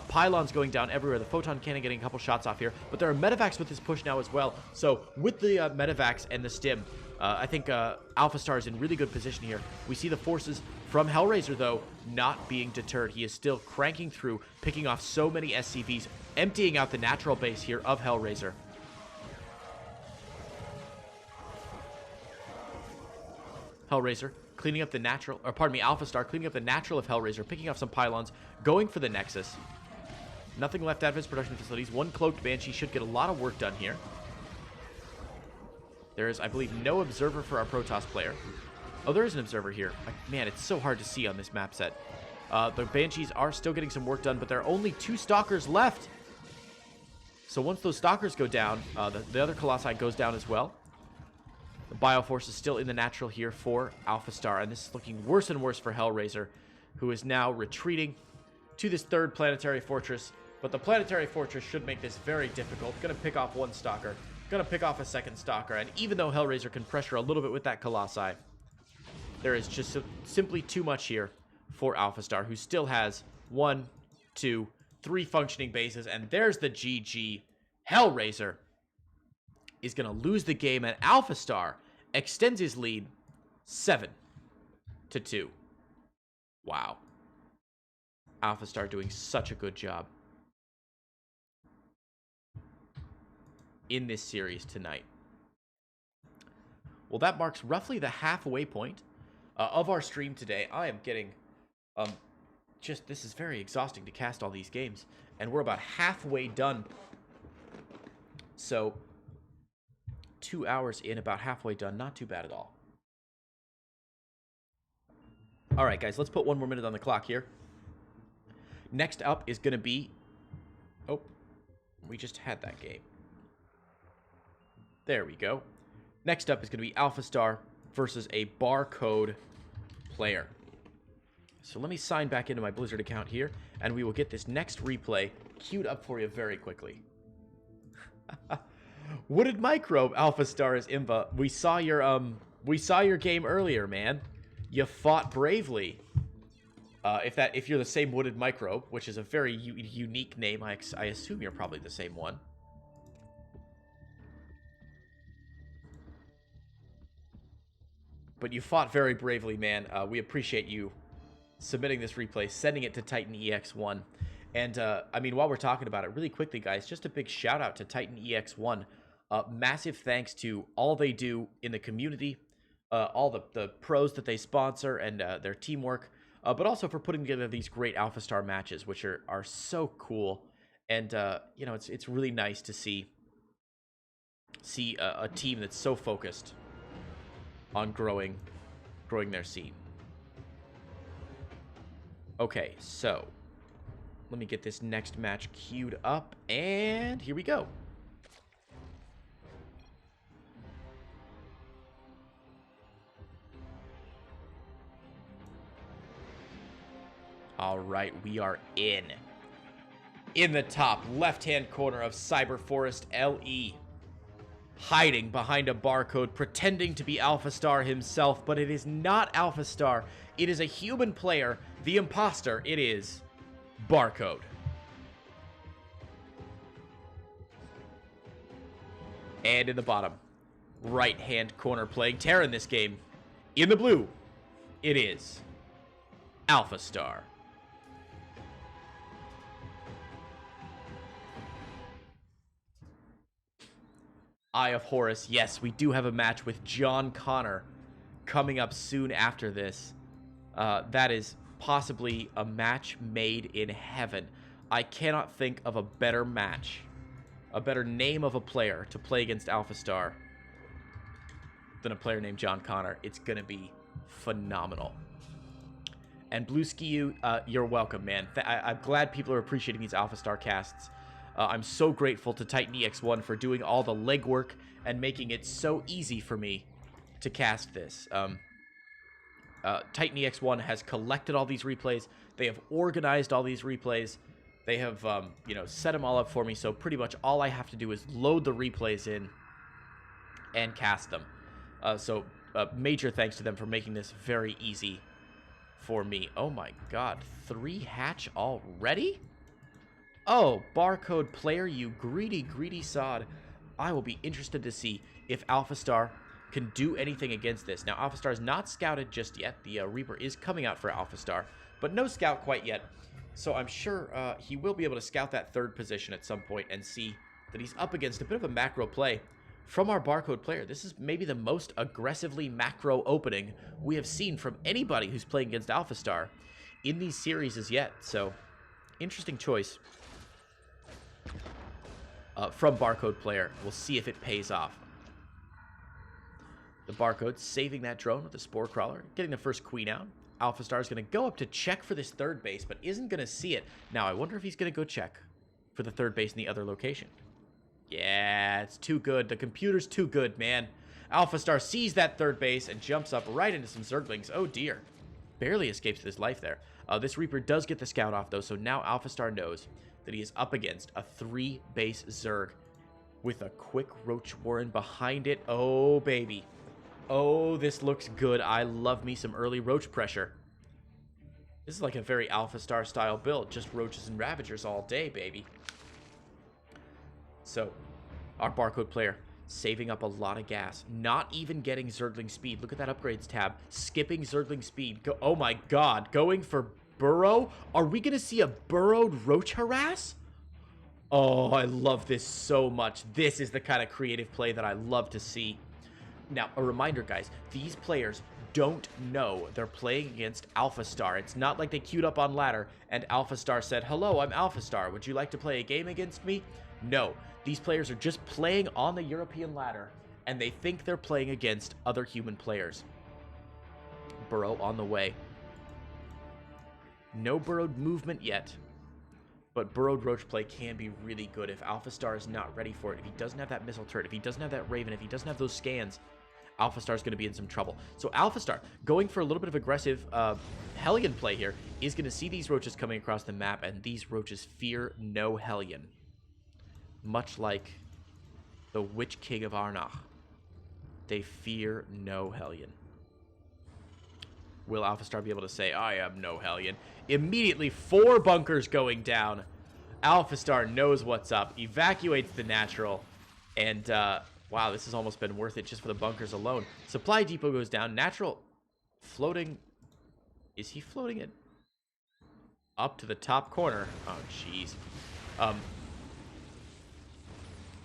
Pylons going down everywhere. The photon cannon getting a couple shots off here, but there are medevacs with this push now as well. So with the medevacs and the stim, I think AlphaStar is in really good position here. We see the forces from HellraiseR, though, not being deterred. He is still cranking through, picking off so many SCVs, emptying out the natural base here of HellraiseR. HellraiseR cleaning up the natural, or pardon me, AlphaStar cleaning up the natural of HellraiseR, picking off some pylons, going for the Nexus. Nothing left out of his production facilities. 1 cloaked Banshee should get a lot of work done here. There is, I believe, no observer for our Protoss player. Oh, there is an observer here. Man, it's so hard to see on this map set. The Banshees are still getting some work done, but there are only 2 Stalkers left. So once those Stalkers go down, the other Colossi goes down as well. The Bioforce is still in the natural here for AlphaStar, and this is looking worse and worse for HellraiseR, who is now retreating to this 3rd planetary fortress. But the planetary fortress should make this very difficult. Gonna pick off 1 Stalker, gonna pick off a 2nd Stalker, and even though HellraiseR can pressure a little bit with that Colossi, there is just simply too much here for AlphaStar, who still has 1, 2, 3 functioning bases, and there's the GG. HellraiseR is gonna lose the game, and AlphaStar extends his lead 7-2. Wow. AlphaStar doing such a good job in this series tonight. Well, that marks roughly the halfway point of our stream today. I am getting this is very exhausting to cast all these games, and we're about halfway done. So 2 hours in, about halfway done. Not too bad at all. All right, guys, let's put 1 more minute on the clock here. Next up is going to be... Oh, we just had that game. There we go. Next up is going to be AlphaStar versus a barcode player. So let me sign back into my Blizzard account here, and we will get this next replay queued up for you very quickly. Wooded Microbe, AlphaStar is Imba. We saw your game earlier, man. You fought bravely. If you're the same Wooded Microbe, which is a very unique name, I assume you're probably the same one. But you fought very bravely, man. We appreciate you submitting this replay, sending it to Titan EX1. And, I mean, while we're talking about it, really quickly, guys, just a big shout-out to Titan EX1. Massive thanks to all they do in the community, all the pros that they sponsor, and their teamwork, but also for putting together these great AlphaStar matches, which are so cool. And, you know, it's really nice to see a team that's so focused on growing their scene. Okay, so let me get this next match queued up, and here we go. All right, we are in the top left-hand corner of Cyber Forest LE. Hiding behind a barcode, pretending to be AlphaStar himself, but it is not AlphaStar. It is a human player, the imposter. It is Barcode. And in the bottom right-hand corner, playing Terra in this game, in the blue, it is AlphaStar. Eye of Horus. Yes, we do have a match with JohnConnor coming up soon after this. That is possibly a match made in heaven. I cannot think of a better match, a better name of a player to play against AlphaStar than a player named JohnConnor. It's going to be phenomenal. And Blue Ski, you're welcome, man. I'm glad people are appreciating these AlphaStar casts. I'm so grateful to Titan EX1 for doing all the legwork and making it so easy for me to cast this. Titan EX1 has collected all these replays. They have organized all these replays. They have, set them all up for me. So pretty much all I have to do is load the replays in and cast them. So major thanks to them for making this very easy for me. Oh my god, 3 hatch already? Oh, barcode player, you greedy sod. I will be interested to see if AlphaStar can do anything against this. Now, AlphaStar is not scouted just yet. The Reaper is coming out for AlphaStar, but no scout quite yet. So I'm sure he will be able to scout that 3rd position at some point and see that he's up against a bit of a macro play from our barcode player. This is maybe the most aggressively macro opening we have seen from anybody who's playing against AlphaStar in these series as yet. So, interesting choice from barcode player. We'll see if it pays off. The barcode saving that drone with the spore crawler, getting the first queen out. AlphaStar is going to go up to check for this 3rd base, but isn't going to see it. Now, I wonder if he's going to go check for the 3rd base in the other location. Yeah, it's too good. The computer's too good, man. AlphaStar sees that 3rd base and jumps up right into some Zerglings. Oh, dear. Barely escapes with his life there. This Reaper does get the scout off, though, so now AlphaStar knows that he is up against a 3-base Zerg with a quick Roach Warren behind it. Oh, baby. Oh, this looks good. I love me some early Roach pressure. This is like a very AlphaStar style build. Just Roaches and Ravagers all day, baby. So, our barcode player saving up a lot of gas. Not even getting Zergling speed. Look at that upgrades tab. Skipping Zergling speed. Oh my god. Going for burrow? Are we going to see a burrowed Roach harass? Oh, I love this so much. This is the kind of creative play that I love to see. Now, a reminder, guys. These players don't know they're playing against AlphaStar. It's not like they queued up on ladder and AlphaStar said, "Hello, I'm AlphaStar. Would you like to play a game against me?" No. These players are just playing on the European ladder, and they think they're playing against other human players. Burrow on the way. No burrowed movement yet, but burrowed Roach play can be really good if AlphaStar is not ready for it. If he doesn't have that missile turret, if he doesn't have that Raven, if he doesn't have those scans, AlphaStar is going to be in some trouble. So AlphaStar, going for a little bit of aggressive Hellion play here, is going to see these Roaches coming across the map, and these Roaches fear no Hellion. Much like the Witch King of Arnach. They fear no Hellion. Will AlphaStar be able to say, "I am no Hellion"? Immediately, 4 bunkers going down. AlphaStar knows what's up, evacuates the natural, and, wow, this has almost been worth it just for the bunkers alone. Supply depot goes down. Natural floating. Is he floating it up to the top corner? Oh, jeez.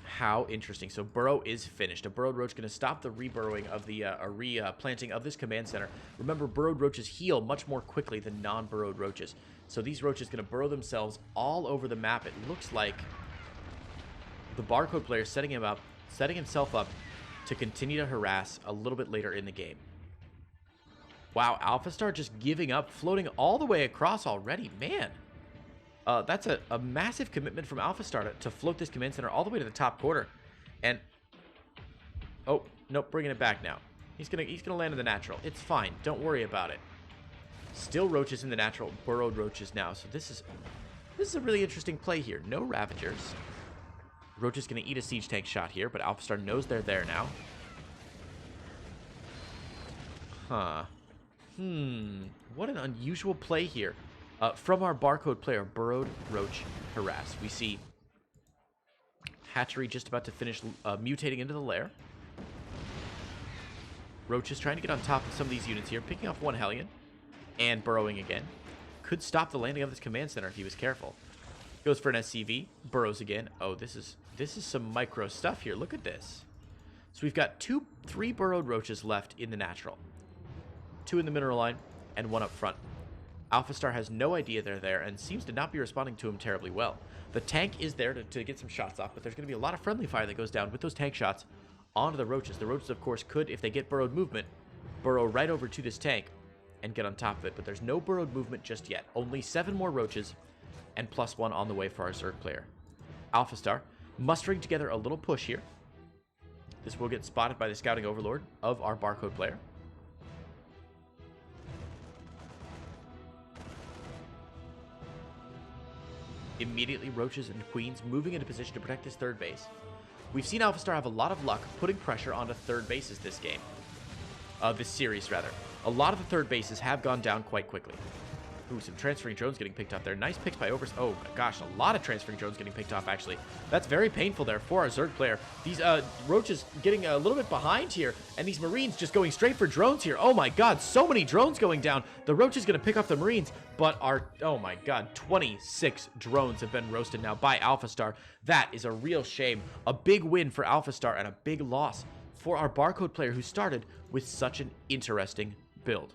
How interesting. So burrow is finished. A burrowed Roach going to stop the reburrowing of the replanting of this command center. Remember, burrowed Roaches heal much more quickly than non-burrowed Roaches. So these Roaches going to burrow themselves all over the map. It looks like the barcode player setting himself up to continue to harass a little bit later in the game. Wow, AlphaStar just giving up, floating all the way across already. Man. That's a massive commitment from AlphaStar to float this command center all the way to the top corner. And, oh, nope, bringing it back now. He's gonna land in the natural. It's fine. Don't worry about it. Still Roaches in the natural, burrowed Roaches now. So this is a really interesting play here. No Ravagers. Roach is gonna eat a siege tank shot here, but AlphaStar knows they're there now. Huh. What an unusual play here. From our barcode player, burrowed Roach harass. We see Hatchery just about to finish mutating into the lair. Roach is trying to get on top of some of these units here, picking off 1 Hellion and burrowing again. Could stop the landing of this command center if he was careful. Goes for an SCV, burrows again. Oh, this is some micro stuff here. Look at this. So we've got 3 burrowed Roaches left in the natural. 2 in the mineral line and 1 up front. AlphaStar has no idea they're there and seems to not be responding to him terribly well. The tank is there to get some shots off, but there's going to be a lot of friendly fire that goes down with those tank shots onto the Roaches. The Roaches, of course, could, if they get burrowed movement, burrow right over to this tank and get on top of it. But there's no burrowed movement just yet. Only 7 more roaches and +1 on the way for our Zerg player. AlphaStar mustering together a little push here. This will get spotted by the scouting overlord of our barcode player. Immediately, roaches and queens moving into position to protect this third base. We've seen AlphaStar have a lot of luck putting pressure onto third bases this game. This series, rather. A lot of the third bases have gone down quite quickly. Ooh, some transferring drones getting picked off there. Nice picks by Overs. Oh, my gosh, a lot of transferring drones getting picked off, actually. That's very painful there for our Zerg player. These roaches getting a little bit behind here, and these Marines just going straight for drones here. Oh, my God, so many drones going down. The roach is going to pick off the Marines, but our, oh, my God, 26 drones have been roasted now by AlphaStar. That is a real shame. A big win for AlphaStar and a big loss for our barcode player who started with such an interesting build.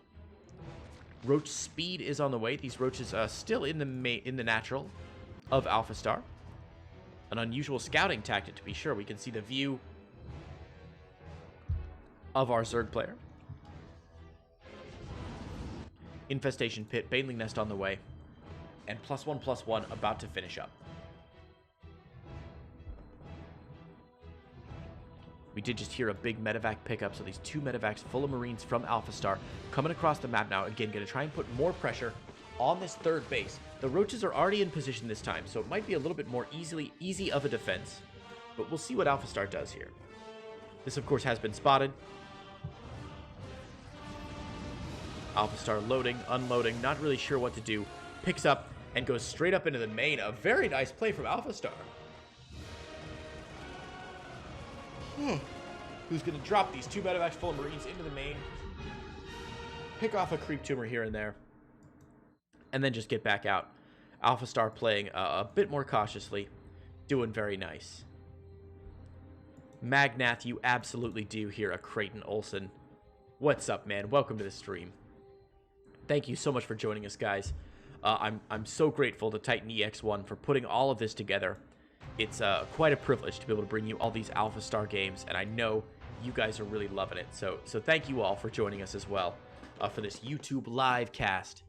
Roach speed is on the way. These roaches still in the natural of AlphaStar. An unusual scouting tactic, to be sure. We can see the view of our Zerg player. Infestation pit, Baneling Nest on the way, and +1/+1 about to finish up. We did just hear a big medevac pickup, so these 2 medevacs full of Marines from AlphaStar coming across the map now. Again, going to try and put more pressure on this third base. The roaches are already in position this time, so it might be a little bit more easy of a defense. But we'll see what AlphaStar does here. This, of course, has been spotted. AlphaStar loading, unloading, not really sure what to do. Picks up and goes straight up into the main. A very nice play from AlphaStar. Who's going to drop these 2 medevacs full of Marines into the main, pick off a creep tumor here and there, and then just get back out. AlphaStar playing a bit more cautiously, doing very nice. Magnath, you absolutely do hear a Creighton Olsen. What's up, man? Welcome to the stream. Thank you so much for joining us, guys. I'm so grateful to Titan EX1 for putting all of this together. It's quite a privilege to be able to bring you all these AlphaStar games, and I know you guys are really loving it. So thank you all for joining us as well for this YouTube live cast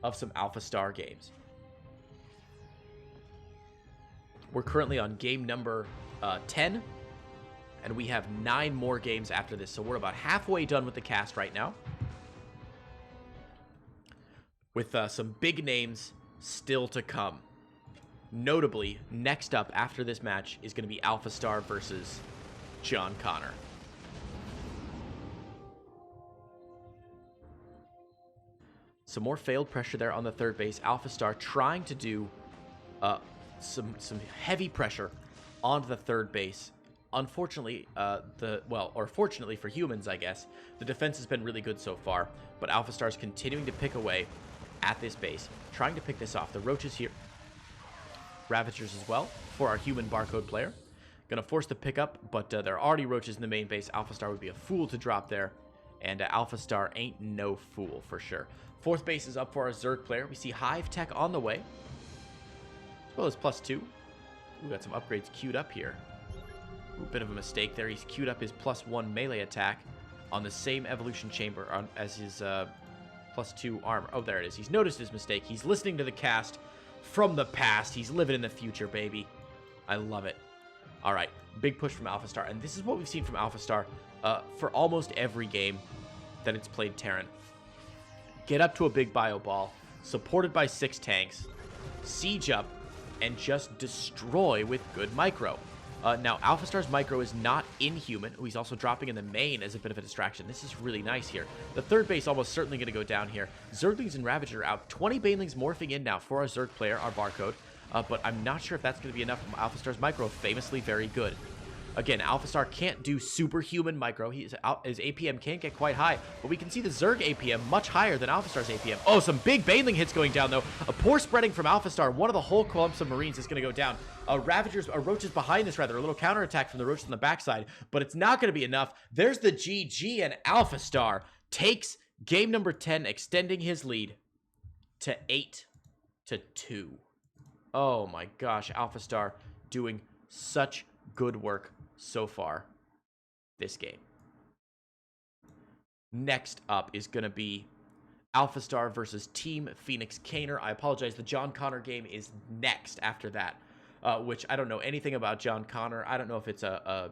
of some AlphaStar games. We're currently on game number 10, and we have 9 more games after this, so we're about halfway done with the cast right now, with some big names still to come. Notably, next up after this match is going to be AlphaStar versus JohnConnor. Some more failed pressure there on the third base. AlphaStar trying to do some heavy pressure onto the third base. Unfortunately, fortunately for humans, I guess, the defense has been really good so far, but AlphaStar is continuing to pick away at this base, trying to pick this off. The roaches here. Ravagers as well for our human barcode player. Gonna force the pickup, but there are already roaches in the main base. AlphaStar would be a fool to drop there, and AlphaStar ain't no fool for sure. Fourth base is up for our Zerg player. We see Hive Tech on the way, as well as +2. We got some upgrades queued up here. Ooh, bit of a mistake there. He's queued up his +1 melee attack on the same evolution chamber as his +2 armor. Oh, there it is. He's noticed his mistake. He's listening to the cast from the past. He's living in the future, baby. I love it. All right, big push from AlphaStar, and this is what we've seen from AlphaStar for almost every game that it's played Terran. Get up to a big bio ball, supported by 6 tanks, siege up, and just destroy with good micro. Now, AlphaStar's micro is not inhuman. Ooh, he's also dropping in the main as a bit of a distraction. This is really nice here. The third base almost certainly going to go down here. Zerglings and Ravager out. 20 Banelings morphing in now for our Zerg player, our barcode. But I'm not sure if that's going to be enough. AlphaStar's micro, famously very good. Again, AlphaStar can't do superhuman micro. His APM can't get quite high, but we can see the Zerg APM much higher than AlphaStar's APM. Oh, some big Baneling hits going down, though. A poor spreading from AlphaStar. One of the whole clumps of Marines is going to go down. Ravagers, roaches behind this, rather. A little counterattack from the roaches on the backside, but it's not going to be enough. There's the GG, and AlphaStar takes game number 10, extending his lead to 8-2. Oh my gosh, AlphaStar doing such good work so far this game. Next up is going to be AlphaStar versus Team Phoenix Caner. I apologize, the JohnConnor game is next after that, which I don't know anything about JohnConnor. I don't know if it's a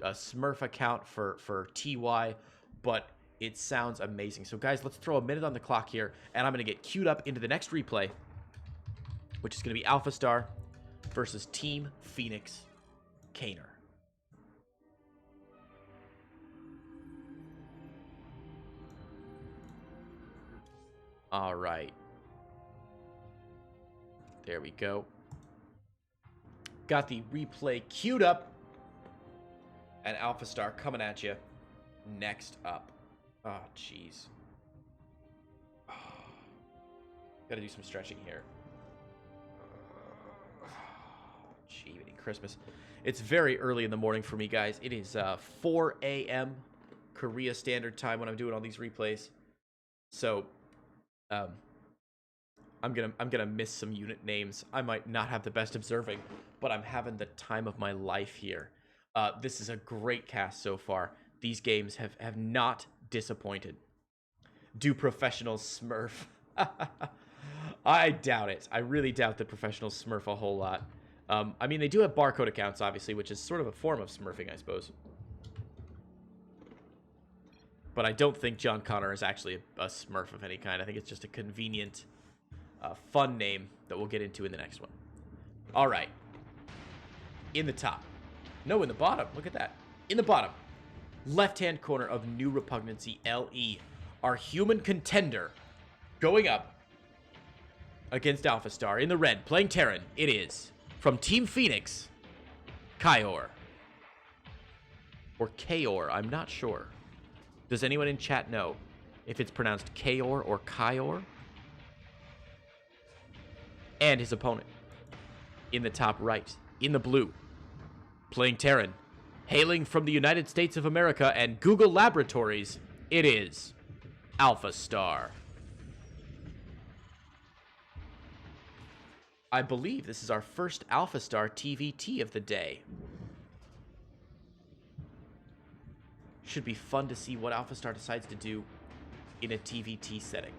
Smurf account for TY, but it sounds amazing. So guys, let's throw a minute on the clock here, and I'm going to get queued up into the next replay, which is going to be AlphaStar versus Team Phoenix Caner. All right. There we go. Got the replay queued up. And AlphaStar coming at you. Next up. Oh, jeez. Oh, gotta do some stretching here. Gee, Christmas. It's very early in the morning for me, guys. It is 4 a.m. Korea Standard Time when I'm doing all these replays. So... I'm gonna miss some unit names. I might not have the best observing, but I'm having the time of my life here. This is a great cast so far. These games have not disappointed. Do professionals smurf? I doubt it. I really doubt that professionals smurf a whole lot. I mean, they do have barcode accounts, obviously, which is sort of a form of smurfing, I suppose. But I don't think JohnConnor is actually a smurf of any kind. I think it's just a convenient, fun name that we'll get into in the next one. All right. In the top. No, in the bottom. Look at that. In the bottom. Left-hand corner of New Repugnancy LE. Our human contender going up against AlphaStar. In the red, playing Terran. It is, from Team Phoenix, Kayor. Or Kayor. I'm not sure. Does anyone in chat know if it's pronounced Kayor or Kayor? And his opponent, in the top right, in the blue, playing Terran, hailing from the United States of America and Google Laboratories, it is AlphaStar. I believe this is our first AlphaStar TVT of the day. Should be fun to see what AlphaStar decides to do in a TVT setting.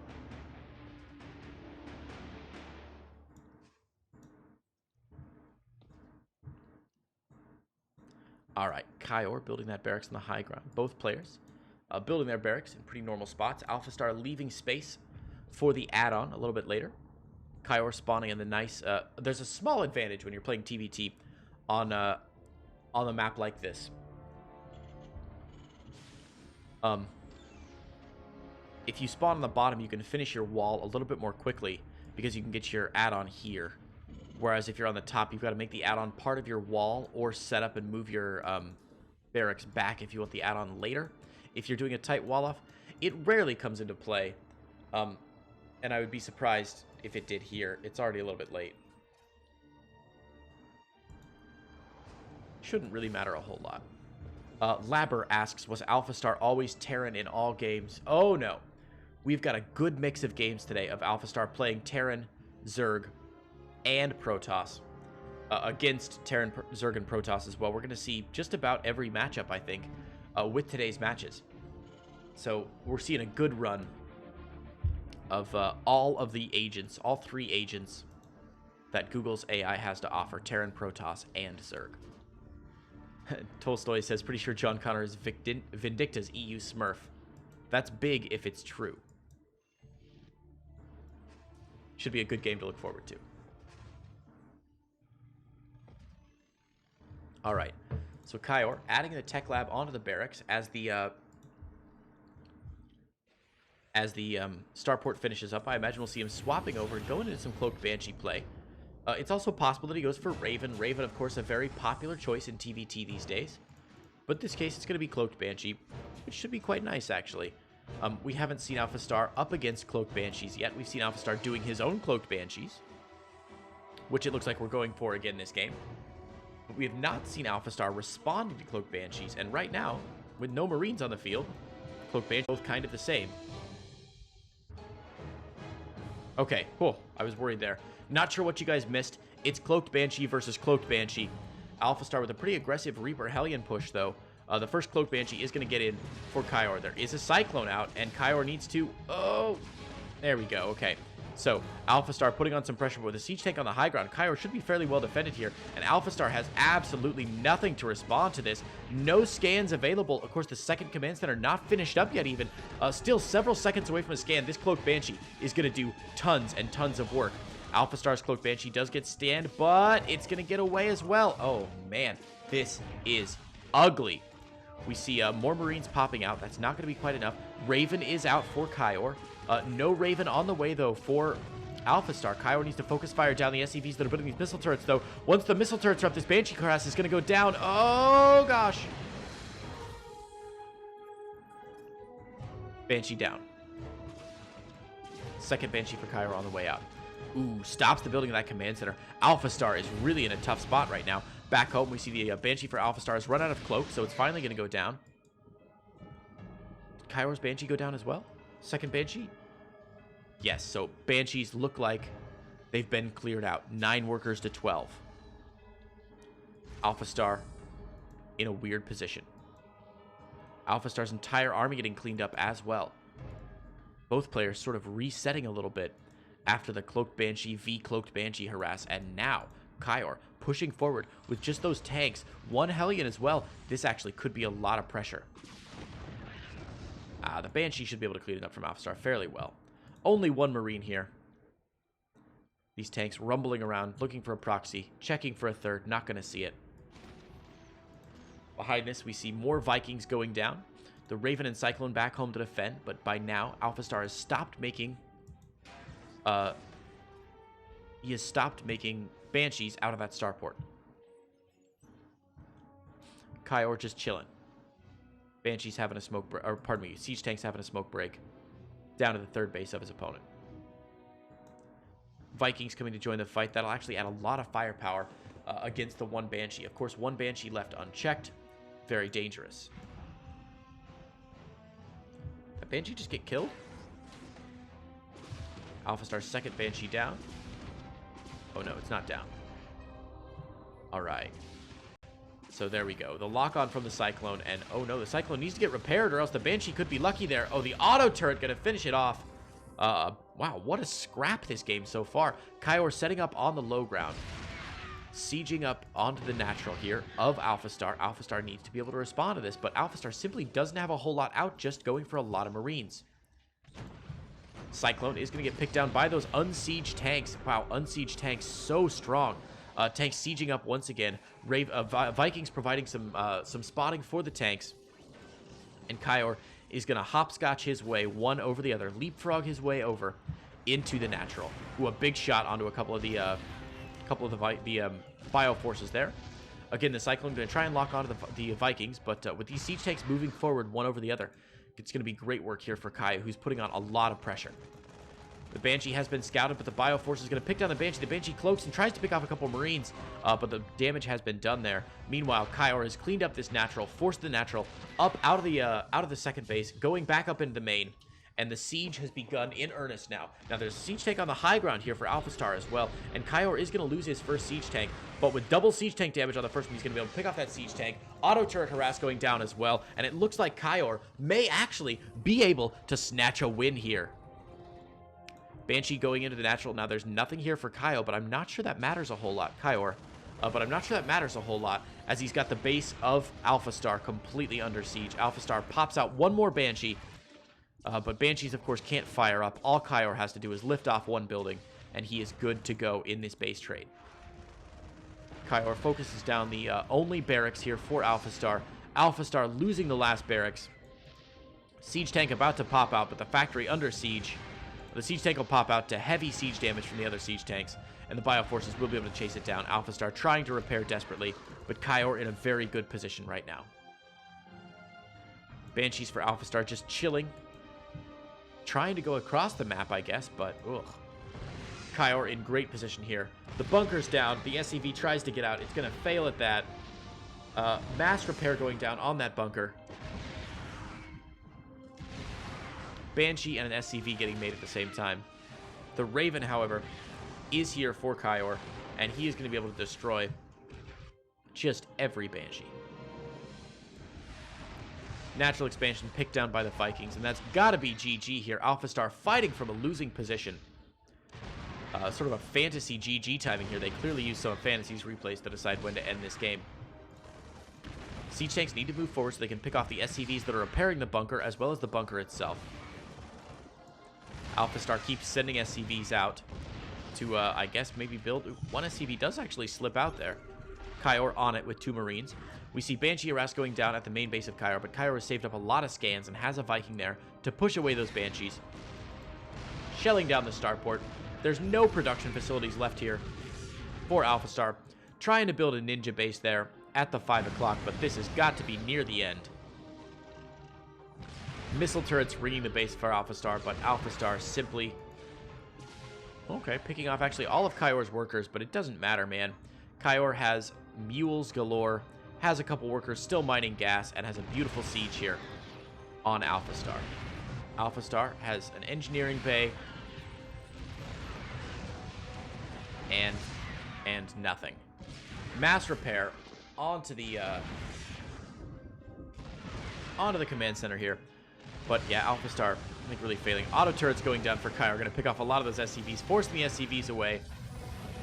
All right, Kayor building that barracks on the high ground. Both players building their barracks in pretty normal spots. AlphaStar leaving space for the add-on a little bit later. Kayor spawning in the nice... there's a small advantage when you're playing TVT on a map like this. If you spawn on the bottom, you can finish your wall a little bit more quickly because you can get your add-on here. Whereas if you're on the top, you've got to make the add-on part of your wall or set up and move your barracks back if you want the add-on later. If you're doing a tight wall off, it rarely comes into play. And I would be surprised if it did here. It's already a little bit late. Shouldn't really matter a whole lot. Labber asks, was AlphaStar always Terran in all games? Oh, no. We've got a good mix of games today of AlphaStar playing Terran, Zerg, and Protoss against Terran, Zerg, and Protoss as well. We're going to see just about every matchup, I think, with today's matches. So we're seeing a good run of all of the agents, all three agents that Google's AI has to offer, Terran, Protoss, and Zerg. Tolstoy says, pretty sure JohnConnor is Vindicta's EU Smurf. That's big if it's true. Should be a good game to look forward to. All right. So Kayor adding the tech lab onto the barracks as the starport finishes up. I imagine we'll see him swapping over and going into some Cloaked Banshee play. It's also possible that he goes for Raven. Raven, of course, a very popular choice in TVT these days. But in this case, it's going to be Cloaked Banshee, which should be quite nice, actually. We haven't seen AlphaStar up against Cloaked Banshees yet. We've seen AlphaStar doing his own Cloaked Banshees, which it looks like we're going for again this game. But we have not seen AlphaStar responding to Cloaked Banshees, and right now, with no Marines on the field, Cloaked Banshees are both kind of the same. Okay, cool. I was worried there. Not sure what you guys missed. It's Cloaked Banshee versus Cloaked Banshee. AlphaStar with a pretty aggressive Reaper Hellion push, though. The first Cloak Banshee is going to get in for Kyor. There is a Cyclone out, and Kyor needs to... Oh, there we go. Okay. So, AlphaStar putting on some pressure with a siege tank on the high ground. Kyor should be fairly well defended here, and AlphaStar has absolutely nothing to respond to this. No scans available. Of course, the second command center not finished up yet even. Still several seconds away from a scan. This Cloak Banshee is going to do tons and tons of work. AlphaStar's Cloak Banshee does get scanned, but it's going to get away as well. Oh, man. This is ugly. We see more Marines popping out. That's not going to be quite enough. Raven is out for Kyor. No Raven on the way, though, for AlphaStar. Kyor needs to focus fire down the SCVs that are building these missile turrets, though. Once the missile turrets are up, this Banshee harass is going to go down. Oh, gosh. Banshee down. Second Banshee for Kyor on the way out. Ooh, stops the building of that command center. AlphaStar is really in a tough spot right now. Back home, we see the Banshee for AlphaStar has run out of cloak, so it's finally going to go down. Did Kyor's Banshee go down as well? Second Banshee? Yes, so Banshees look like they've been cleared out. 9 workers to 12. AlphaStar in a weird position. AlphaStar's entire army getting cleaned up as well. Both players sort of resetting a little bit after the Cloaked Banshee v Cloaked Banshee harass, and now Kyor pushing forward with just those tanks. 1 Hellion as well. This actually could be a lot of pressure. The Banshee should be able to clean it up from AlphaStar fairly well. Only 1 Marine here. These tanks rumbling around, looking for a proxy, checking for a third, not going to see it. Behind this, we see more Vikings going down. The Raven and Cyclone back home to defend, but by now, AlphaStar has stopped making... he has stopped making Banshees out of that starport. Kyor just chilling. Banshees having a smoke break, or pardon me, Siege Tank's having a smoke break down to the third base of his opponent. Vikings coming to join the fight. That'll actually add a lot of firepower against the 1 Banshee. Of course, 1 Banshee left unchecked. Very dangerous. Did Banshee just get killed? AlphaStar's second Banshee down. Oh no, it's not down. Alright. So there we go. The lock-on from the Cyclone, and oh no, the Cyclone needs to get repaired or else the Banshee could be lucky there. Oh, the auto turret gonna finish it off. Wow, what a scrap this game so far. Kyor setting up on the low ground. Sieging up onto the natural here of AlphaStar. AlphaStar needs to be able to respond to this, but AlphaStar simply doesn't have a whole lot out, just going for a lot of Marines. Cyclone is going to get picked down by those unsieged tanks. Wow, unsieged tanks so strong. Tanks sieging up once again. Vikings providing some spotting for the tanks. And Kyor is going to hopscotch his way one over the other. Leapfrog his way over into the natural. Ooh, a big shot onto a couple of the bioforces there. Again, the Cyclone going to try and lock onto the Vikings, but with these siege tanks moving forward one over the other, it's going to be great work here for Kyor, who's putting on a lot of pressure. The Banshee has been scouted, but the Bioforce is going to pick down the Banshee. The Banshee cloaks and tries to pick off a couple Marines, but the damage has been done there. Meanwhile, Kyor has cleaned up this natural, forced the natural up out of the second base, going back up into the main, and the siege has begun in earnest now. Now, there's a siege tank on the high ground here for AlphaStar as well, and Kyor is going to lose his first siege tank, but with double siege tank damage on the first one, he's going to be able to pick off that siege tank. Auto turret harass going down as well, and it looks like Kyor may actually be able to snatch a win here. Banshee going into the natural. Now, there's nothing here for Kyor, but I'm not sure that matters a whole lot. Kyor. But I'm not sure that matters a whole lot, as he's got the base of AlphaStar completely under siege. AlphaStar pops out one more Banshee, but Banshees, of course, can't fire up. All Kyor has to do is lift off one building, and he is good to go in this base trade. Kyor focuses down the only barracks here for AlphaStar. AlphaStar losing the last barracks. Siege tank about to pop out, but the factory under siege. The siege tank will pop out to heavy siege damage from the other siege tanks, and the Bioforces will be able to chase it down. AlphaStar trying to repair desperately, but Kyor in a very good position right now. Banshees for AlphaStar just chilling. Trying to go across the map, I guess, but ugh. Kyor in great position here. The bunker's down. The SCV tries to get out. It's going to fail at that. Mass repair going down on that bunker. Banshee and an SCV getting made at the same time. The Raven, however, is here for Kyor, and he is going to be able to destroy just every Banshee. Natural expansion picked down by the Vikings, and that's got to be GG here. AlphaStar fighting from a losing position. Sort of a fantasy GG timing here. They clearly used some of Fantasy's replays to decide when to end this game. Siege tanks need to move forward so they can pick off the SCVs that are repairing the bunker, as well as the bunker itself. AlphaStar keeps sending SCVs out to, I guess, maybe build... Ooh, one SCV does actually slip out there. Kyor on it with 2 Marines. We see Banshee Harass going down at the main base of Kyor, but Kyor has saved up a lot of scans and has a Viking there to push away those Banshees. Shelling down the starport. There's no production facilities left here for AlphaStar. Trying to build a ninja base there at the 5 o'clock, but this has got to be near the end. Missile turrets ringing the base for AlphaStar, but AlphaStar simply... Okay, picking off actually all of Kyor's workers, but it doesn't matter, man. Kyor has mules galore, has a couple workers still mining gas, and has a beautiful siege here on AlphaStar. AlphaStar has an engineering bay and nothing. Mass repair onto the command center here. But yeah, AlphaStar, I think, really failing. Auto turrets going down for Kyor. Going to pick off a lot of those SCVs, forcing the SCVs away.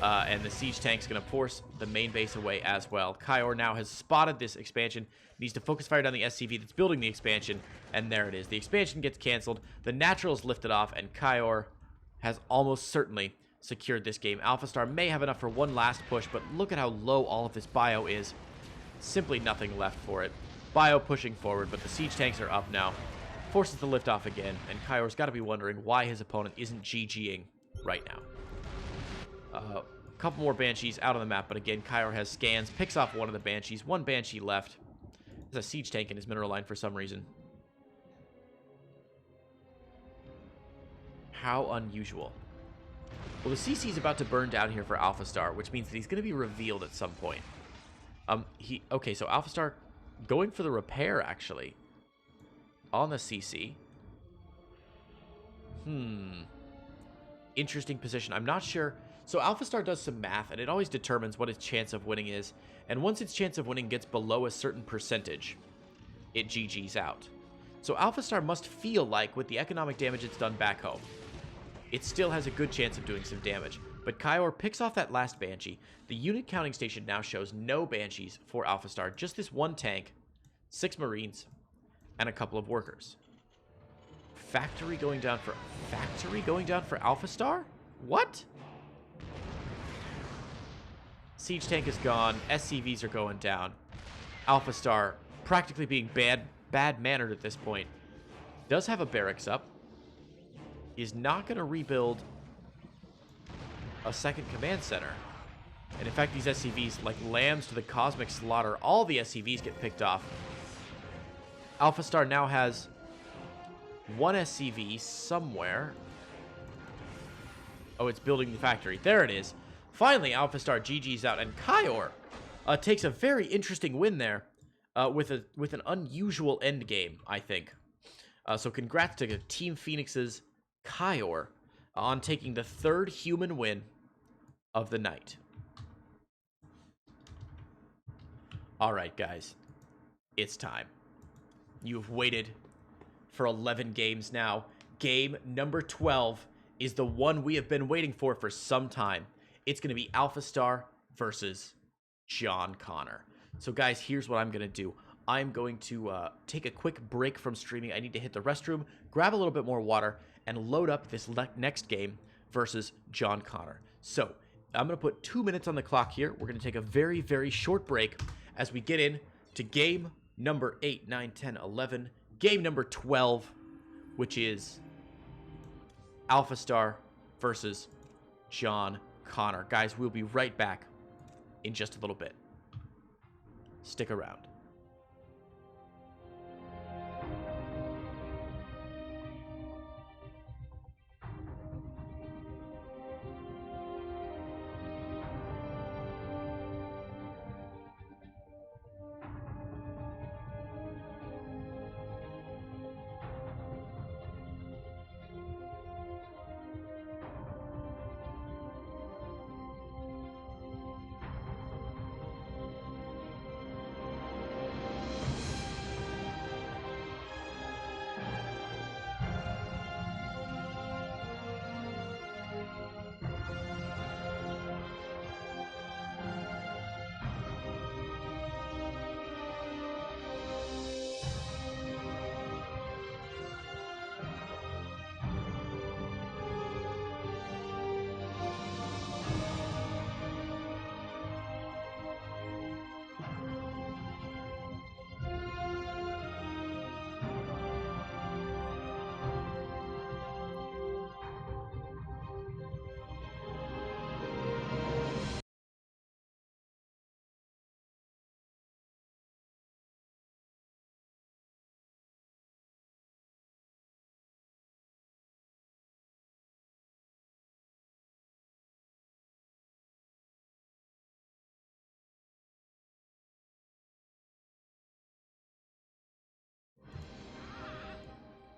And the siege tank's going to force the main base away as well. Kyor now has spotted this expansion. Needs to focus fire down the SCV that's building the expansion. And there it is. The expansion gets canceled. The natural is lifted off. And Kyor has almost certainly secured this game. AlphaStar may have enough for one last push. But look at how low all of this bio is. Simply nothing left for it. Bio pushing forward. But the siege tanks are up now. Forces the lift off again. And Kyor's got to be wondering why his opponent isn't GGing right now. A couple more Banshees out on the map, but again, Kyor has scans, picks off one of the Banshees. One Banshee left. There's a siege tank in his mineral line for some reason. How unusual. Well, the CC is about to burn down here for AlphaStar, which means that he's going to be revealed at some point. Okay, so AlphaStar going for the repair, actually, on the CC. Interesting position. I'm not sure... So AlphaStar does some math, and it always determines what its chance of winning is. And once its chance of winning gets below a certain percentage, it GG's out. So AlphaStar must feel like, with the economic damage it's done back home, it still has a good chance of doing some damage. But Kyor picks off that last Banshee. The unit counting station now shows no Banshees for AlphaStar, just this one tank, 6 Marines, and a couple of workers. Factory going down for AlphaStar? What? Siege tank is gone. SCVs are going down. AlphaStar practically being bad-mannered at this point. Does have a barracks up. Is not going to rebuild a second command center. And in fact, these SCVs, like lambs to the cosmic slaughter, all the SCVs get picked off. AlphaStar now has one SCV somewhere. Oh, it's building the factory. There it is. Finally, AlphaStar GG's out, and Kyor takes a very interesting win there with an unusual end game, I think. So congrats to Team Phoenix's Kyor on taking the 3rd human win of the night. All right, guys. It's time. You've waited for 11 games now. Game number 12 is the one we have been waiting for some time. It's going to be AlphaStar versus JohnConnor. So, guys, here's what I'm going to do. I'm going to take a quick break from streaming. I need to hit the restroom, grab a little bit more water, and load up this next game versus JohnConnor. So, I'm going to put 2 minutes on the clock here. We're going to take a very, very short break as we get in to game number 8, 9, 10, 11. Game number 12, which is AlphaStar versus JohnConnor. Guys, we'll be right back in just a little bit. Stick around.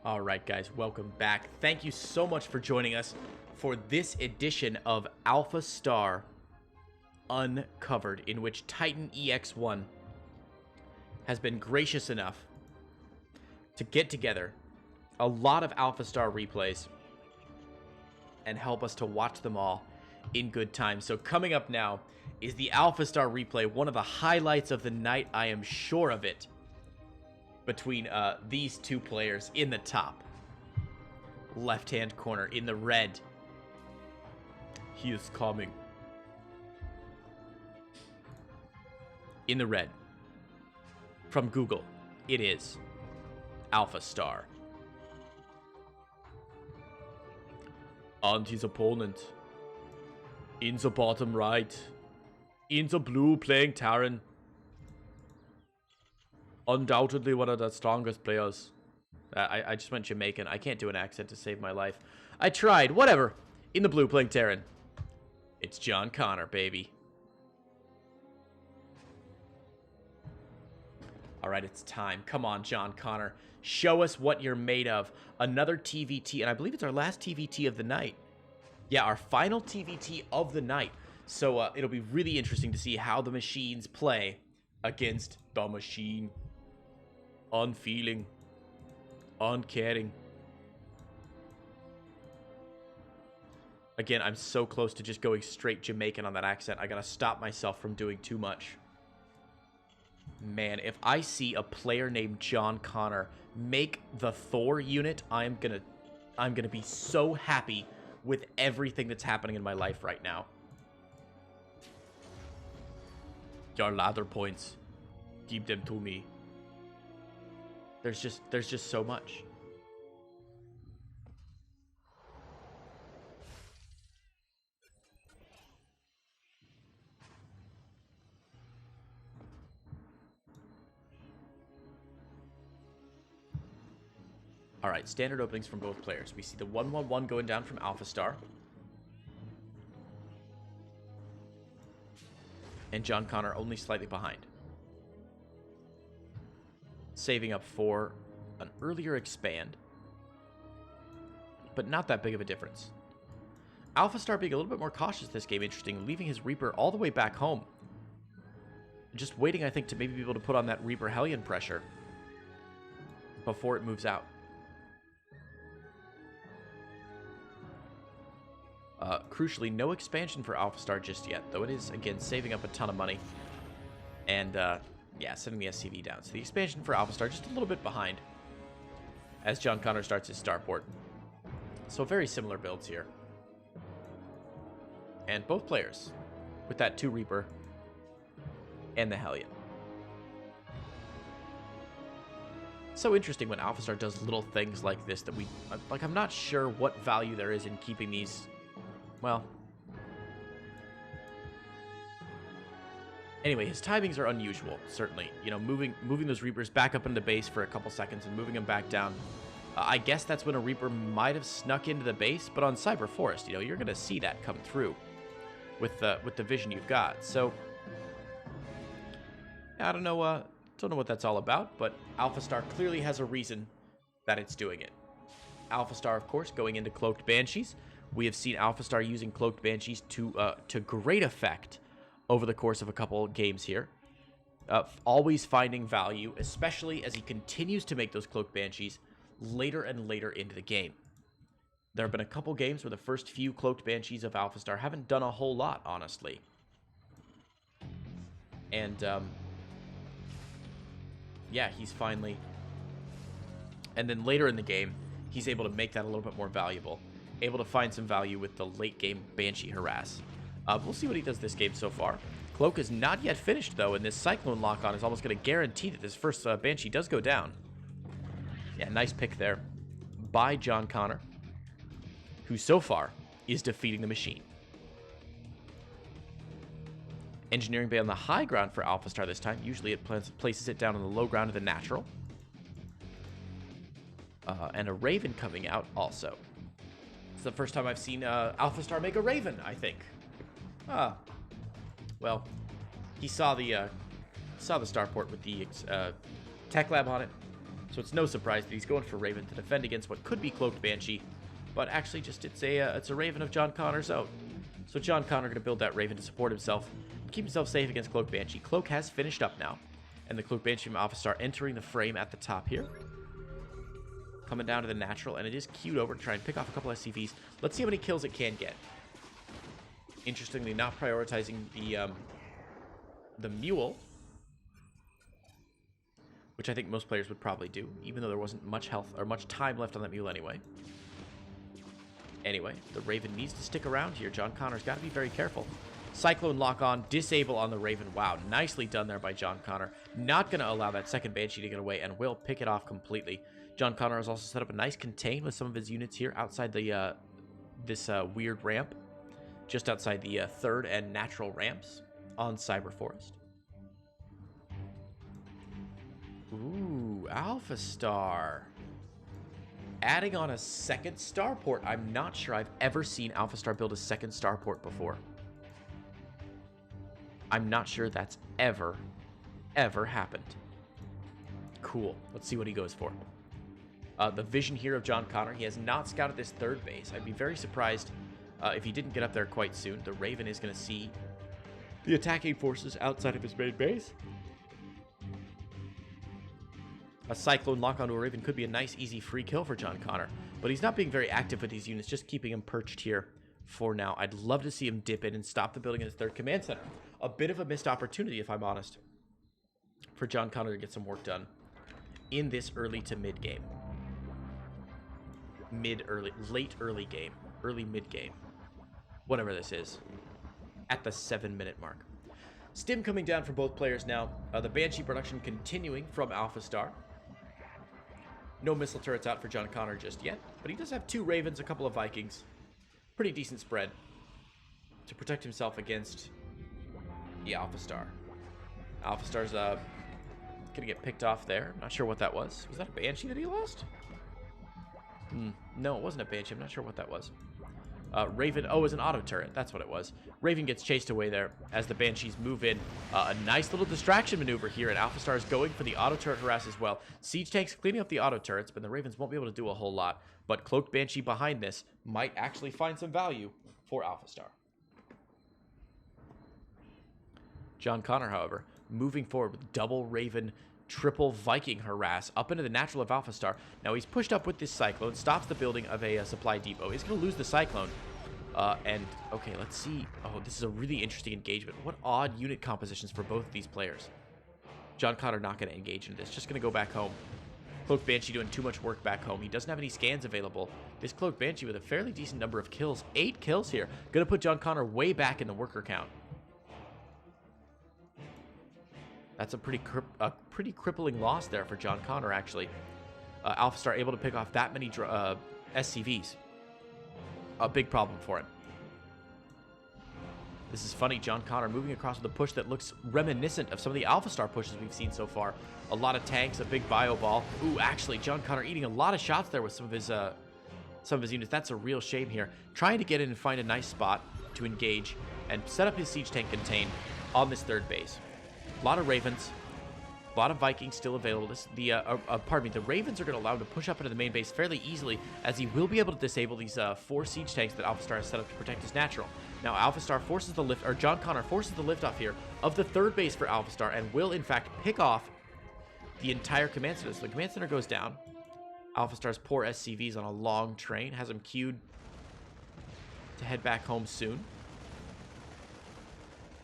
All right, guys, welcome back. Thank you so much for joining us for this edition of AlphaStar Uncovered, in which Titan EX1 has been gracious enough to get together a lot of AlphaStar replays and help us to watch them all in good time. So coming up now is the AlphaStar replay, one of the highlights of the night, I am sure of it, between these two players in the top left-hand corner in the red. He is coming. In the red, from Google, it is AlphaStar. And his opponent, in the bottom right, in the blue, playing Terran. Undoubtedly one of the strongest players. I just went Jamaican. I can't do an accent to save my life. I tried. Whatever. In the blue, playing Terran. It's JohnConnor, baby. Alright, it's time. Come on, JohnConnor. Show us what you're made of. Another TVT, and I believe it's our last TVT of the night. Yeah, our final TVT of the night. So it'll be really interesting to see how the machines play against the machine. Unfeeling. Uncaring. Again, I'm so close to just going straight Jamaican on that accent. I gotta stop myself from doing too much. Man, if I see a player named JohnConnor make the Thor unit, I'm gonna be so happy with everything that's happening in my life right now. Your ladder points. Give them to me. There's just so much. All right, standard openings from both players. We see the 1-1-1 going down from AlphaStar. And JohnConnor only slightly behind. Saving up for an earlier expand. But not that big of a difference. AlphaStar being a little bit more cautious this game, interesting, leaving his Reaper all the way back home. Just waiting, I think, to maybe be able to put on that Reaper Hellion pressure before it moves out. Crucially, no expansion for AlphaStar just yet, though it is, again, saving up a ton of money. And, yeah, sending the SCV down. So the expansion for AlphaStar just a little bit behind as JohnConnor starts his starport. So very similar builds here. And both players with that 2 Reaper and the Hellion. So interesting when AlphaStar does little things like this that we... Like, I'm not sure what value there is in keeping these... Well... Anyway, his timings are unusual, certainly. You know, moving those Reapers back up into base for a couple seconds and moving them back down. I guess that's when a Reaper might have snuck into the base, but on Cyber Forest, you know, you're going to see that come through with the vision you've got. So, I don't know what that's all about, but AlphaStar clearly has a reason that it's doing it. AlphaStar, of course, going into Cloaked Banshees. We have seen AlphaStar using Cloaked Banshees to great effect over the course of a couple games here. Always finding value, especially as he continues to make those Cloaked Banshees later and later into the game. There have been a couple games where the first few Cloaked Banshees of AlphaStar haven't done a whole lot, honestly. And, yeah, he's finally... And then later in the game, he's able to make that a little bit more valuable. Able to find some value with the late game Banshee Harass. We'll see what he does this game so far. Cloak is not yet finished, though, and this Cyclone lock-on is almost going to guarantee that this first Banshee does go down. Yeah, nice pick there by JohnConnor, who so far is defeating the machine. Engineering Bay on the high ground for AlphaStar this time. Usually it places it down on the low ground of the natural. And a Raven coming out also. It's the first time I've seen AlphaStar make a Raven, I think. Well, he saw the starport with the tech lab on it. So it's no surprise that he's going for Raven to defend against what could be Cloaked Banshee, but actually just it's a Raven of JohnConnor's own. So JohnConnor going to build that Raven to support himself, keep himself safe against Cloaked Banshee. Cloak has finished up now, and the Cloaked Banshee from AlphaStar entering the frame at the top here. Coming down to the natural, and it is queued over to try and pick off a couple SCVs. Let's see how many kills it can get. Interestingly, not prioritizing the Mule, which I think most players would probably do, even though there wasn't much health or much time left on that Mule anyway. Anyway, the Raven needs to stick around here. JohnConnor's got to be very careful. Cyclone lock on, disable on the Raven. Wow, nicely done there by JohnConnor. Not going to allow that second Banshee to get away, and will pick it off completely. JohnConnor has also set up a nice contain with some of his units here outside the this weird ramp, just outside the third and natural ramps on Cyber Forest. Ooh, AlphaStar. Adding on a second starport. I'm not sure I've ever seen AlphaStar build a second starport before. I'm not sure that's ever happened. Cool. Let's see what he goes for. The vision here of JohnConnor. He has not scouted this third base. I'd be very surprised if he didn't get up there quite soon. The Raven is going to see the attacking forces outside of his main base. A Cyclone lock onto a Raven could be a nice, easy, free kill for JohnConnor. But he's not being very active with these units, just keeping him perched here for now. I'd love to see him dip in and stop the building in his third command center. A bit of a missed opportunity, if I'm honest, for JohnConnor to get some work done in this early to mid game. Late early game. Early mid game. Whatever this is. At the 7-minute mark. Stim coming down for both players now. The Banshee production continuing from AlphaStar. No missile turrets out for JohnConnor just yet, but he does have 2 Ravens, a couple of Vikings. Pretty decent spread to protect himself against the AlphaStar. AlphaStar's gonna get picked off there. Not sure what that was. Was that a Banshee that he lost? No, it wasn't a Banshee. I'm not sure what that was. Raven, oh, it was an auto turret. That's what it was. Raven gets chased away there as the Banshees move in. A nice little distraction maneuver here, and AlphaStar is going for the auto turret harass as well. Siege tanks cleaning up the auto turrets, but the Ravens won't be able to do a whole lot. But Cloaked Banshee behind this might actually find some value for AlphaStar. JohnConnor, however, moving forward with double Raven, triple Viking harass up into the natural of AlphaStar. Now he's pushed up with this Cyclone, stops the building of a supply depot. He's going to lose the Cyclone. And, okay, let's see. Oh, this is a really interesting engagement. What odd unit compositions for both of these players. JohnConnor not going to engage in this. Just going to go back home. Cloaked Banshee doing too much work back home. He doesn't have any scans available. This Cloaked Banshee with a fairly decent number of kills. 8 kills here. Going to put JohnConnor way back in the worker count. That's a pretty crippling loss there for JohnConnor, actually. AlphaStar able to pick off that many SCVs. A big problem for him. This is funny. JohnConnor moving across with a push that looks reminiscent of some of the AlphaStar pushes we've seen so far. A lot of tanks, a big bio ball. Ooh, actually, JohnConnor eating a lot of shots there with some of his units. That's a real shame here. Trying to get in and find a nice spot to engage and set up his siege tank contain on this third base. A lot of Ravens, a lot of Vikings still available. Pardon me, the Ravens are going to allow him to push up into the main base fairly easily, as he will be able to disable these 4 siege tanks that AlphaStar has set up to protect his natural. Now AlphaStar forces the lift, or JohnConnor forces the lift off here of the third base for AlphaStar, and will in fact pick off the entire command center. So the command center goes down. AlphaStar's poor SCVs on a long train has him queued to head back home soon.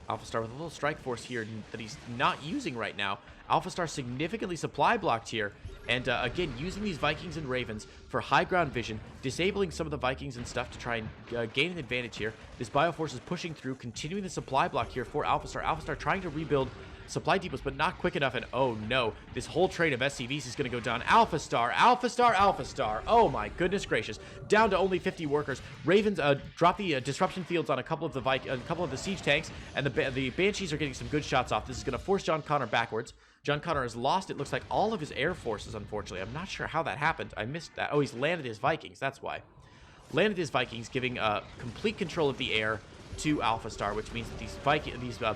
AlphaStar with a little strike force here that he's not using right now. AlphaStar significantly supply blocked here. And again, using these Vikings and Ravens for high ground vision, disabling some of the Vikings and stuff to try and gain an advantage here. This Bioforce is pushing through, continuing the supply block here for AlphaStar. AlphaStar trying to rebuild supply depots, but not quick enough. And oh no, this whole train of SCVs is going to go down. AlphaStar, AlphaStar, AlphaStar. Oh my goodness gracious. Down to only 50 workers. Ravens drop the disruption fields on a couple of the siege tanks, and the Banshees are getting some good shots off. This is going to force JohnConnor backwards. JohnConnor has lost, it looks like, all of his air forces, unfortunately. I'm not sure how that happened. I missed that. Oh, he's landed his Vikings. That's why. Landed his Vikings, giving complete control of the air to AlphaStar, which means that these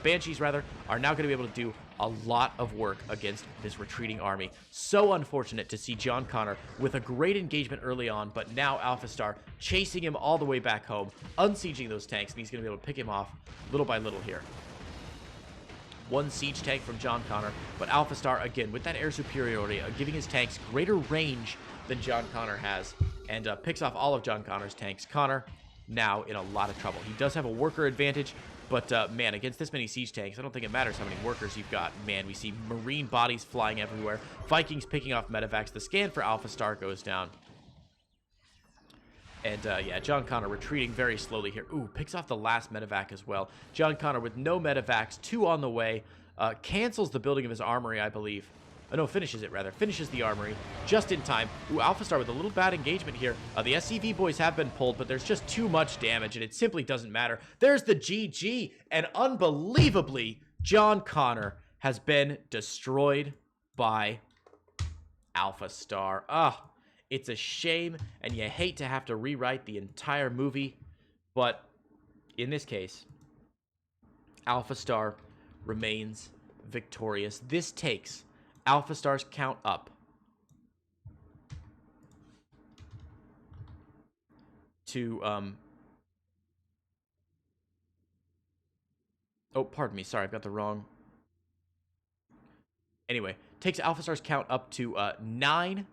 Banshees, rather, are now going to be able to do a lot of work against this retreating army. So unfortunate to see JohnConnor with a great engagement early on, but now AlphaStar chasing him all the way back home, unsieging those tanks, and he's going to be able to pick him off little by little here. One siege tank from JohnConnor, but AlphaStar, again, with that air superiority, giving his tanks greater range than JohnConnor has, and picks off all of JohnConnor's tanks. Connor, now in a lot of trouble. He does have a worker advantage, but, man, against this many siege tanks, I don't think it matters how many workers you've got. Man, we see marine bodies flying everywhere. Vikings picking off medevacs. The scan for AlphaStar goes down. And, yeah, JohnConnor retreating very slowly here. Ooh, picks off the last medevac as well. JohnConnor with no medevacs, 2 on the way. Cancels the building of his armory, I believe. No, finishes it, rather. Finishes the armory just in time. Ooh, AlphaStar with a little bad engagement here. The SCV boys have been pulled, but there's just too much damage, and it simply doesn't matter. There's the GG, and unbelievably, JohnConnor has been destroyed by AlphaStar. Ah, it's a shame, and you hate to have to rewrite the entire movie, but in this case, AlphaStar remains victorious. This takes AlphaStar's count up to, oh, pardon me. Sorry, I've got the wrong. Anyway, takes AlphaStar's count up to 9-3.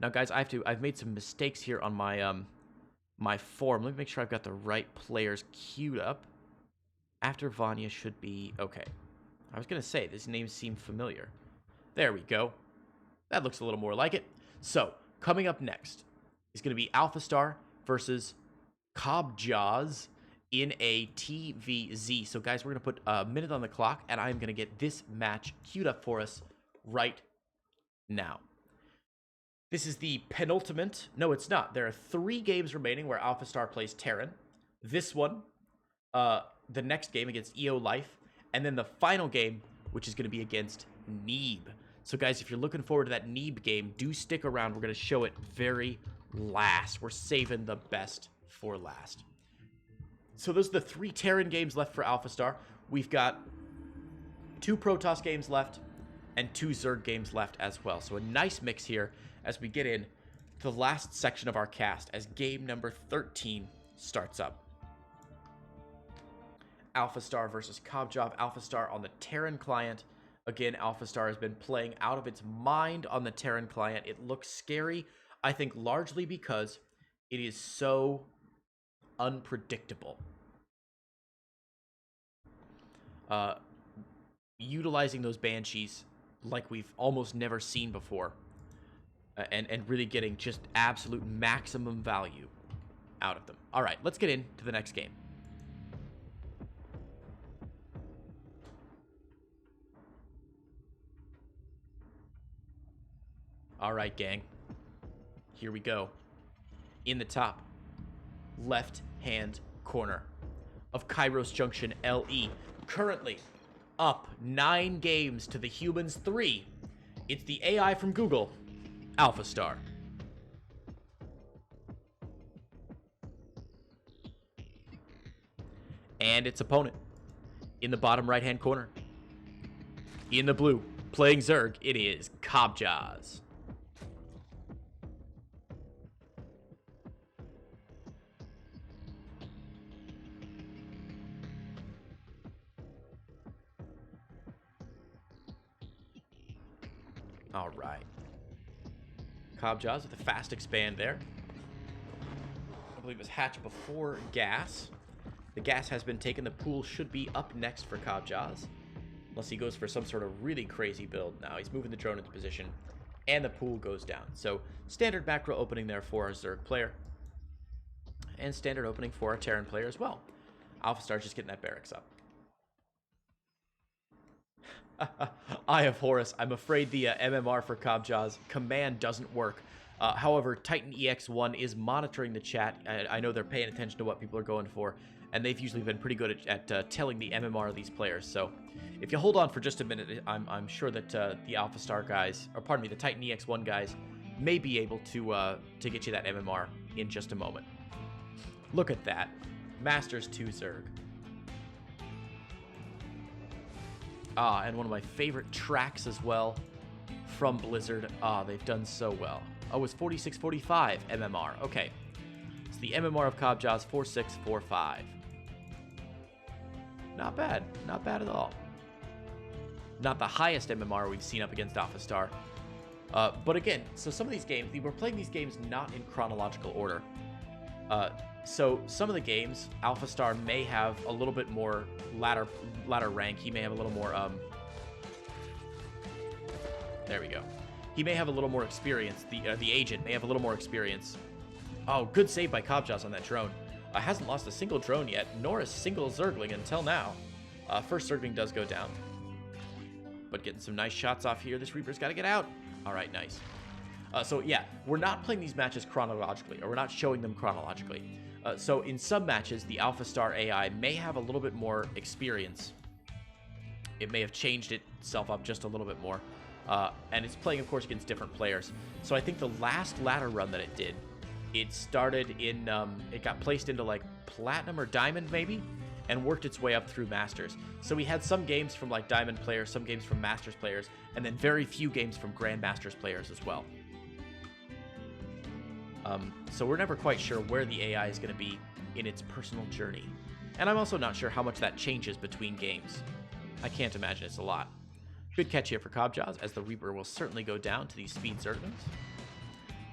Now, guys, I've made some mistakes here on my my form. Let me make sure I've got the right players queued up. After Vanya should be okay. I was going to say, this name seemed familiar. There we go. That looks a little more like it. So, coming up next is going to be AlphaStar versus Cobjaws in a TVZ. So, guys, we're going to put a minute on the clock, and I'm going to get this match queued up for us right now. This is the penultimate. No, it's not. There are 3 games remaining where AlphaStar plays Terran. This one, the next game against EO Life, and then the final game, which is going to be against Neeb. So, guys, if you're looking forward to that Neeb game, do stick around. We're going to show it very last. We're saving the best for last. So those are the 3 Terran games left for AlphaStar. We've got 2 Protoss games left and 2 Zerg games left as well. So a nice mix here as we get in to the last section of our cast as game number 13 starts up. AlphaStar versus Cobjaw. AlphaStar on the Terran client. Again, AlphaStar has been playing out of its mind on the Terran client. It looks scary, I think largely because it is so unpredictable. Utilizing those Banshees like we've almost never seen before. And really getting just absolute maximum value out of them. All right, let's get into the next game. All right, gang. Here we go. In the top left-hand corner of Kairos Junction LE. Currently up 9 games to the humans 3. It's the AI from Google, AlphaStar. And its opponent in the bottom right-hand corner. In the blue, playing Zerg, it is Cobjaws. All right. Cobjaws with a fast expand there. I believe it was hatched before gas. The gas has been taken. The pool should be up next for Cobjaws. Unless he goes for some sort of really crazy build now. He's moving the drone into position. And the pool goes down. So, standard macro opening there for our Zerg player. And standard opening for our Terran player as well. AlphaStar just getting that barracks up. Eye of Horus. I'm afraid the MMR for Cobjaws command doesn't work. However, Titan EX1 is monitoring the chat. I know they're paying attention to what people are going for, and they've usually been pretty good at telling the MMR of these players. So, if you hold on for just a minute, I'm sure that the AlphaStar guys, or pardon me, the Titan EX1 guys, may be able to get you that MMR in just a moment. Look at that, Masters 2 Zerg. And one of my favorite tracks as well from Blizzard. They've done so well. Oh, it's 4645 MMR. Okay. It's the MMR of Kabja's 4645. Not bad. Not bad at all. Not the highest MMR we've seen up against AlphaStar. But again, so some of these games, we're playing these games not in chronological order. So some of the games, AlphaStar may have a little bit more ladder rank. He may have a little more, there we go. He may have a little more experience. The agent may have a little more experience. Oh, good save by Kabjas on that drone. Hasn't lost a single drone yet, nor a single Zergling until now. First Zergling does go down. But getting some nice shots off here. This Reaper's got to get out. All right, nice. So yeah, we're not playing these matches chronologically, or we're not showing them chronologically. So in some matches, the AlphaStar AI may have a little bit more experience. It may have changed itself up just a little bit more. And it's playing, of course, against different players. So I think the last ladder run that it did, it started in, it got placed into like Platinum or Diamond maybe, and worked its way up through Masters. So we had some games from like Diamond players, some games from Masters players, and then very few games from Grandmasters players as well. So we're never quite sure where the AI is going to be in its personal journey. And I'm also not sure how much that changes between games. I can't imagine it's a lot. Good catch here for Kabjas, as the Reaper will certainly go down to these speed Zerglings.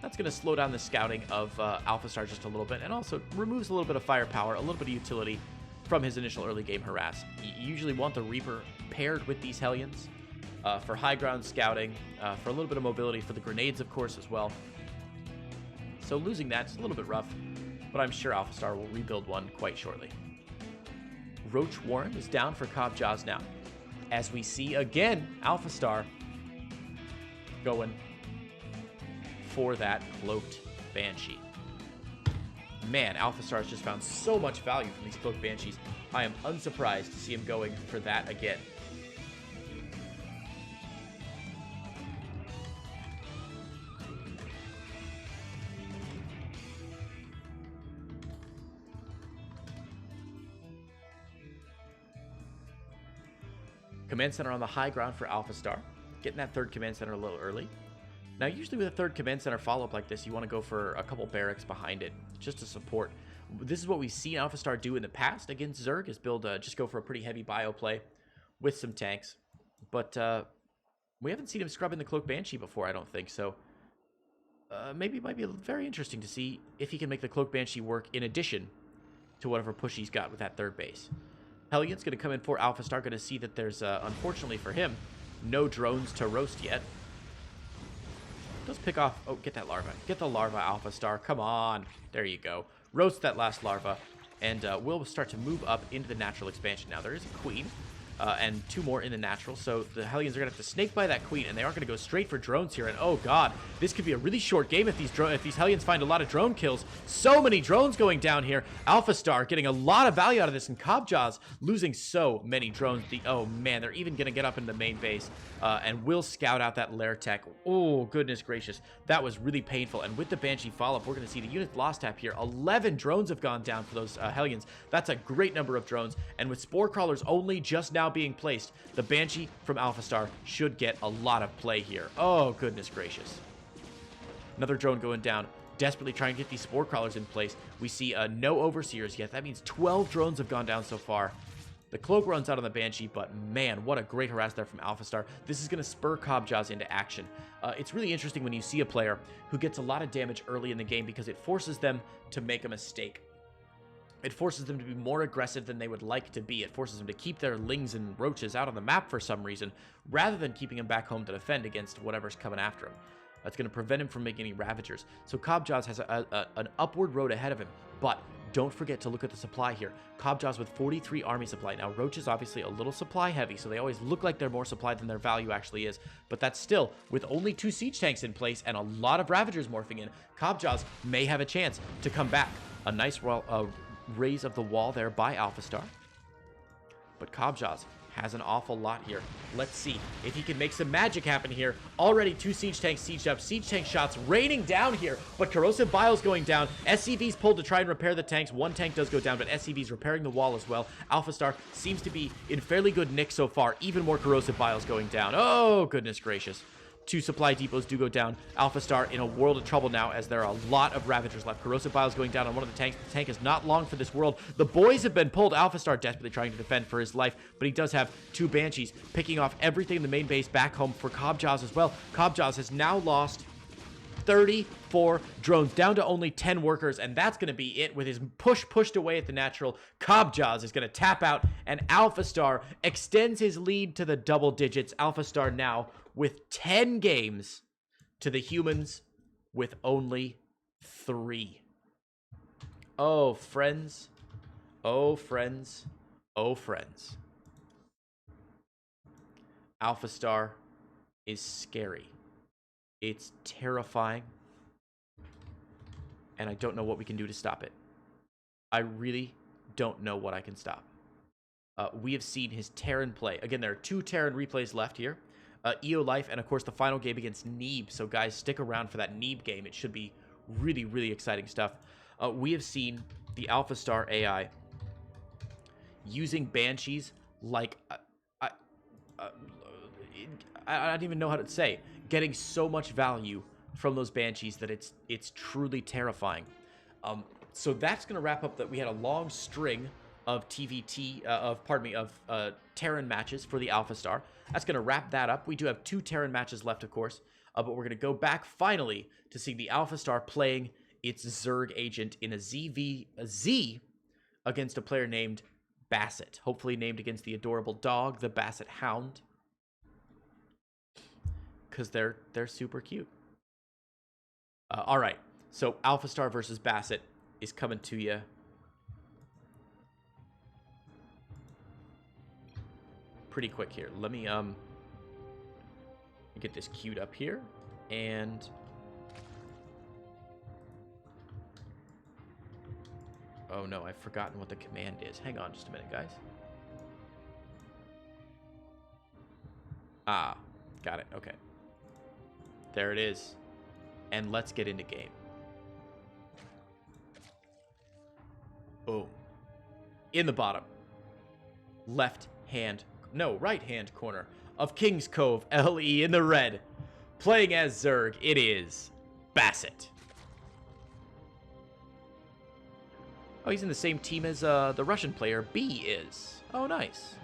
That's going to slow down the scouting of AlphaStar just a little bit, and also removes a little bit of firepower, a little bit of utility from his initial early game harass. You usually want the Reaper paired with these Hellions for high ground scouting, for a little bit of mobility, for the grenades, of course, as well. So losing that's a little bit rough, but I'm sure AlphaStar will rebuild one quite shortly. Roach Warren is down for Kabjas now, as we see again AlphaStar going for that cloaked Banshee. Man, AlphaStar has just found so much value from these cloaked Banshees. I am unsurprised to see him going for that again. Command Center on the high ground for AlphaStar. Getting that third Command Center a little early. Now, usually with a third Command Center follow-up like this, you want to go for a couple barracks behind it, just to support. This is what we've seen AlphaStar do in the past against Zerg, is build just go for a pretty heavy bio play with some tanks. But we haven't seen him scrubbing the Cloak Banshee before, I don't think, so maybe it might be very interesting to see if he can make the Cloak Banshee work in addition to whatever push he's got with that third base. Hellion's going to come in for AlphaStar, going to see that there's, unfortunately for him, no drones to roast yet. Does pick off... Oh, get that larva. Get the larva, AlphaStar. Come on. There you go. Roast that last larva, and we'll start to move up into the natural expansion. Now, there is a queen, and two more in the natural, so the Hellions are going to have to snake by that queen, and they aren't going to go straight for drones here, and oh god, this could be a really short game if these Hellions find a lot of drone kills. So many drones going down here. AlphaStar getting a lot of value out of this, and Kabjas losing so many drones. Oh man, they're even going to get up into the main base, and will scout out that lair tech. Oh, goodness gracious. That was really painful, and with the Banshee follow-up, we're going to see the unit lost tap here. 11 drones have gone down for those Hellions. That's a great number of drones, and with Spore Crawlers only just now being placed, the Banshee from AlphaStar should get a lot of play here. Oh, goodness gracious. Another drone going down, desperately trying to get these Spore Crawlers in place. We see no Overseers yet. That means 12 drones have gone down so far. The Cloak runs out on the Banshee, but man, what a great harass there from AlphaStar. This is going to spur Kabjas into action. It's really interesting when you see a player who gets a lot of damage early in the game because it forces them to make a mistake. It forces them to be more aggressive than they would like to be. It forces them to keep their Lings and Roaches out on the map for some reason, rather than keeping them back home to defend against whatever's coming after him. That's going to prevent him from making any Ravagers. So Kabjas has an upward road ahead of him, but don't forget to look at the supply here. Kabjas with 43 army supply. Now, Roach is obviously a little supply heavy, so they always look like they're more supplied than their value actually is. But that's still, with only 2 siege tanks in place and a lot of Ravagers morphing in, Kabjas may have a chance to come back. A nice raise of the wall there by AlphaStar. But Kabjas has an awful lot here. Let's see if he can make some magic happen here. Already 2 siege tanks sieged up. Siege tank shots raining down here, but corrosive bile's going down. SCV's pulled to try and repair the tanks. 1 tank does go down, but SCV's repairing the wall as well. AlphaStar seems to be in fairly good nick so far. Even more corrosive bile's going down. Oh, goodness gracious. 2 supply depots do go down. AlphaStar in a world of trouble now, as there are a lot of Ravagers left. Corrosive Bile is going down on one of the tanks. The tank is not long for this world. The boys have been pulled. AlphaStar desperately trying to defend for his life, but he does have 2 Banshees picking off everything in the main base back home for Cobjaws as well. Cobjaws has now lost 34 drones, down to only 10 workers, and that's going to be it. With his pushed away at the natural, Cobjaws is going to tap out, and AlphaStar extends his lead to the double digits. AlphaStar now with 10 games to the humans with only 3. Oh, friends. Oh, friends. Oh, friends. AlphaStar is scary. It's terrifying. And I don't know what we can do to stop it. I really don't know what I can stop. We have seen his Terran play. Again, there are 2 Terran replays left here. EO Life, and of course the final game against Neeb. So guys, stick around for that Neeb game. It should be really, really exciting stuff. We have seen the AlphaStar AI using Banshees like... I don't even know how to say. Getting so much value from those Banshees that it's truly terrifying. So that's going to wrap up that. We had a long string of Terran matches for the AlphaStar. That's going to wrap that up. We do have 2 Terran matches left, of course, but we're going to go back finally to see the AlphaStar playing its Zerg agent in a ZVZ against a player named Bassett, hopefully named against the adorable dog, the Basset Hound, because they're super cute. All right, so AlphaStar versus Bassett is coming to you. Pretty quick here. Let me get this queued up here, and oh no, I've forgotten what the command is. Hang on just a minute, guys. Ah, got it. Okay, there it is, and let's get into game. Boom. In the bottom left hand, no, right hand corner of King's Cove, LE in the red, playing as Zerg, it is Bassett. Oh, he's in the same team as the Russian player B is. Oh, nice.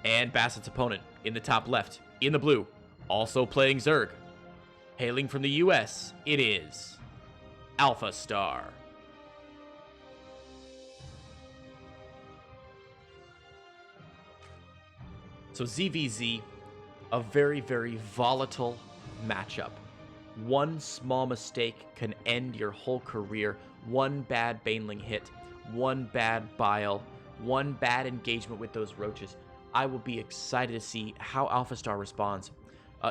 And Bassett's opponent in the top left, in the blue, also playing Zerg, hailing from the US, it is AlphaStar. So ZVZ, a very, very volatile matchup. One small mistake can end your whole career. One bad Baneling hit, one bad Bile, one bad engagement with those roaches. I will be excited to see how AlphaStar responds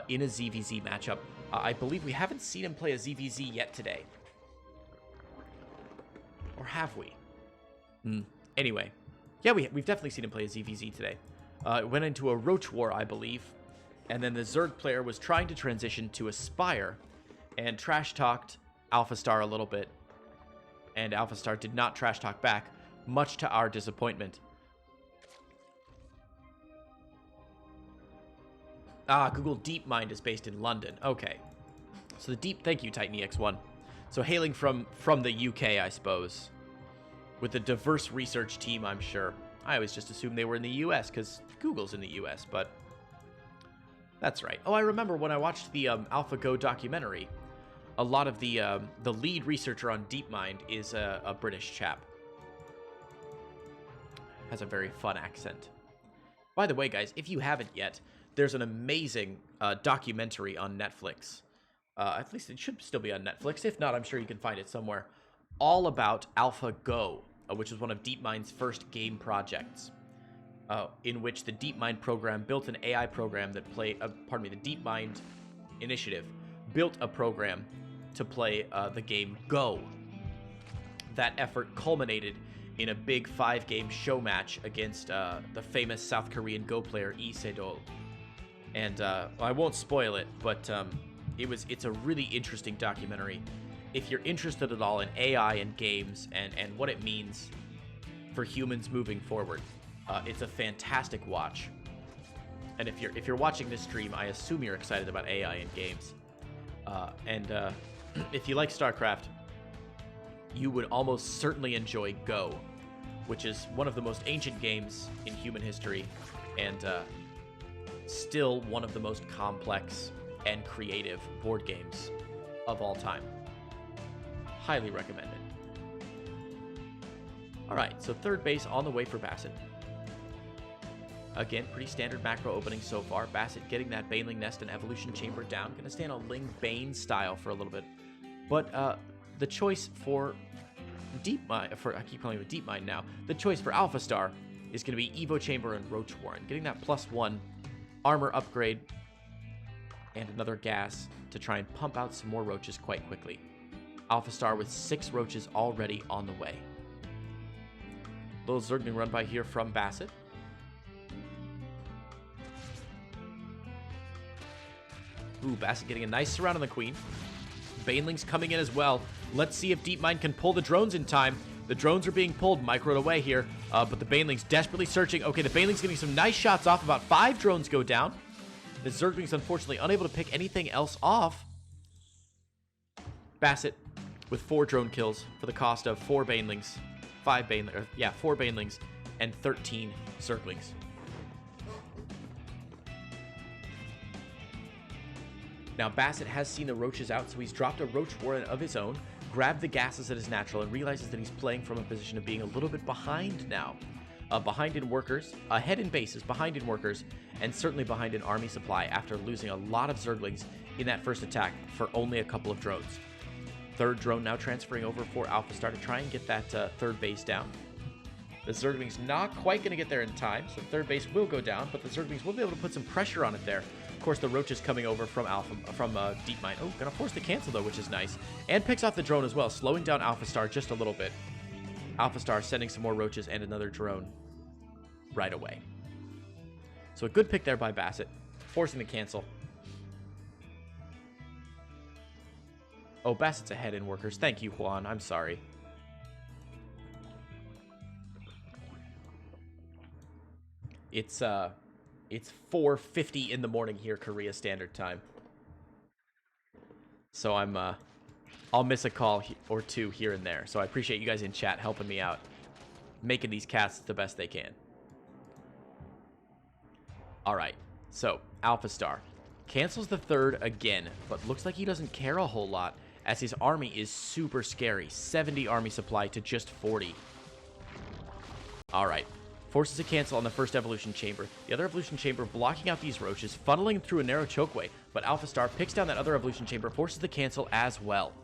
in a ZVZ matchup. I believe we haven't seen him play a ZVZ yet today. Or have we? Anyway, yeah, we've definitely seen him play a ZVZ today. It went into a Roach War, I believe, and then the Zerg player was trying to transition to Aspire and trash-talked AlphaStar a little bit, and AlphaStar did not trash-talk back, much to our disappointment. Ah, Google DeepMind is based in London. Okay. So thank you, Titan EX1. So hailing from the UK, I suppose, with a diverse research team, I'm sure. I always just assumed they were in the US because Google's in the US, but that's right. Oh, I remember when I watched the AlphaGo documentary, a lot of the lead researcher on DeepMind is a British chap. Has a very fun accent. By the way, guys, if you haven't yet, there's an amazing documentary on Netflix. At least it should still be on Netflix. If not, I'm sure you can find it somewhere. All about AlphaGo, which was one of DeepMind's first game projects, in which the DeepMind program built an AI program that the DeepMind initiative built a program to play the game Go. That effort culminated in a big 5-game show match against the famous South Korean Go player Lee Se-dol. And I won't spoil it, but it's a really interesting documentary. If you're interested at all in AI and games and what it means for humans moving forward, it's a fantastic watch. And if you're watching this stream, I assume you're excited about AI and games. If you like StarCraft, you would almost certainly enjoy Go, which is one of the most ancient games in human history, and still one of the most complex and creative board games of all time. Highly recommend it. Alright, so third base on the way for Bassett. Again, pretty standard macro opening so far. Bassett getting that Baneling Nest and Evolution Chamber down. Gonna stand on Ling Bane style for a little bit. But the choice for DeepMind, I keep calling it DeepMind now, the choice for AlphaStar is going to be Evo Chamber and Roach Warren. Getting that +1 armor upgrade and another gas to try and pump out some more roaches quite quickly. AlphaStar with 6 roaches already on the way. Little Zergling run by here from Bassett. Ooh, Bassett getting a nice surround on the Queen. Banelings coming in as well. Let's see if DeepMind can pull the drones in time. The drones are being pulled, microed away here, but the Banelings desperately searching. Okay, the Banelings getting some nice shots off. About 5 drones go down. The Zerglings unfortunately unable to pick anything else off. Bassett with 4 drone kills for the cost of 4 Banelings. 4 Banelings and 13 Zerglings. Now, Bassett has seen the roaches out, so he's dropped a Roach Warren of his own, grabbed the gases at his natural, and realizes that he's playing from a position of being a little bit behind now. Behind in workers, ahead in bases, behind in workers, and certainly behind in army supply after losing a lot of Zerglings in that first attack for only a couple of drones. Third drone now transferring over for AlphaStar to try and get that third base down. The Zerglings not quite going to get there in time, so third base will go down, but the Zerglings will be able to put some pressure on it there. Of course, the roaches coming over from DeepMind. Oh, gonna force the cancel though, which is nice. And picks off the drone as well, slowing down AlphaStar just a little bit. AlphaStar sending some more roaches and another drone right away. So a good pick there by Bassett, forcing the cancel. Oh, Bassett's ahead in workers. Thank you, Juan. I'm sorry. It's 4:50 in the morning here, Korea Standard Time. So I'll miss a call or two here and there. So I appreciate you guys in chat helping me out, making these casts the best they can. All right, so AlphaStar cancels the third again, but looks like he doesn't care a whole lot as his army is super scary. 70 army supply to just 40. All right. Forces a cancel on the first evolution chamber. The other evolution chamber blocking out these roaches, funneling through a narrow chokeway, but AlphaStar picks down that other evolution chamber, forces the cancel as well.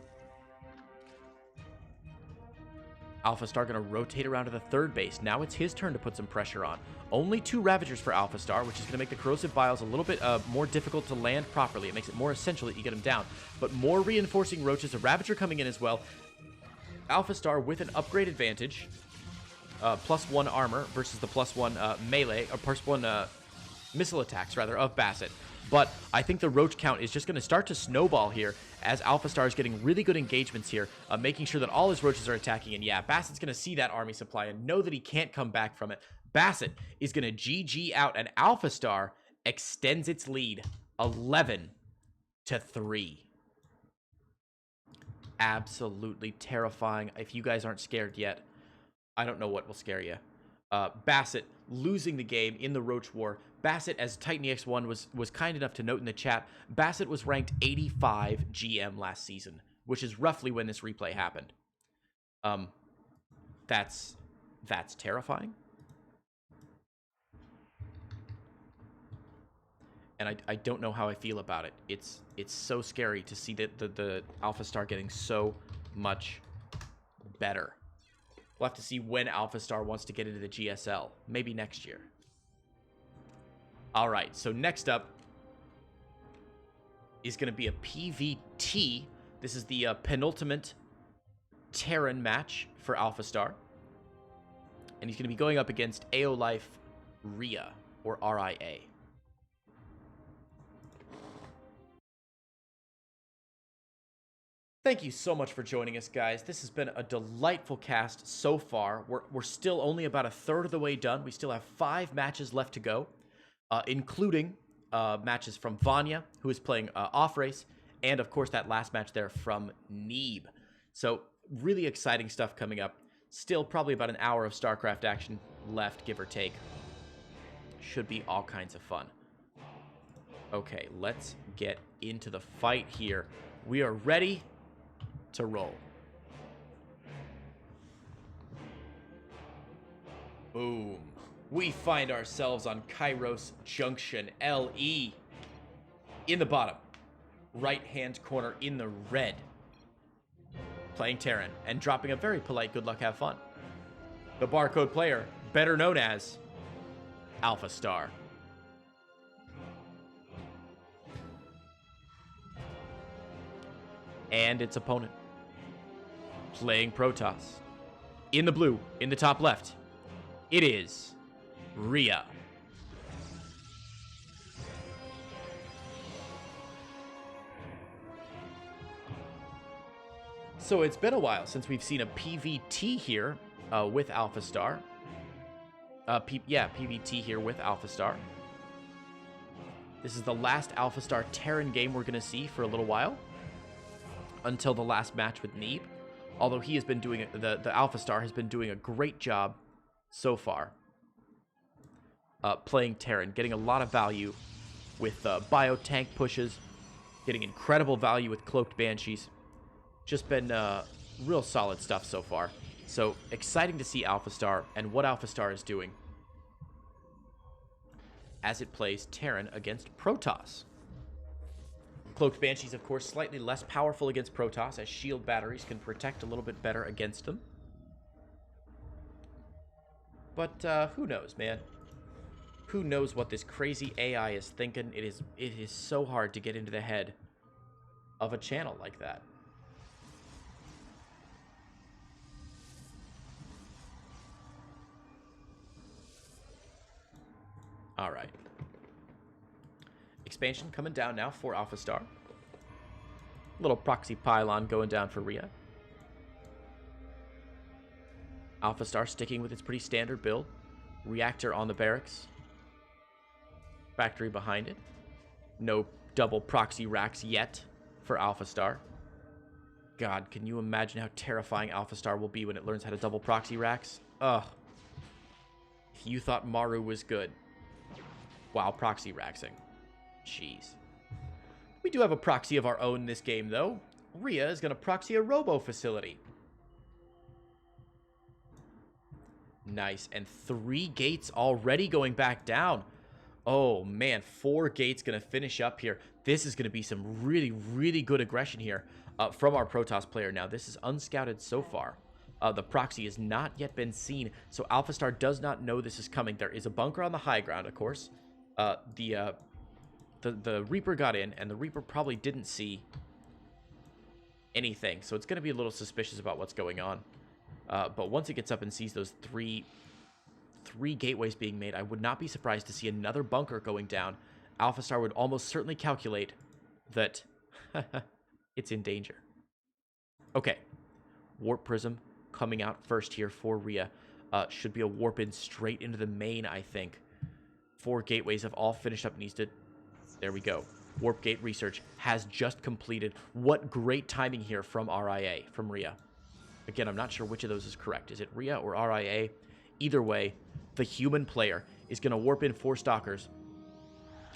AlphaStar going to rotate around to the third base. Now it's his turn to put some pressure on. Only 2 Ravagers for AlphaStar, which is going to make the Corrosive Vials a little bit more difficult to land properly. It makes it more essential that you get them down. But more reinforcing roaches, a Ravager coming in as well. AlphaStar with an upgrade advantage. +1 armor versus the +1 melee, or +1 missile attacks, rather, of Bassett. But I think the roach count is just going to start to snowball here as AlphaStar is getting really good engagements here, making sure that all his roaches are attacking. And yeah, Bassett's going to see that army supply and know that he can't come back from it. Bassett is going to GG out, and AlphaStar extends its lead 11-3. Absolutely terrifying. If you guys aren't scared yet, I don't know what will scare you. Bassett losing the game in the Roach War. Bassett, as Titan EX1 was kind enough to note in the chat, Bassett was ranked 85 GM last season, which is roughly when this replay happened. That's terrifying. And I don't know how I feel about it. It's so scary to see that the AlphaStar getting so much better. We'll have to see when AlphaStar wants to get into the GSL. Maybe next year. All right, so next up is going to be a PVT. This is the penultimate Terran match for AlphaStar. And he's going to be going up against AO Life Rhea, or RIA. Thank you so much for joining us, guys. This has been a delightful cast so far. We're still only about a third of the way done. We still have 5 matches left to go, including matches from Vanya, who is playing off-race, and, of course, that last match there from Neeb. So, really exciting stuff coming up. Still probably about an hour of StarCraft action left, give or take. Should be all kinds of fun. Okay, let's get into the fight here. We are ready to roll. Boom. We find ourselves on Kairos Junction, LE. In the bottom, right-hand corner in the red. Playing Terran and dropping a very polite good luck, have fun. The barcode player, better known as AlphaStar. And its opponent, playing Protoss. In the blue, in the top left, it is Rhea. So it's been a while since we've seen a PVT here with AlphaStar. PVT here with AlphaStar. This is the last AlphaStar Terran game we're going to see for a little while, until the last match with Neeb. Although he has been doing the AlphaStar has been doing a great job so far playing Terran, getting a lot of value with bio-tank pushes, getting incredible value with Cloaked Banshees. Just been real solid stuff so far. So exciting to see AlphaStar and what AlphaStar is doing as it plays Terran against Protoss. Cloaked Banshees, of course, slightly less powerful against Protoss, as shield batteries can protect a little bit better against them. But who knows, man? Who knows what this crazy AI is thinking? It is so hard to get into the head of a channel like that. All right. Expansion coming down now for AlphaStar. Little proxy pylon going down for Rhea. AlphaStar sticking with its pretty standard build. Reactor on the barracks. Factory behind it. No double proxy racks yet for AlphaStar. God, can you imagine how terrifying AlphaStar will be when it learns how to double proxy racks? Ugh. If you thought Maru was good while proxy racksing. Jeez. We do have a proxy of our own in this game, though. Rhea is going to proxy a robo facility. Nice. And 3 gates already going back down. Oh, man. 4 gates going to finish up here. This is going to be some really, really good aggression here from our Protoss player. Now, this is unscouted so far. The proxy has not yet been seen, so AlphaStar does not know this is coming. There is a bunker on the high ground, of course. The Reaper got in, and the Reaper probably didn't see anything, so it's going to be a little suspicious about what's going on. But once it gets up and sees those three gateways being made, I would not be surprised to see another bunker going down. AlphaStar would almost certainly calculate that it's in danger. Okay, Warp Prism coming out first here for Rhea. Should be a warp in straight into the main, I think. 4 gateways have all finished up. Needs to... There we go. Warp gate research has just completed. What great timing here from RIA, from Rhea. Again, I'm not sure which of those is correct. Is it Rhea or RIA? Either way, the human player is going to warp in 4 Stalkers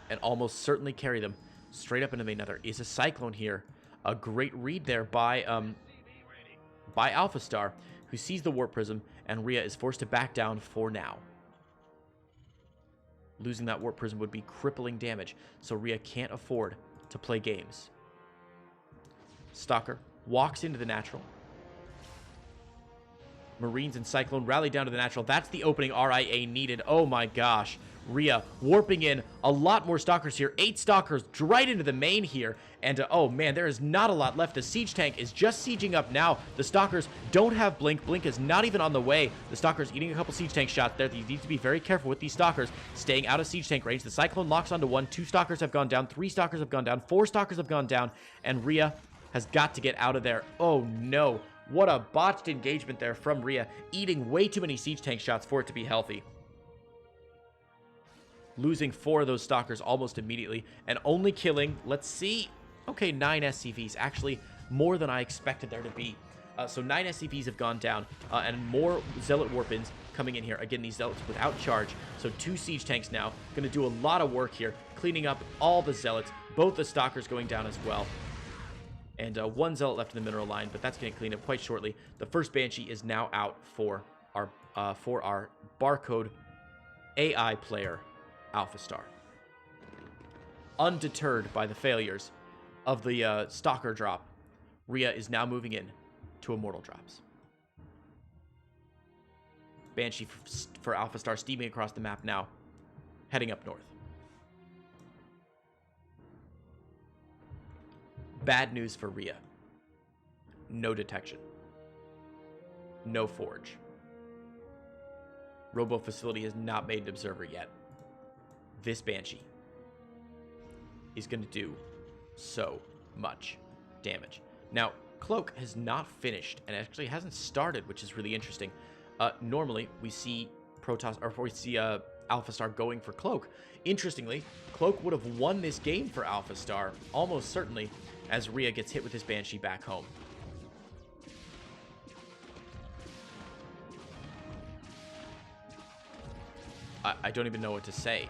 and almost certainly carry them straight up into main. Now, there is a Cyclone here. A great read there by AlphaStar, who sees the Warp Prism, and Rhea is forced to back down for now. Losing that Warp Prism would be crippling damage, so Rhea can't afford to play games. Stalker walks into the natural. Marines and Cyclone rally down to the natural. That's the opening RIA needed. Oh my gosh. Rhea warping in. A lot more Stalkers here. 8 Stalkers right into the main here. And, oh, man, there is not a lot left. The Siege Tank is just sieging up now. The Stalkers don't have Blink. Blink is not even on the way. The Stalkers eating a couple Siege Tank shots there. You need to be very careful with these Stalkers staying out of Siege Tank range. The Cyclone locks onto 1. 2 Stalkers have gone down. 3 Stalkers have gone down. 4 Stalkers have gone down. And Rhea has got to get out of there. Oh, no. What a botched engagement there from Rhea. Eating way too many Siege Tank shots for it to be healthy. Losing 4 of those Stalkers almost immediately. And only killing, let's see. Okay, 9 SCVs. Actually, more than I expected there to be. So 9 SCVs have gone down. And more Zealot Warpins coming in here. Again, these Zealots without charge. So 2 Siege Tanks now. Going to do a lot of work here. Cleaning up all the Zealots. Both the Stalkers going down as well. And 1 Zealot left in the mineral line, but that's going to clean up quite shortly. The first Banshee is now out for our barcode AI player, AlphaStar. Undeterred by the failures of the Stalker drop, Rhea is now moving in to Immortal drops. Banshee for AlphaStar steaming across the map now, heading up north. Bad news for Rhea. No detection. No forge. Robo Facility has not made an observer yet. This Banshee is going to do so much damage. Now, Cloak has not finished and actually hasn't started, which is really interesting. Normally, we see Protoss, or we see AlphaStar going for Cloak. Interestingly, Cloak would have won this game for AlphaStar, almost certainly, as Rhea gets hit with his Banshee back home. I don't even know what to say.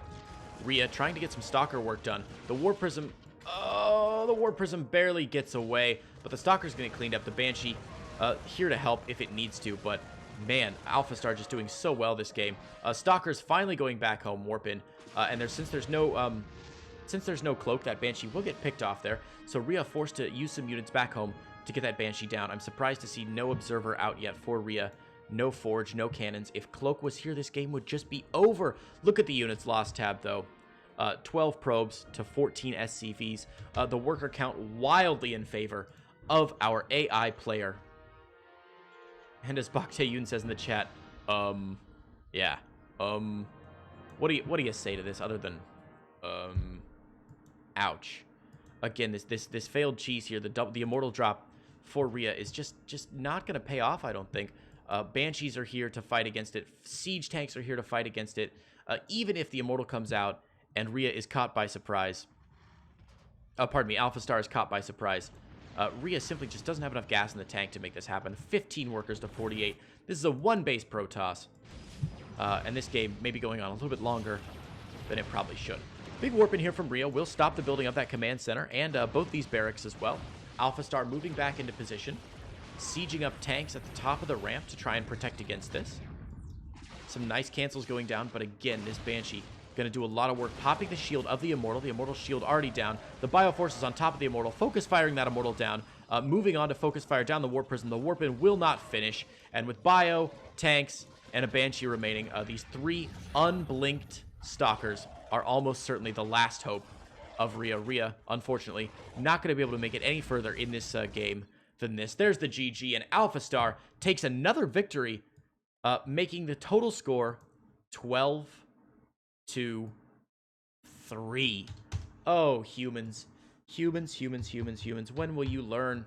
Rhea trying to get some Stalker work done. The War Prism... Oh, the War Prism barely gets away, but the Stalker's going to clean up. The Banshee here to help if it needs to, but man, AlphaStar just doing so well this game. Stalker's finally going back home, Warpin, and since there's no Cloak, that Banshee will get picked off there. So Rhea forced to use some units back home to get that Banshee down. I'm surprised to see no Observer out yet for Rhea. No Forge, no Cannons. If Cloak was here, this game would just be over. Look at the units lost tab, though. 12 probes to 14 SCVs. The worker count wildly in favor of our AI player. And as Bakteyun says in the chat, yeah. What do you say to this other than, ouch. Again, this failed cheese here, the Immortal drop for Rhea is just not going to pay off, I don't think. Banshees are here to fight against it. Siege Tanks are here to fight against it. Even if the Immortal comes out and Rhea is caught by surprise. Pardon me, AlphaStar is caught by surprise. Rhea simply just doesn't have enough gas in the tank to make this happen. 15 workers to 48. This is a 1-base Protoss. And this game may be going on a little bit longer than it probably should. Big warp in here from Rhea will stop the building of that command center and both these barracks as well. AlphaStar moving back into position. Sieging up tanks at the top of the ramp to try and protect against this. Some nice cancels going down, but again, this Banshee going to do a lot of work popping the shield of the Immortal. The Immortal shield already down. The Bioforce is on top of the Immortal, focus firing that Immortal down. Moving on to focus fire down the Warp Prism. The Warpin will not finish. And with Bio, tanks, and a Banshee remaining, these 3 unblinked Stalkers are almost certainly the last hope of Rhea. Rhea, unfortunately, not going to be able to make it any further in this game than this. There's the GG, and AlphaStar takes another victory, making the total score 12-3. Oh, humans. Humans. When will you learn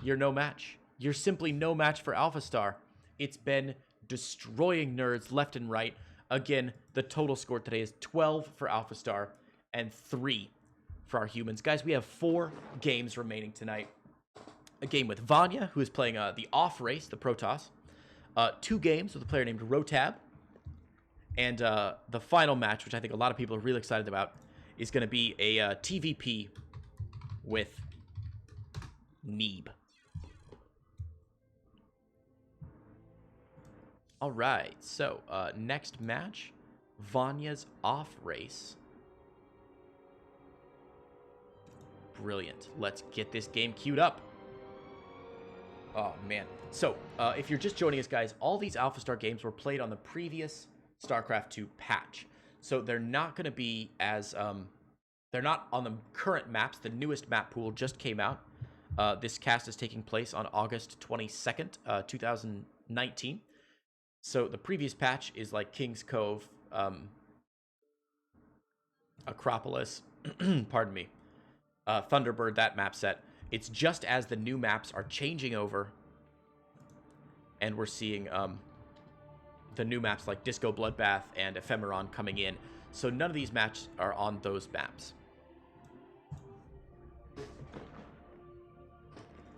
you're no match? You're simply no match for AlphaStar. It's been destroying nerds left and right. Again, the total score today is 12 for AlphaStar and 3 for our humans. Guys, we have 4 games remaining tonight. A game with Vanya, who is playing the off race, the Protoss. 2 games with a player named Rotab. And the final match, which I think a lot of people are really excited about, is going to be a TVP with Neeb. All right, so next match, Vanya's off race. Brilliant. Let's get this game queued up. Oh, man. So, if you're just joining us, guys, all these AlphaStar games were played on the previous StarCraft 2 patch. So they're not going to be as... they're not on the current maps. The newest map pool just came out. This cast is taking place on August 22nd, 2019. So the previous patch is like King's Cove, Acropolis, pardon me, Thunderbird, that map set. It's just as the new maps are changing over, and we're seeing the new maps like Disco Bloodbath and Ephemeron coming in. So none of these maps are on those maps.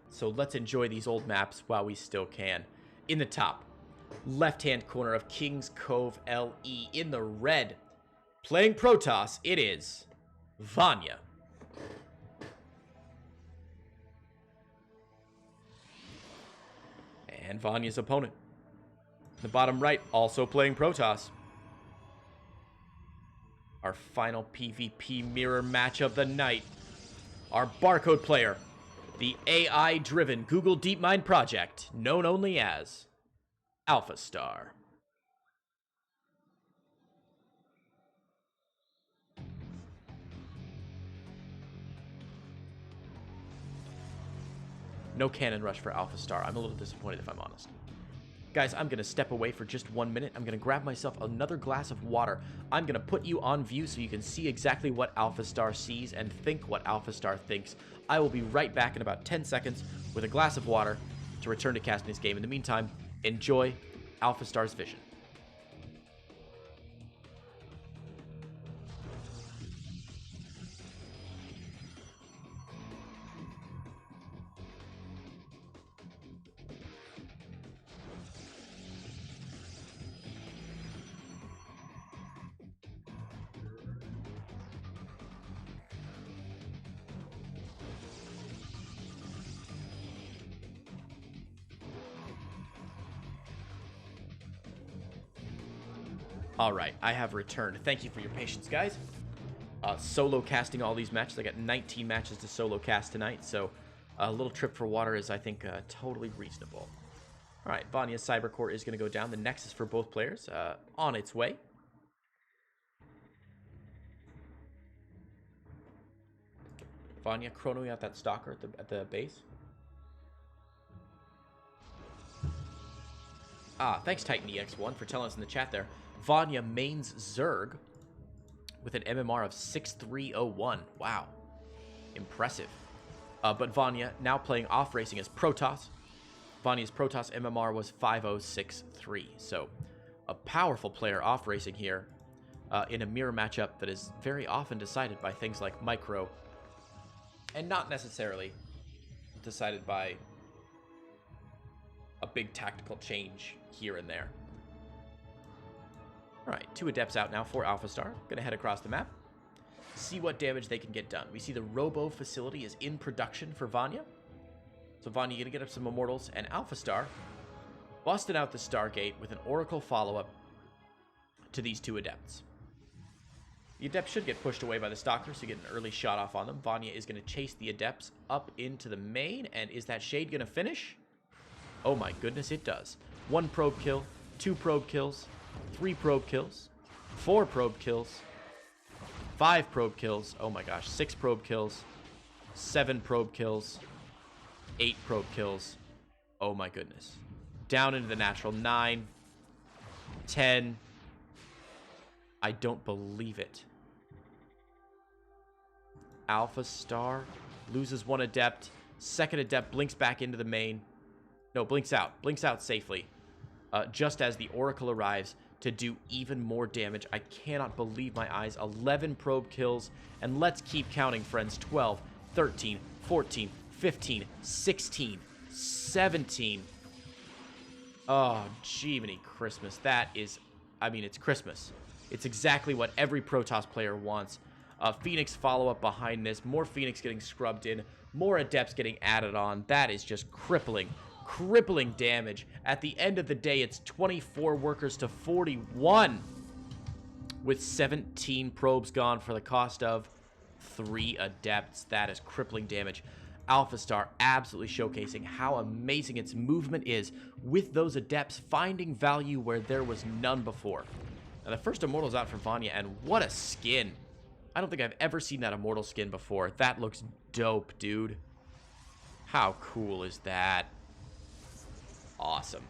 So let's enjoy these old maps while we still can. In the top left-hand corner of King's Cove LE, in the red, playing Protoss, it is Vanya. And Vanya's opponent. In the bottom right, also playing Protoss. Our final PvP mirror match of the night. Our barcode player, the AI-driven Google DeepMind project, known only as AlphaStar. No cannon rush for AlphaStar. I'm a little disappointed, if I'm honest. Guys, I'm going to step away for just 1 minute. I'm going to grab myself another glass of water. I'm going to put you on view so you can see exactly what AlphaStar sees and think what AlphaStar thinks. I will be right back in about 10 seconds with a glass of water to return to casting this game. In the meantime, enjoy AlphaStar's vision. All right, I have returned. Thank you for your patience, guys. Solo casting all these matches. I got 19 matches to solo cast tonight, so a little trip for water is, I think, totally reasonable. All right, Vanya's Cybercore is going to go down. The Nexus for both players on its way. Vanya chronoing out that Stalker at the base. Thanks, Titan EX1, for telling us in the chat there. Vanya mains Zerg with an MMR of 6301. Wow. Impressive. But Vanya now playing off racing as Protoss. Vanya's Protoss MMR was 5063. So a powerful player off racing here in a mirror matchup that is very often decided by things like micro and not necessarily decided by a big tactical change here and there. All right, 2 Adepts out now for AlphaStar. Gonna head across the map, see what damage they can get done. We see the Robo facility is in production for Vanya. So Vanya gonna get up some Immortals, and AlphaStar busting out the Stargate with an Oracle follow-up to these 2 Adepts. The Adepts should get pushed away by the Stalker, so you get an early shot off on them. Vanya is gonna chase the Adepts up into the main, and is that Shade gonna finish? Oh my goodness, it does. 1 probe kill, 2 probe kills, 3 probe kills, 4 probe kills, 5 probe kills, oh my gosh, 6 probe kills, 7 probe kills, 8 probe kills, oh my goodness. Down into the natural, 9, 10, I don't believe it. AlphaStar loses 1 Adept, 2nd Adept blinks back into the main. No, blinks out safely. Just as the Oracle arrives to do even more damage. I cannot believe my eyes. 11 probe kills, and let's keep counting, friends. 12, 13, 14, 15, 16, 17. Oh, Jiminy Christmas. That is, I mean, it's Christmas. It's exactly what every Protoss player wants. Phoenix follow-up behind this. More Phoenix getting scrubbed in. More Adepts getting added on. That is just crippling damage. At the end of the day, it's 24 workers to 41, with 17 probes gone for the cost of 3 Adepts. That is crippling damage. AlphaStar absolutely showcasing how amazing its movement is with those Adepts, finding value where there was none before. And the first Immortal's out for Vanya, and what a skin. I don't think I've ever seen that Immortal skin before. That looks dope, dude. How cool is that? Awesome.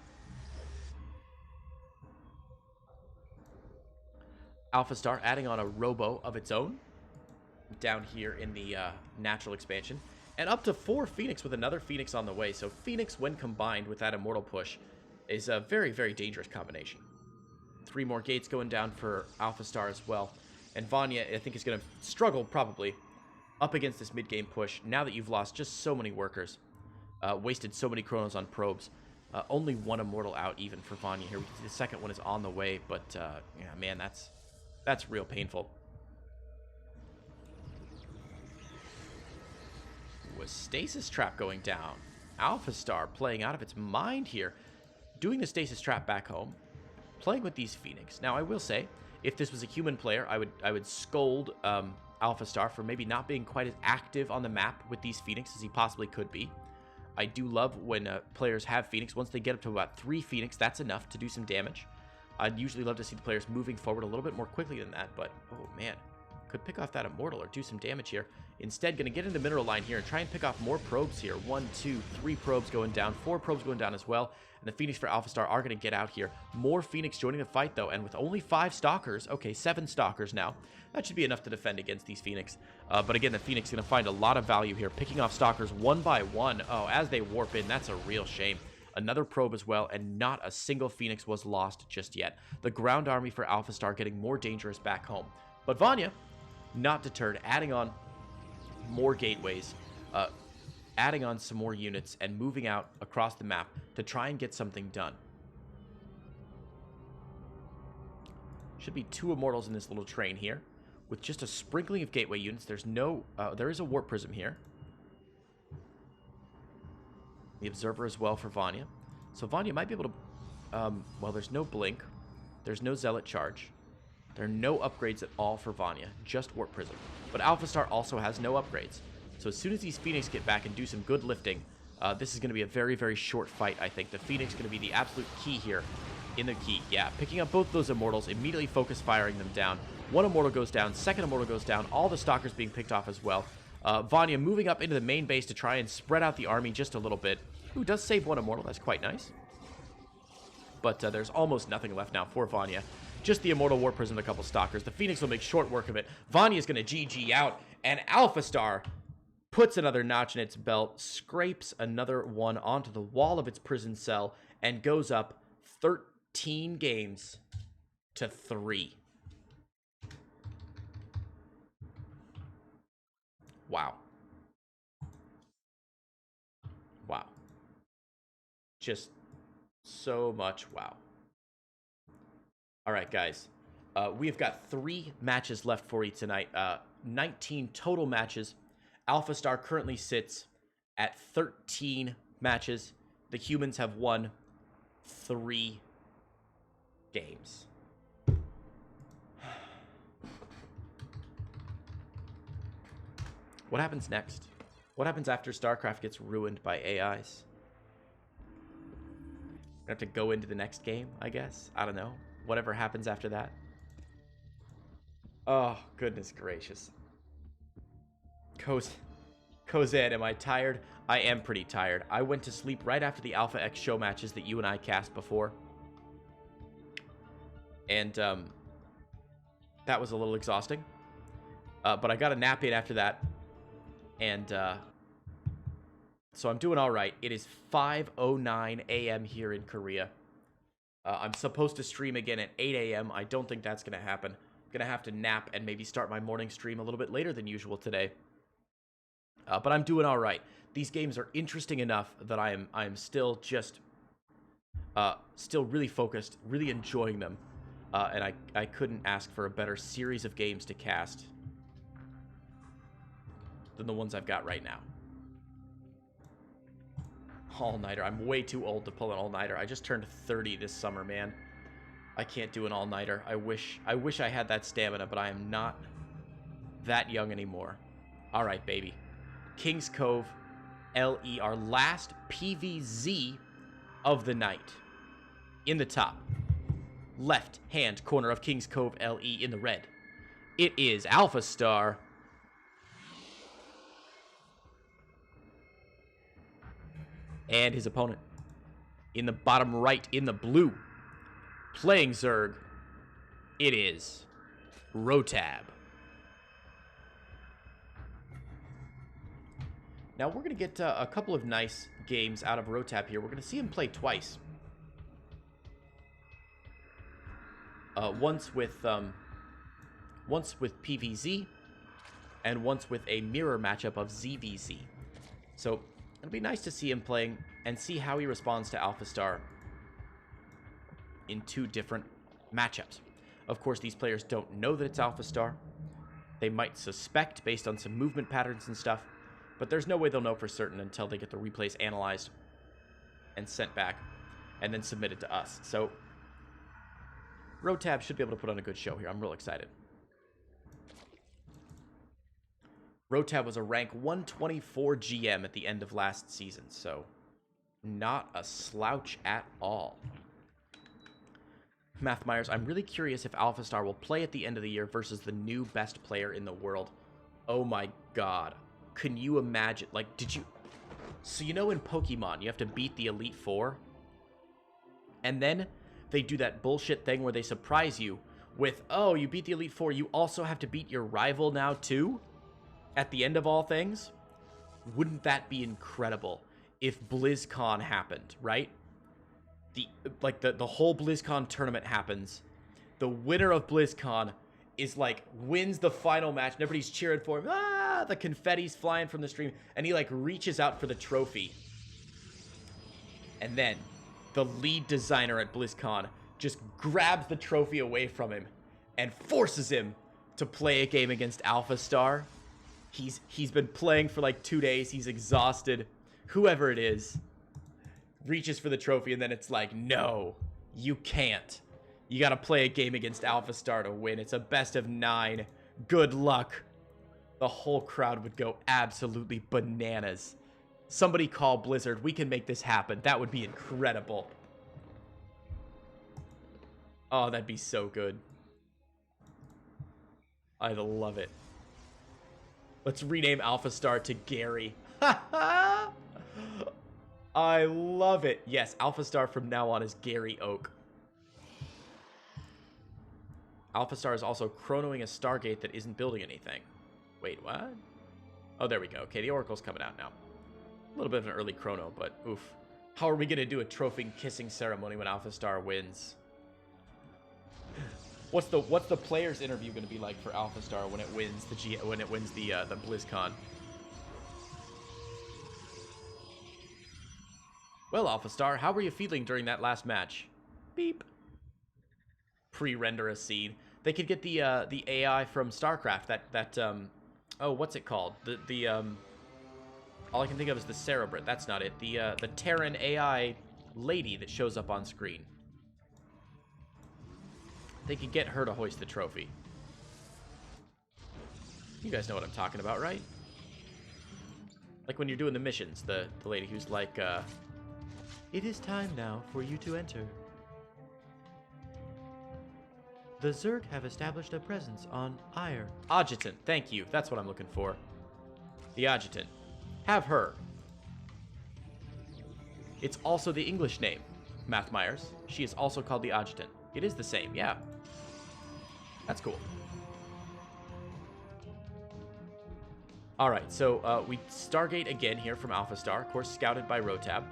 AlphaStar adding on a Robo of its own down here in the natural expansion. And up to 4 Phoenix with another Phoenix on the way. So Phoenix, when combined with that Immortal push, is a very, very dangerous combination. 3 more gates going down for AlphaStar as well. And Vanya, I think, is going to struggle, probably, up against this mid-game push. Now that you've lost just so many workers. Wasted so many Chronos on probes. Only 1 Immortal out even for Vanya here. The second one is on the way. But, yeah, man, that's real painful. Was Stasis Trap going down. AlphaStar playing out of its mind here. Doing the Stasis Trap back home. Playing with these Phoenix. Now, I will say, if this was a human player, I would scold AlphaStar for maybe not being quite as active on the map with these Phoenix as he possibly could be. I do love when players have Phoenix. Once they get up to about 3 Phoenix, that's enough to do some damage. I'd usually love to see the players moving forward a little bit more quickly than that, but, oh man, could pick off that Immortal or do some damage here. Instead, going to get into the mineral line here and try and pick off more probes here. 1, 2, 3 probes going down, 4 probes going down as well. And the Phoenix for AlphaStar are going to get out here. More Phoenix joining the fight, though, and with only 5 Stalkers, okay, 7 Stalkers now, that should be enough to defend against these Phoenix. But again, the Phoenix is going to find a lot of value here, picking off Stalkers one by one. Oh, as they warp in, that's a real shame. Another probe as well, and not a single Phoenix was lost just yet. The ground army for AlphaStar getting more dangerous back home. But Vanya, not deterred, adding on more gateways, adding on some more units, and moving out across the map to try and get something done. Should be 2 Immortals in this little train here, with just a sprinkling of gateway units. There's no, there is a Warp Prism here. The Observer as well for Vanya. So Vanya might be able to, well, there's no Blink. There's no Zealot Charge. There are no upgrades at all for Vanya, just Warp Prism. But AlphaStar also has no upgrades. So as soon as these Phoenix get back and do some good lifting, this is going to be a very, very short fight, I think. The Phoenix is going to be the absolute key here in the key. Yeah, picking up both those Immortals, immediately focus firing them down. 1 Immortal goes down, 2nd Immortal goes down, all the Stalkers being picked off as well. Vanya moving up into the main base to try and spread out the army just a little bit. Ooh, does save 1 Immortal, that's quite nice. But there's almost nothing left now for Vanya. Just the Immortal Warp Prism and a couple Stalkers. The Phoenix will make short work of it. Vanya's going to GG out, and AlphaStar puts another notch in its belt, scrapes another one onto the wall of its prison cell, and goes up 13 games to 3. Wow. Wow. Just so much wow. All right, guys. We've got 3 matches left for you tonight. 19 total matches. AlphaStar currently sits at 13 matches. The humans have won 3 games. What happens next? What happens after StarCraft gets ruined by AIs? We have to go into the next game, I guess. I don't know. Whatever happens after that. Oh, goodness gracious. Kozan, am I tired? I am pretty tired. I went to sleep right after the Alpha X show matches that you and I cast before. And that was a little exhausting. But I got a nap in after that. And so I'm doing all right. It is 5:09 a.m. here in Korea. I'm supposed to stream again at 8 a.m. I don't think that's going to happen. I'm going to have to nap and maybe start my morning stream a little bit later than usual today. But I'm doing all right. These games are interesting enough that I am still just still really focused, really enjoying them. And I couldn't ask for a better series of games to cast than the ones I've got right now. All-nighter. I'm way too old to pull an all-nighter. I just turned 30 this summer, man. I can't do an all-nighter. I wish I had that stamina, but I am not that young anymore. All right, baby. King's Cove, LE, our last PVZ of the night. In the top. left-hand corner of King's Cove LE in the red. It is AlphaStar. And his opponent in the bottom right in the blue, playing Zerg, it is Rotab. Now we're going to get a couple of nice games out of Rotab here. We're going to see him play twice. Once with PVZ, and once with a mirror matchup of ZVZ. So it'll be nice to see him playing and see how he responds to AlphaStar in two different matchups. Of course, these players don't know that it's AlphaStar. They might suspect based on some movement patterns and stuff, but there's no way they'll know for certain until they get the replays analyzed and sent back and then submitted to us. So Rotab should be able to put on a good show here. I'm real excited. Rotab was a rank 124 GM at the end of last season, so not a slouch at all. Math Myers, I'm really curious if AlphaStar will play at the end of the year versus the new best player in the world. Oh my god. Can you imagine? Like, did you... So you know in Pokemon, you have to beat the Elite Four? And then they do that bullshit thing where they surprise you with, oh, you beat the Elite Four, you also have to beat your rival now too? At the end of all things? Wouldn't that be incredible if BlizzCon happened, right? The whole BlizzCon tournament happens. The winner of BlizzCon is like wins the final match and everybody's cheering for him. Ah, the confetti's flying from the stream and he like reaches out for the trophy. And then the lead designer at BlizzCon just grabs the trophy away from him and forces him to play a game against AlphaStar. He's been playing for like 2 days. He's exhausted. Whoever it is reaches for the trophy, and then it's like, no, you can't. You got to play a game against AlphaStar to win. It's a best of 9. Good luck. The whole crowd would go absolutely bananas. Somebody call Blizzard. We can make this happen. That would be incredible. Oh, that'd be so good. I'd love it. Let's rename AlphaStar to Gary. I love it. Yes, AlphaStar from now on is Gary Oak. AlphaStar is also chronoing a Stargate that isn't building anything. Wait, what? Oh, there we go. Okay, the Oracle's coming out now. A little bit of an early chrono, but oof. How are we going to do a trophy kissing ceremony when AlphaStar wins? What's the players' interview going to be like for AlphaStar when it wins the BlizzCon? Well, AlphaStar, how were you feeling during that last match? Beep. Pre-render a scene. They could get the AI from StarCraft. Oh, what's it called? All I can think of is the Cerebrit. That's not it. The Terran AI lady that shows up on screen. They could get her to hoist the trophy. You guys know what I'm talking about, right? Like when you're doing the missions, the lady who's like, it is time now for you to enter. The Zerg have established a presence on Ire. Adjutant, thank you. That's what I'm looking for. The Adjutant. Have her. It's also the English name, Math Myers. She is also called the Adjutant. It is the same, yeah. That's cool. Alright, so we Stargate again here from AlphaStar. Of course, scouted by Rotab.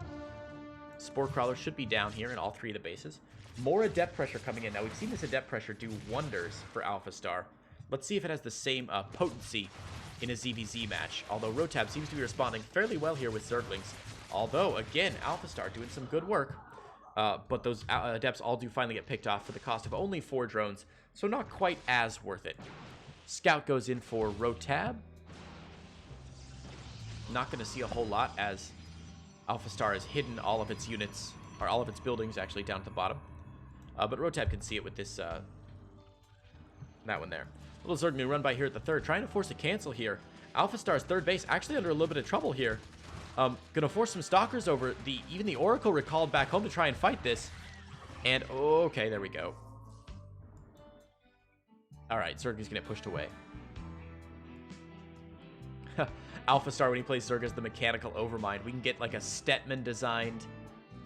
Spore Crawler should be down here in all 3 of the bases. More Adept Pressure coming in. Now, we've seen this Adept Pressure do wonders for AlphaStar. Let's see if it has the same potency in a ZVZ match. Although Rotab seems to be responding fairly well here with Zerglings. Although, again, AlphaStar doing some good work. But those Adepts all do finally get picked off for the cost of only 4 drones. So not quite as worth it. Scout goes in for Rotab. Not going to see a whole lot as AlphaStar has hidden all of its units, or all of its buildings actually down at the bottom. But Rotab can see it with this, that one there. Little Zerg run by here at the 3rd, trying to force a cancel here. AlphaStar's 3rd base actually under a little bit of trouble here. Gonna force some Stalkers over. Even the Oracle recalled back home to try and fight this. And, okay, there we go. All right, Zergling's going to get pushed away. AlphaStar, when he plays Zerg as the mechanical Overmind, we can get like a Stetman-designed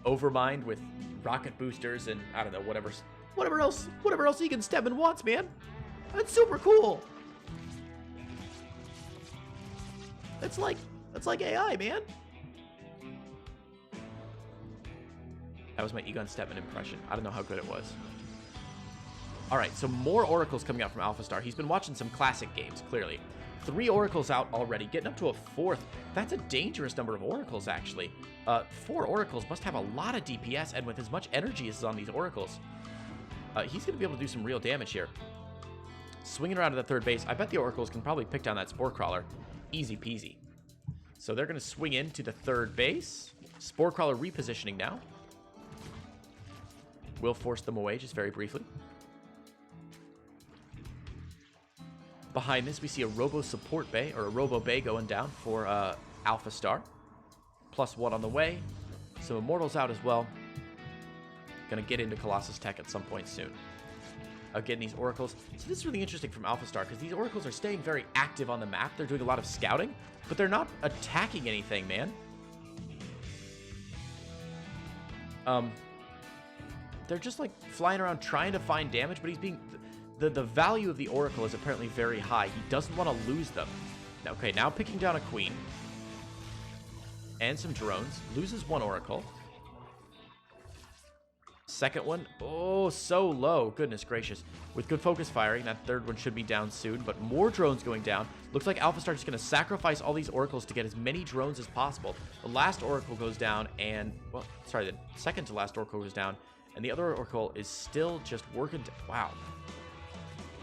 Overmind with rocket boosters and, I don't know, whatever else Egan Stetman wants, man. That's super cool. That's like AI, man. That was my Egon Stetman impression. I don't know how good it was. All right, so more oracles coming out from AlphaStar. He's been watching some classic games, clearly. 3 oracles out already, getting up to a 4th. That's a dangerous number of oracles, actually. 4 oracles must have a lot of DPS, and with as much energy as is on these oracles, he's going to be able to do some real damage here. Swinging around to the 3rd base, I bet the oracles can probably pick down that Spore Crawler. Easy peasy. So they're going to swing into the 3rd base. Spore Crawler repositioning now. Will force them away just very briefly. Behind this, we see a Robo Support Bay, or a Robo Bay going down for AlphaStar. +1 on the way. Some Immortals out as well. Gonna get into Colossus Tech at some point soon. Again, these Oracles. So this is really interesting from AlphaStar, because these Oracles are staying very active on the map. They're doing a lot of scouting, but they're not attacking anything, man. They're just like flying around trying to find damage, but he's being... The value of the Oracle is apparently very high. He doesn't want to lose them. Okay, now picking down a Queen. And some drones. Loses 1 Oracle. Second one. Oh, so low. Goodness gracious. With good focus firing, that 3rd one should be down soon. But more drones going down. Looks like AlphaStar is going to sacrifice all these Oracles to get as many drones as possible. The last Oracle goes down and... Well, sorry, the second to last Oracle goes down. And the other Oracle is still just working... Wow.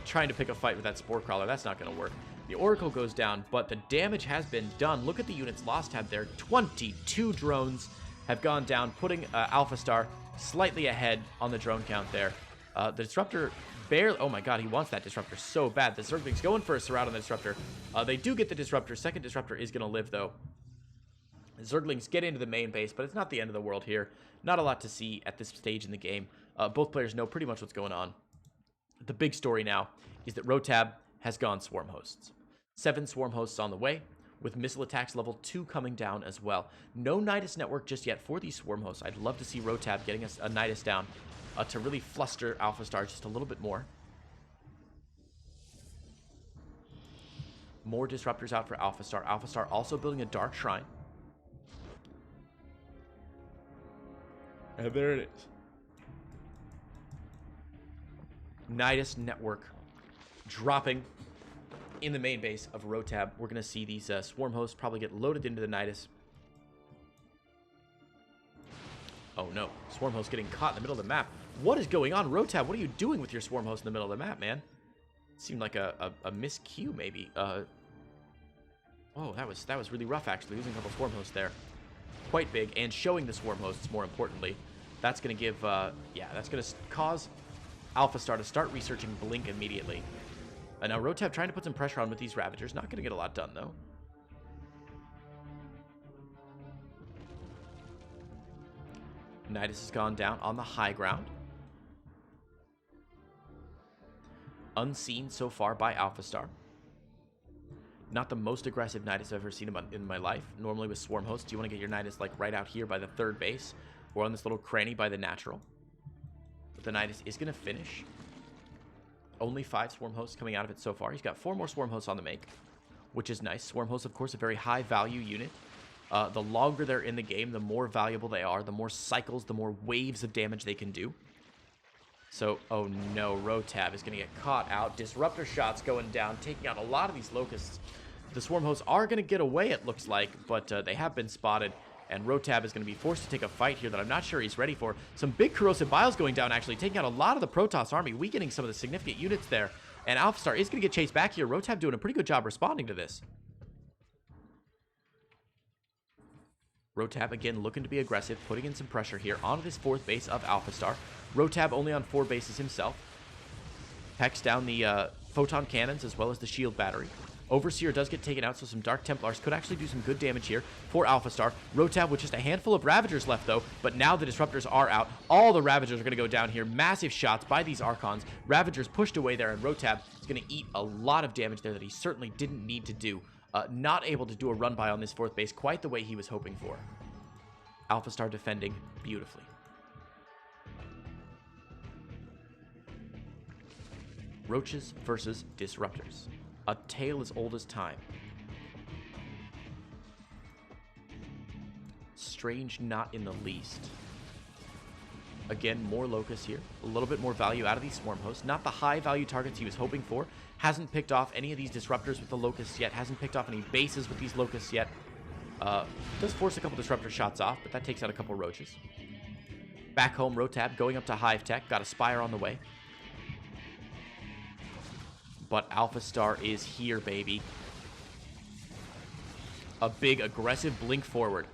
Trying to pick a fight with that Spore Crawler. That's not going to work. The Oracle goes down, but the damage has been done. Look at the units lost tab there. 22 drones have gone down, putting AlphaStar slightly ahead on the drone count there. The Disruptor barely... Oh my god, he wants that Disruptor so bad. The Zergling's going for a Surround on the Disruptor. They do get the Disruptor. Second Disruptor is going to live, though. The Zerglings get into the main base, but it's not the end of the world here. Not a lot to see at this stage in the game. Both players know pretty much what's going on. The big story now is that Rotab has gone Swarm Hosts. 7 Swarm Hosts on the way, with missile attacks level 2 coming down as well. No Nidus network just yet for these Swarm Hosts. I'd love to see Rotab getting a Nidus down to really fluster AlphaStar just a little bit more. More Disruptors out for AlphaStar. AlphaStar also building a Dark Shrine. And there it is. Nidus network dropping in the main base of Rotab. We're going to see these Swarm Hosts probably get loaded into the Nidus. Oh no, Swarm Host getting caught in the middle of the map. What is going on, Rotab? What are you doing with your Swarm Host in the middle of the map, man? Seemed like a miscue, maybe. Oh, that was really rough, actually. Losing a couple Swarm Hosts there. Quite big, and showing the Swarm Hosts, more importantly. That's going to give, yeah, that's going to cause AlphaStar to start researching Blink immediately. Now Rotab trying to put some pressure on with these Ravagers. Not going to get a lot done, though. Nidus has gone down on the high ground. Unseen so far by AlphaStar. Not the most aggressive Nidus I've ever seen in my life. Normally with Swarm Hosts, you want to get your Nidus like right out here by the 3rd base, or on this little cranny by the natural. But the Nidus is going to finish. Only 5 Swarm Hosts coming out of it so far. He's got 4 more Swarm Hosts on the make, which is nice. Swarm Hosts, of course, a very high value unit. The longer they're in the game, the more valuable they are. The more cycles, the more waves of damage they can do. So, oh no, Rotab is going to get caught out. Disruptor shots going down, taking out a lot of these Locusts. The Swarm Hosts are going to get away, it looks like, but they have been spotted. And Rotab is going to be forced to take a fight here that I'm not sure he's ready for. Some big Corrosive Biles going down, actually, taking out a lot of the Protoss army, weakening some of the significant units there. And AlphaStar is going to get chased back here. Rotab doing a pretty good job responding to this. Rotab, again, looking to be aggressive, putting in some pressure here onto this 4th base of AlphaStar. Rotab only on 4 bases himself. Pecks down the Photon Cannons as well as the Shield Battery. Overseer does get taken out, so some Dark Templars could actually do some good damage here for AlphaStar. Rotab with just a handful of Ravagers left, though, but now the Disruptors are out. All the Ravagers are going to go down here. Massive shots by these Archons. Ravagers pushed away there, and Rotab is going to eat a lot of damage there that he certainly didn't need to do. Not able to do a run-by on this 4th base quite the way he was hoping for. AlphaStar defending beautifully. Roaches versus Disruptors. A tale as old as time. Strange not in the least. Again, more Locusts here. A little bit more value out of these Swarm Hosts. Not the high value targets he was hoping for. Hasn't picked off any of these Disruptors with the Locusts yet. Hasn't picked off any bases with these Locusts yet. Does force a couple Disruptor shots off, but that takes out a couple Roaches. Back home, Rotab going up to Hive Tech. Got a Spire on the way. But AlphaStar is here, baby. A big, aggressive blink forward.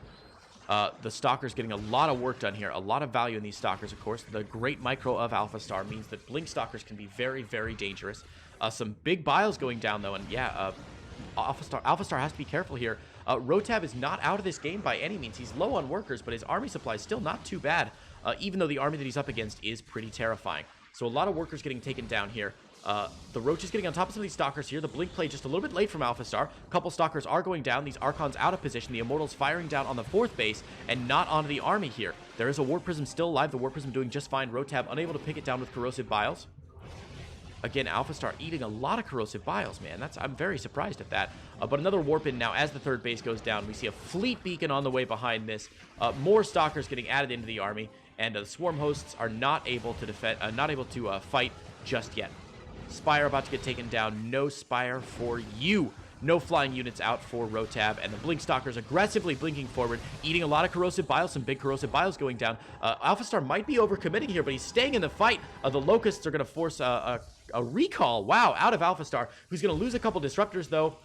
The Stalker's getting a lot of work done here. A lot of value in these Stalkers, of course. The great micro of AlphaStar means that blink Stalkers can be very, very dangerous. Some big biles going down, though, and yeah, AlphaStar has to be careful here. Rotab is not out of this game by any means. He's low on workers, but his army supply is still not too bad, even though the army that he's up against is pretty terrifying. So a lot of workers getting taken down here. The Roach is getting on top of some of these Stalkers here. The Blink play just a little bit late from AlphaStar. A couple Stalkers are going down. These Archons out of position. The Immortals firing down on the 4th base and not onto the army here. There is a Warp Prism still alive. The Warp Prism doing just fine. Rotab unable to pick it down with Corrosive Biles. Again, AlphaStar eating a lot of Corrosive Biles, man. I'm very surprised at that. But another Warp in now as the 3rd base goes down. We see a Fleet Beacon on the way behind this. More Stalkers getting added into the army. And the Swarm Hosts are not able to defend, fight just yet. Spire about to get taken down. No Spire for you. No flying units out for Rotab. And the Blink Stalkers aggressively blinking forward, eating a lot of Corrosive Biles. Some big Corrosive Biles going down. AlphaStar might be overcommitting here, but he's staying in the fight. The Locusts are going to force a recall. Wow, out of AlphaStar, who's going to lose a couple Disruptors, though.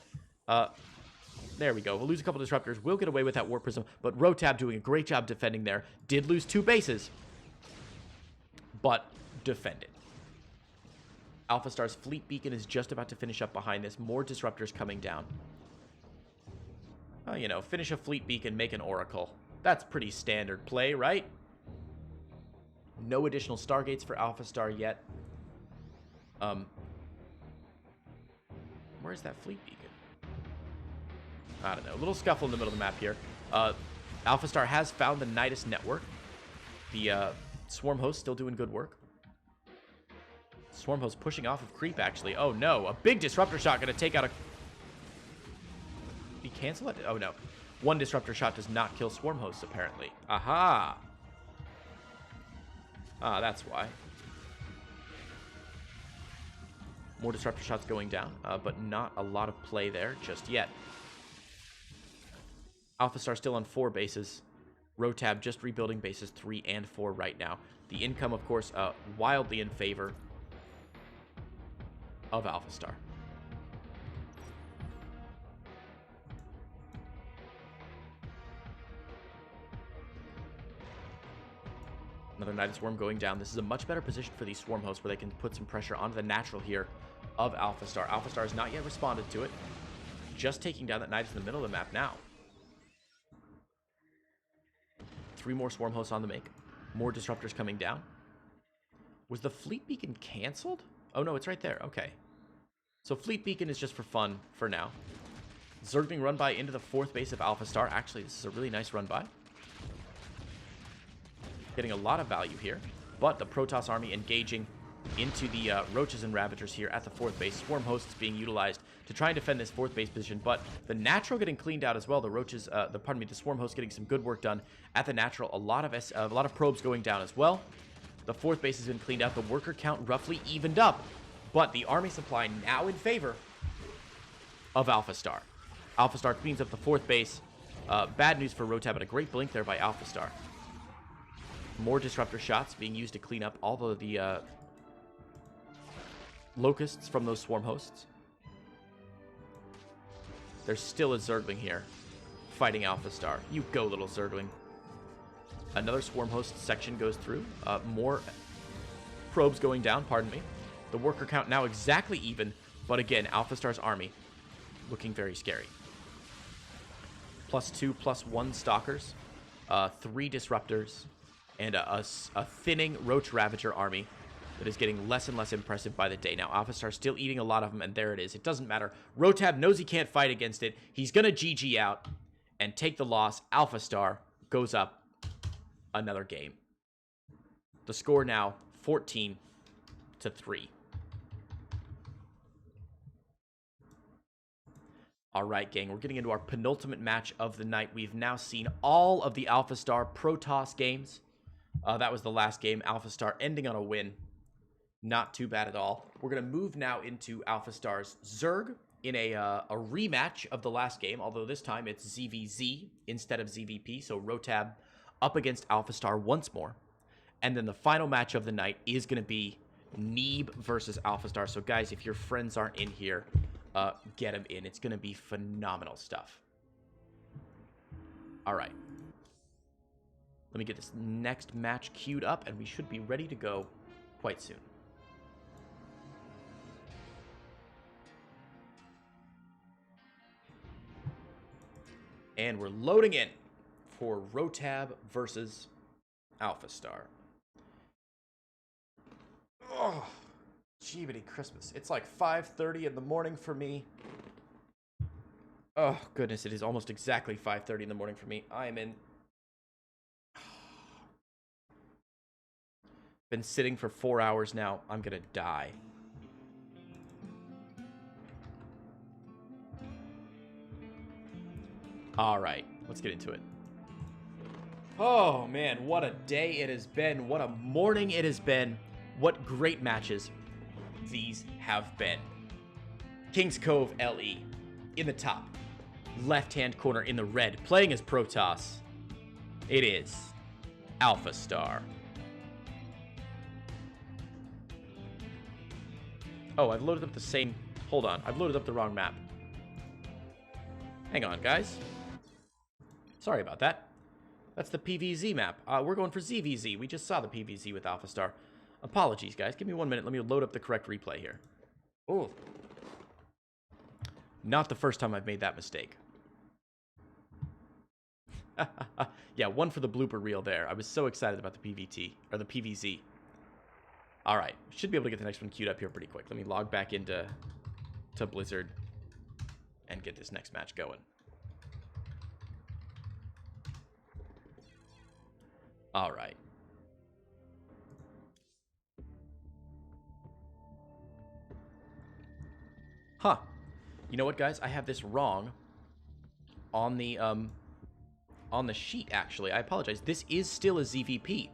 There we go. We'll lose a couple Disruptors. We'll get away with that Warp Prism. But Rotab doing a great job defending there. Did lose 2 bases, but defended. AlphaStar's Fleet Beacon is just about to finish up behind this. More Disruptors coming down. Oh, you know, finish a Fleet Beacon, make an Oracle. That's pretty standard play, right? No additional Stargates for AlphaStar yet. Where's that Fleet Beacon? I don't know. A little scuffle in the middle of the map here. AlphaStar has found the Nidus network. The Swarm Host still doing good work. Swarm Host pushing off of creep, actually. Oh, no. A big Disruptor shot going to take out a... Did he cancel it? Oh, no. One Disruptor shot does not kill Swarm Hosts, apparently. Aha! Ah, that's why. More Disruptor shots going down, but not a lot of play there just yet. AlphaStar still on 4 bases. Rotab just rebuilding bases 3 and 4 right now. The income, of course, wildly in favor of AlphaStar. Another Nidus Swarm going down. This is a much better position for these Swarm Hosts where they can put some pressure onto the natural here of AlphaStar. AlphaStar has not yet responded to it. Just taking down that Nidus in the middle of the map now. 3 more Swarm Hosts on the make. More Disruptors coming down. Was the Fleet Beacon canceled? Oh, no, it's right there. Okay. So Fleet Beacon is just for fun for now. Zergling run by into the 4th base of AlphaStar. Actually, this is a really nice run by. Getting a lot of value here. But the Protoss army engaging into the Roaches and Ravagers here at the 4th base. Swarm Hosts being utilized to try and defend this 4th base position. But the Natural getting cleaned out as well. The Roaches, the Swarm Hosts getting some good work done at the Natural. A lot of probes going down as well. The 4th base has been cleaned out. The worker count roughly evened up. But the army supply now in favor of AlphaStar. AlphaStar cleans up the 4th base. Bad news for Rotab, but a great blink there by AlphaStar. More Disruptor shots being used to clean up all of the Locusts from those Swarm Hosts. There's still a Zergling here fighting AlphaStar. You go, little Zergling. Another Swarm Host section goes through. More probes going down, pardon me. The worker count now exactly even, but again, AlphaStar's army looking very scary. +2, +1 Stalkers, 3 Disruptors, and a thinning Roach Ravager army that is getting less and less impressive by the day. Now, AlphaStar still eating a lot of them, and there it is. It doesn't matter. Rotab knows he can't fight against it. He's going to GG out and take the loss. AlphaStar goes up another game. The score now 14-3. All right, gang, we're getting into our penultimate match of the night. We've now seen all of the AlphaStar Protoss games. That was the last game. AlphaStar ending on a win. Not too bad at all. We're going to move now into AlphaStar's Zerg in a rematch of the last game, although this time it's ZVZ instead of ZVP, so Rotab up against AlphaStar once more. And then the final match of the night is going to be Neeb versus AlphaStar. So, guys, if your friends aren't in here, get them in. It's going to be phenomenal stuff. All right. Let me get this next match queued up, and we should be ready to go quite soon. And we're loading in for Rotab versus AlphaStar. Oh, jeebity Christmas. It's like 5:30 in the morning for me. Oh, goodness, it is almost exactly 5:30 in the morning for me. I am in... Been sitting for 4 hours now. I'm gonna die. All right, let's get into it. Oh, man, what a day it has been. What a morning it has been. What great matches these have been. King's Cove LE in the top left-hand corner in the red, playing as Protoss. It is AlphaStar. Oh, I've loaded up the same... Hold on, I've loaded up the wrong map. Hang on, guys. Sorry about that. That's the PVZ map. We're going for ZVZ. We just saw the PVZ with AlphaStar. Apologies, guys. Give me 1 minute. Let me load up the correct replay here. Oh. Not the first time I've made that mistake. Yeah, one for the blooper reel there. I was so excited about the PVT, or the PVZ. All right. Should be able to get the next one queued up here pretty quick. Let me log back into Blizzard and get this next match going. All right. Huh. You know what, guys? I have this wrong on the sheet, actually. I apologize. This is still a ZVP.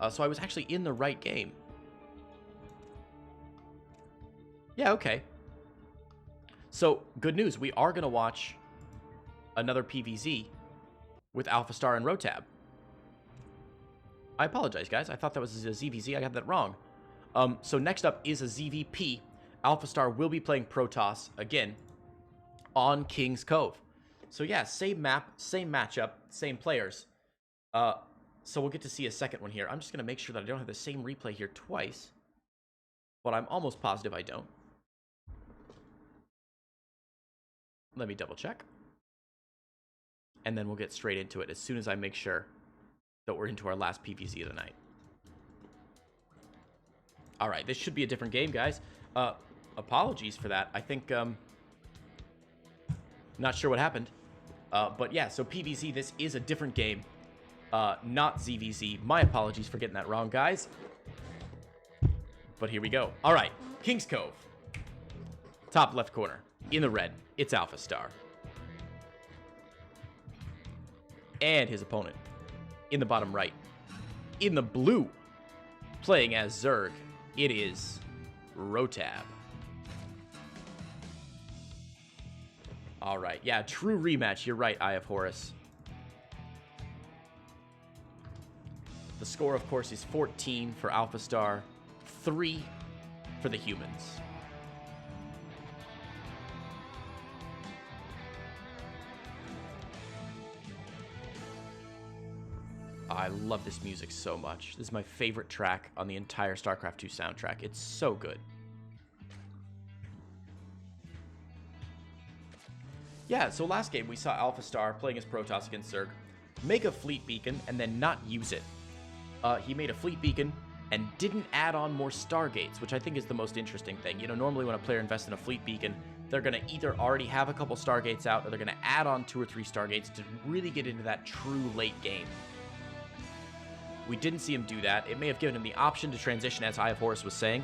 So I was actually in the right game. Yeah, okay. So, good news. We are going to watch another PVZ with AlphaStar and Rotab. I apologize, guys. I thought that was a ZVZ. I got that wrong. So next up is a ZVP. AlphaStar will be playing Protoss again on King's Cove. So yeah, same map, same matchup, same players. So we'll get to see a second one here. I'm just going to make sure that I don't have the same replay here twice. But I'm almost positive I don't. Let me double check. And then we'll get straight into it as soon as I make sure that we're into our last PVZ of the night. All right, this should be a different game, guys. Apologies for that. I think, not sure what happened. But yeah, so PVZ, this is a different game. Not ZVZ. My apologies for getting that wrong, guys. But here we go. All right, King's Cove. Top left corner. In the red, it's AlphaStar. And his opponent. In the bottom right. In the blue, playing as Zerg, it is Rotab. All right. Yeah, true rematch. You're right, Eye of Horus. The score, of course, is 14 for AlphaStar, 3 for the humans. I love this music so much. This is my favorite track on the entire StarCraft 2 soundtrack. It's so good. Yeah, so last game we saw AlphaStar playing as Protoss against Zerg make a fleet beacon and then not use it. He made a fleet beacon and didn't add on more Stargates, which I think is the most interesting thing. You know, normally when a player invests in a fleet beacon, they're going to either already have a couple Stargates out, or they're going to add on 2 or 3 Stargates to really get into that true late game. We didn't see him do that. It may have given him the option to transition, as Eye of Horus was saying.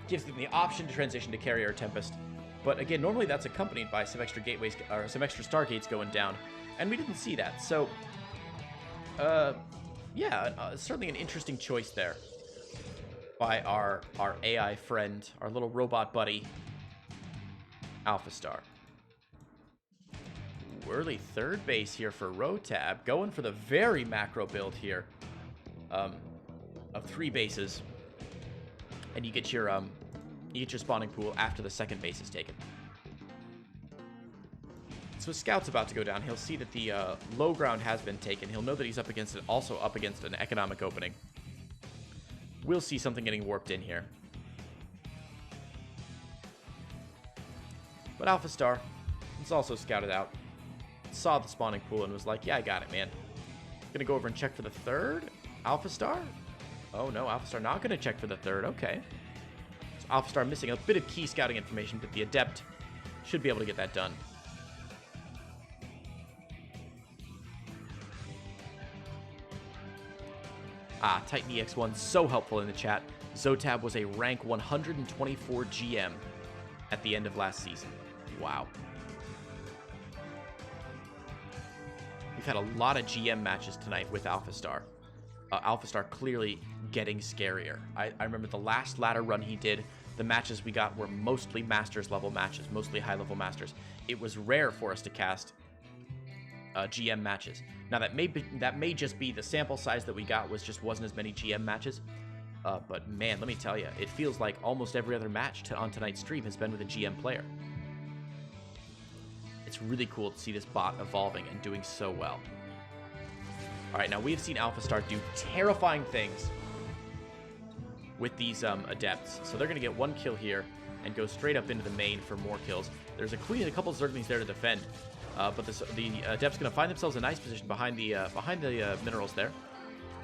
Gives him the option to transition to Carrier or Tempest. But again, normally that's accompanied by some extra gateways, or some extra Stargates going down. And we didn't see that. So, yeah, certainly an interesting choice there by our AI friend, our little robot buddy, AlphaStar. Early third base here for Rotab, going for the very macro build here of 3 bases, and you get your spawning pool after the second base is taken. So Scout's about to go down. He'll see that the low ground has been taken. He'll know that he's up against it, also up against an economic opening. We'll see something getting warped in here. But AlphaStar is also scouted out, saw the spawning pool, and was like, yeah, I got it, man. Gonna go over and check for the third. AlphaStar? Oh no, AlphaStar not gonna check for the third. Okay. So AlphaStar missing a bit of key scouting information, but the Adept should be able to get that done. Titan EX1, so helpful in the chat. Zotab was a rank 124 GM at the end of last season. Wow. We've had a lot of GM matches tonight with AlphaStar. AlphaStar clearly getting scarier. I remember the last ladder run he did, the matches we got were mostly Masters level matches, mostly high level Masters. It was rare for us to cast GM matches. Now that may just be the sample size that we got wasn't as many GM matches. But man, let me tell you, it feels like almost every other match on tonight's stream has been with a GM player. It's really cool to see this bot evolving and doing so well. All right, now we've seen AlphaStar do terrifying things with these Adepts. So they're going to get 1 kill here and go straight up into the main for more kills. There's a Queen and a couple of Zerglings there to defend. But the Adept's going to find themselves in a nice position behind the minerals there.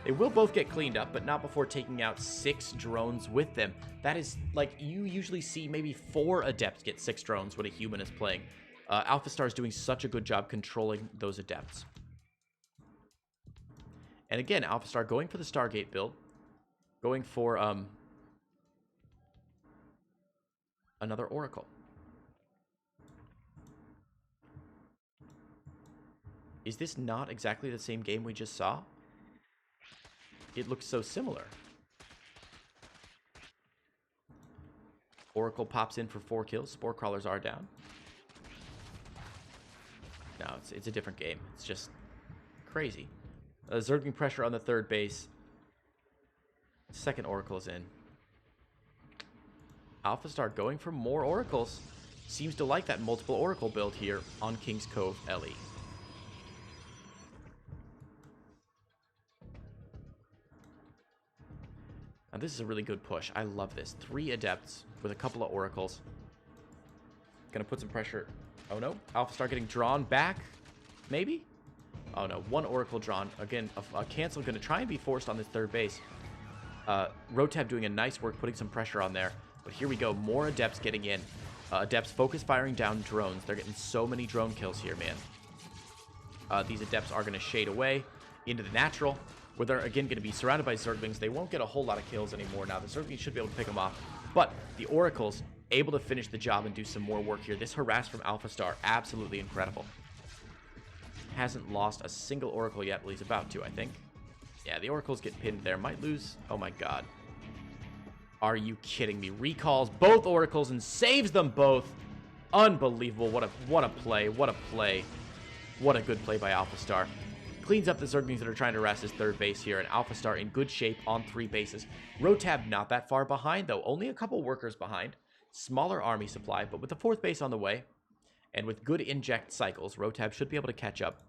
They will both get cleaned up, but not before taking out 6 drones with them. That is, like, you usually see maybe 4 Adepts get 6 drones when a human is playing. AlphaStar is doing such a good job controlling those Adepts. And again, AlphaStar going for the Stargate build. Going for another Oracle. Is this not exactly the same game we just saw? It looks so similar. Oracle pops in for 4 kills. Spore Crawlers are down. No, it's a different game. It's just crazy. Zergling pressure on the third base. Second Oracle is in. AlphaStar going for more Oracles. Seems to like that multiple Oracle build here on King's Cove LE. Now this is a really good push. I love this. 3 Adepts with a couple of Oracles. Gonna put some pressure. Oh no. AlphaStar getting drawn back. Maybe? Oh no. 1 Oracle drawn. Again, a cancel gonna try and be forced on this third base. Rotab doing a nice work putting some pressure on there. But here we go. More Adepts getting in. Adepts focus firing down drones. They're getting so many drone kills here, man. These Adepts are gonna shade away into the natural, where they're again going to be surrounded by Zerglings. They won't get a whole lot of kills anymore now. The Zerglings should be able to pick them off. But the Oracles able to finish the job and do some more work here. This harass from AlphaStar, absolutely incredible. Hasn't lost a single Oracle yet. Well, he's about to, I think. Yeah, the Oracles get pinned there. Might lose. Oh my god. Are you kidding me? Recalls both Oracles and saves them both. Unbelievable. What a play. What a play. What a good play by AlphaStar. Cleans up the Zerglings that are trying to harass his third base here, and AlphaStar in good shape on 3 bases. Rotab not that far behind, though. Only a couple workers behind. Smaller army supply, but with the 4th base on the way, and with good inject cycles, Rotab should be able to catch up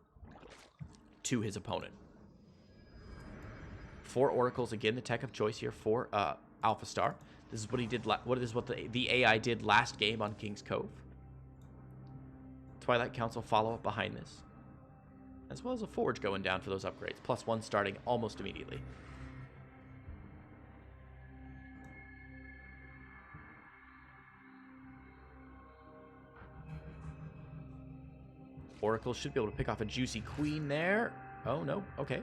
to his opponent. 4 Oracles, again, the tech of choice here for AlphaStar. This is what he did. What the AI did last game on King's Cove. Twilight Council follow-up behind this, as well as a Forge going down for those upgrades. +1 starting almost immediately. Oracle should be able to pick off a juicy queen there. Oh, no. Okay.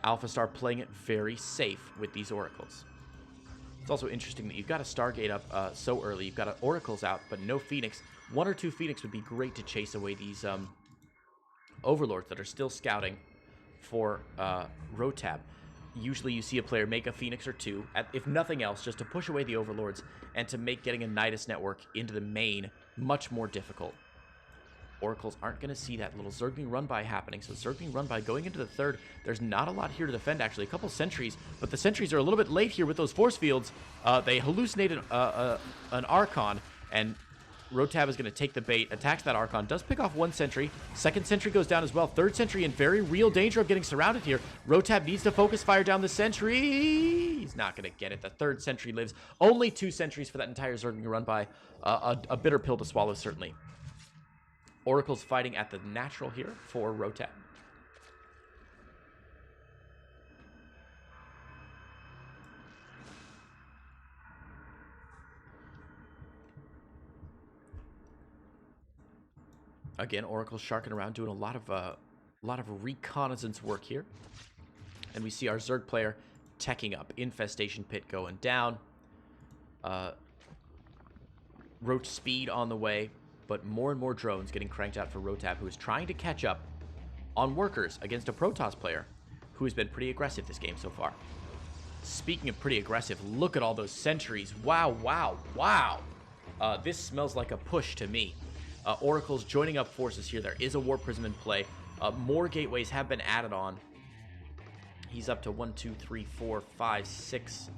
AlphaStar playing it very safe with these Oracles. It's also interesting that you've got a Stargate up so early. You've got Oracles out, but no Phoenix. 1 or 2 Phoenix would be great to chase away these Overlords that are still scouting for Rotab. Usually you see a player make a Phoenix or 2, if nothing else, just to push away the Overlords and to make getting a Nidus network into the main much more difficult. Oracles aren't going to see that little Zergling run-by happening, so Zergling run-by going into the third. There's not a lot here to defend, actually. A couple sentries, but the sentries are a little bit late here with those force fields. They hallucinated an Archon, and Rotab is going to take the bait, attacks that Archon, does pick off 1 sentry. 2nd sentry goes down as well. 3rd sentry in very real danger of getting surrounded here. Rotab needs to focus fire down the sentry. He's not going to get it. The 3rd sentry lives. Only 2 sentries for that entire Zergling run-by. A bitter pill to swallow, certainly. Oracle's fighting at the natural here for Rotab. Again, Oracle's sharking around, doing a lot of reconnaissance work here. And we see our Zerg player teching up. Infestation Pit going down. Roach speed on the way. But more and more drones getting cranked out for Rotab, who is trying to catch up on workers against a Protoss player who has been pretty aggressive this game so far. Speaking of pretty aggressive, look at all those sentries. Wow, wow, wow. This smells like a push to me. Oracle's joining up forces here. There is a War Prism in play. More gateways have been added on. He's up to 1, 2, 3, 4, 5, 6,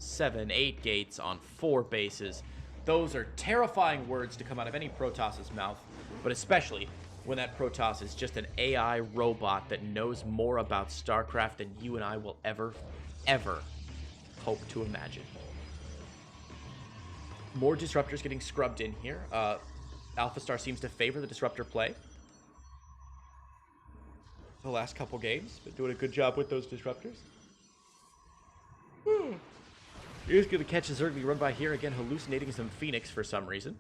7, 8 gates on 4 bases. Those are terrifying words to come out of any Protoss's mouth, but especially when that Protoss is just an AI robot that knows more about StarCraft than you and I will ever hope to imagine. More disruptors getting scrubbed in here. AlphaStar seems to favor the disruptor play. The last couple games, been doing a good job with those disruptors. Here's going to catch a Zergling run by here again, hallucinating some Phoenix for some reason.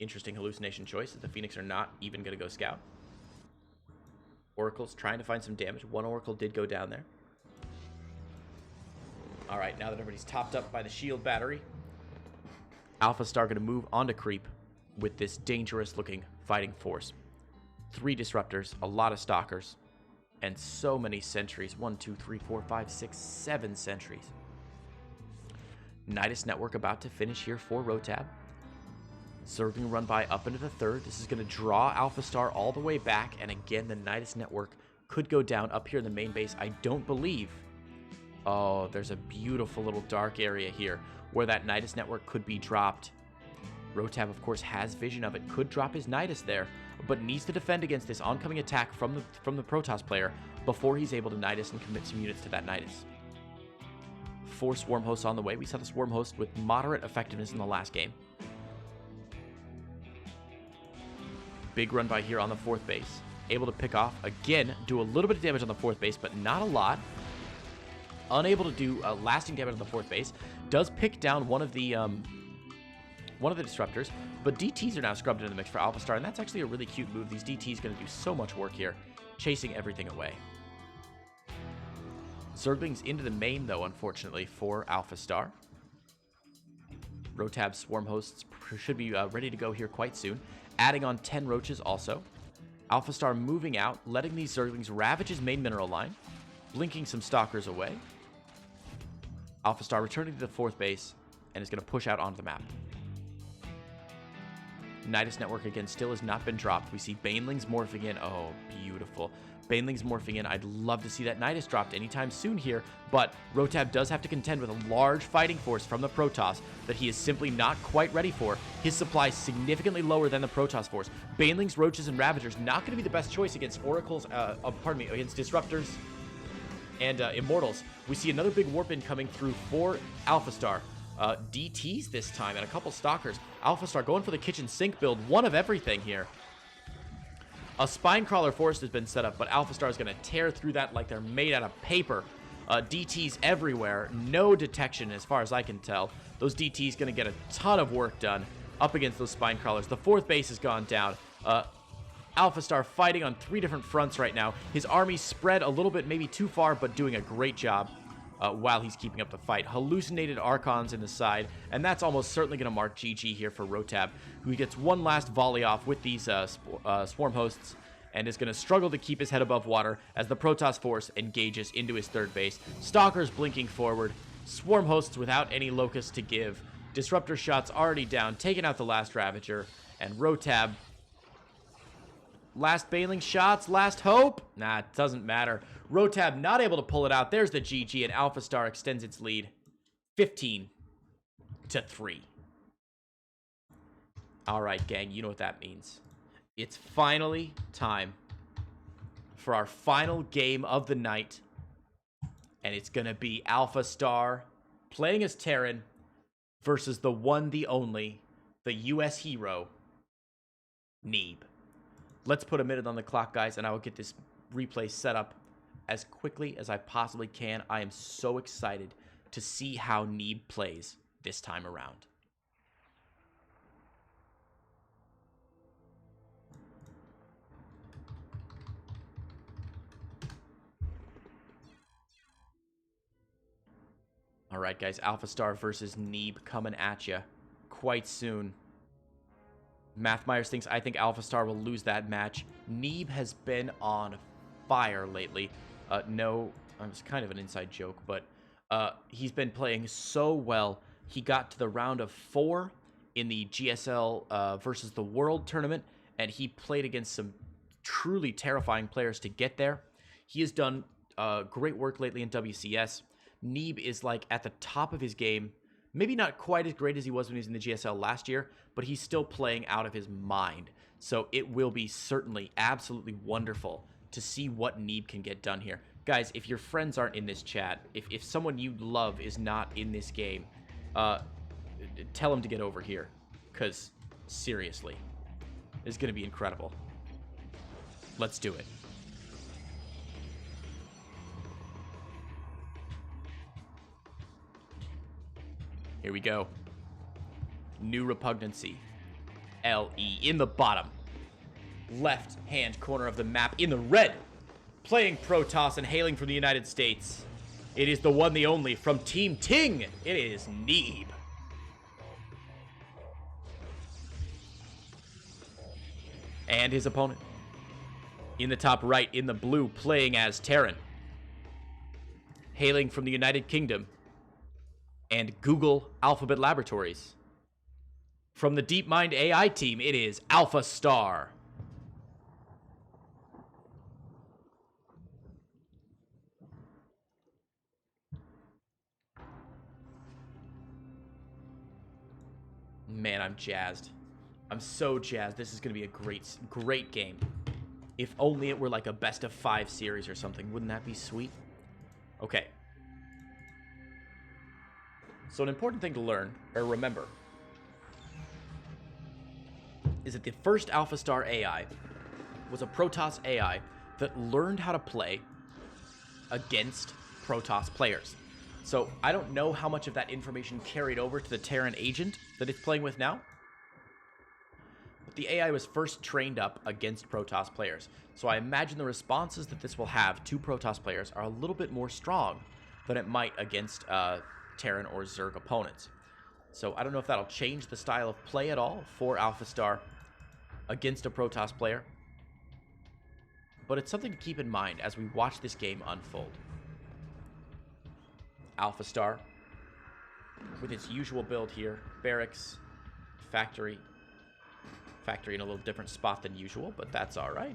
Interesting hallucination choice, that the Phoenix are not even going to go scout. Oracle's trying to find some damage. 1 Oracle did go down there. Alright, now that everybody's topped up by the shield battery, AlphaStar going to move onto creep with this dangerous looking fighting force. 3 disruptors, a lot of stalkers. And so many sentries. 1, 2, 3, 4, 5, 6, 7 sentries. Nidus network about to finish here for Rotab. Zergling run by up into the 3rd. This is going to draw AlphaStar all the way back. And again, the Nidus network could go down up here in the main base. I don't believe. Oh, there's a beautiful little dark area here where that Nidus network could be dropped. Rotab, of course, has vision of it. Could drop his Nidus there, but needs to defend against this oncoming attack from the Protoss player before he's able to Nidus and commit some units to that Nidus. 4 Swarm Hosts on the way. We saw the Swarm Host with moderate effectiveness in the last game. Big run by here on the 4th base. Able to pick off, again, do a little bit of damage on the 4th base, but not a lot. Unable to do lasting damage on the 4th base. Does pick down one of the disruptors, but DTs are now scrubbed into the mix for AlphaStar, and that's actually a really cute move. These DTs going to do so much work here, chasing everything away. Zerglings into the main, though, unfortunately, for AlphaStar. Rotab Swarm Hosts should be ready to go here quite soon. Adding on 10 Roaches also. AlphaStar moving out, letting these Zerglings ravage his main mineral line, blinking some Stalkers away. AlphaStar returning to the 4th base, and is going to push out onto the map. Nidus network again still has not been dropped. We see Banelings morphing in. Oh, beautiful. Banelings morphing in. I'd love to see that Nidus dropped anytime soon here, but Rotab does have to contend with a large fighting force from the Protoss that he is simply not quite ready for. His supply is significantly lower than the Protoss force. Banelings, Roaches, and Ravagers not going to be the best choice against Oracles, against Disruptors and Immortals. We see another big warp in coming through for AlphaStar. DTs this time and a couple Stalkers. AlphaStar going for the kitchen sink build. One of everything here. A Spinecrawler Forest has been set up, but AlphaStar is going to tear through that like they're made out of paper. DTs everywhere. No detection as far as I can tell. Those DTs going to get a ton of work done up against those Spinecrawlers. The fourth base has gone down. AlphaStar fighting on 3 different fronts right now. His army spread a little bit, maybe too far, but doing a great job while he's keeping up the fight. Hallucinated Archons in the side, and that's almost certainly going to mark GG here for Rotab, who gets one last volley off with these Swarm Hosts, and is going to struggle to keep his head above water as the Protoss Force engages into his third base. Stalkers blinking forward, Swarm Hosts without any Locust to give, Disruptor shots already down, taking out the last Ravager, and Rotab, last bailing shots, last hope? Nah, it doesn't matter. Rotab not able to pull it out. There's the GG, and AlphaStar extends its lead 15-3. All right, gang, you know what that means. It's finally time for our final game of the night, and it's going to be AlphaStar playing as Terran versus the one, the only, the US hero, Neeb. Let's put a minute on the clock, guys, and I will get this replay set up as quickly as I possibly can. I am so excited to see how Neeb plays this time around. All right, guys, AlphaStar versus Neeb coming at you quite soon. Math Myers thinks I think AlphaStar will lose that match. Neeb has been on fire lately. No, it's kind of an inside joke, but he's been playing so well. He got to the round of 4 in the GSL versus the World tournament, and he played against some truly terrifying players to get there. He has done great work lately in WCS. Neeb is like at the top of his game. Maybe not quite as great as he was when he was in the GSL last year, but he's still playing out of his mind. So it will be certainly absolutely wonderful to see what Neeb can get done here. Guys, if your friends aren't in this chat, if someone you love is not in this game, tell him to get over here. Because, seriously, it's going to be incredible. Let's do it. Here we go. New repugnancy. LE in the bottom left hand corner of the map in the red. Playing Protoss and hailing from the United States. It is the one, the only from Team Ting. It is Neeb. And his opponent. In the top right, in the blue, playing as Terran. Hailing from the United Kingdom. And Google Alphabet Laboratories. From the DeepMind AI team, it is AlphaStar. Man, I'm jazzed. I'm so jazzed. This is going to be a great game. If only it were like a best of 5 series or something. Wouldn't that be sweet? Okay. So an important thing to learn, or remember, is that the first AlphaStar AI was a Protoss AI that learned how to play against Protoss players. So I don't know how much of that information carried over to the Terran agent that it's playing with now. But the AI was first trained up against Protoss players. So I imagine the responses that this will have to Protoss players are a little bit more strong than it might against Terran or Zerg opponents. So I don't know if that'll change the style of play at all for AlphaStar against a Protoss player. But it's something to keep in mind as we watch this game unfold. AlphaStar with its usual build here. Barracks, factory. Factory in a little different spot than usual, but that's alright.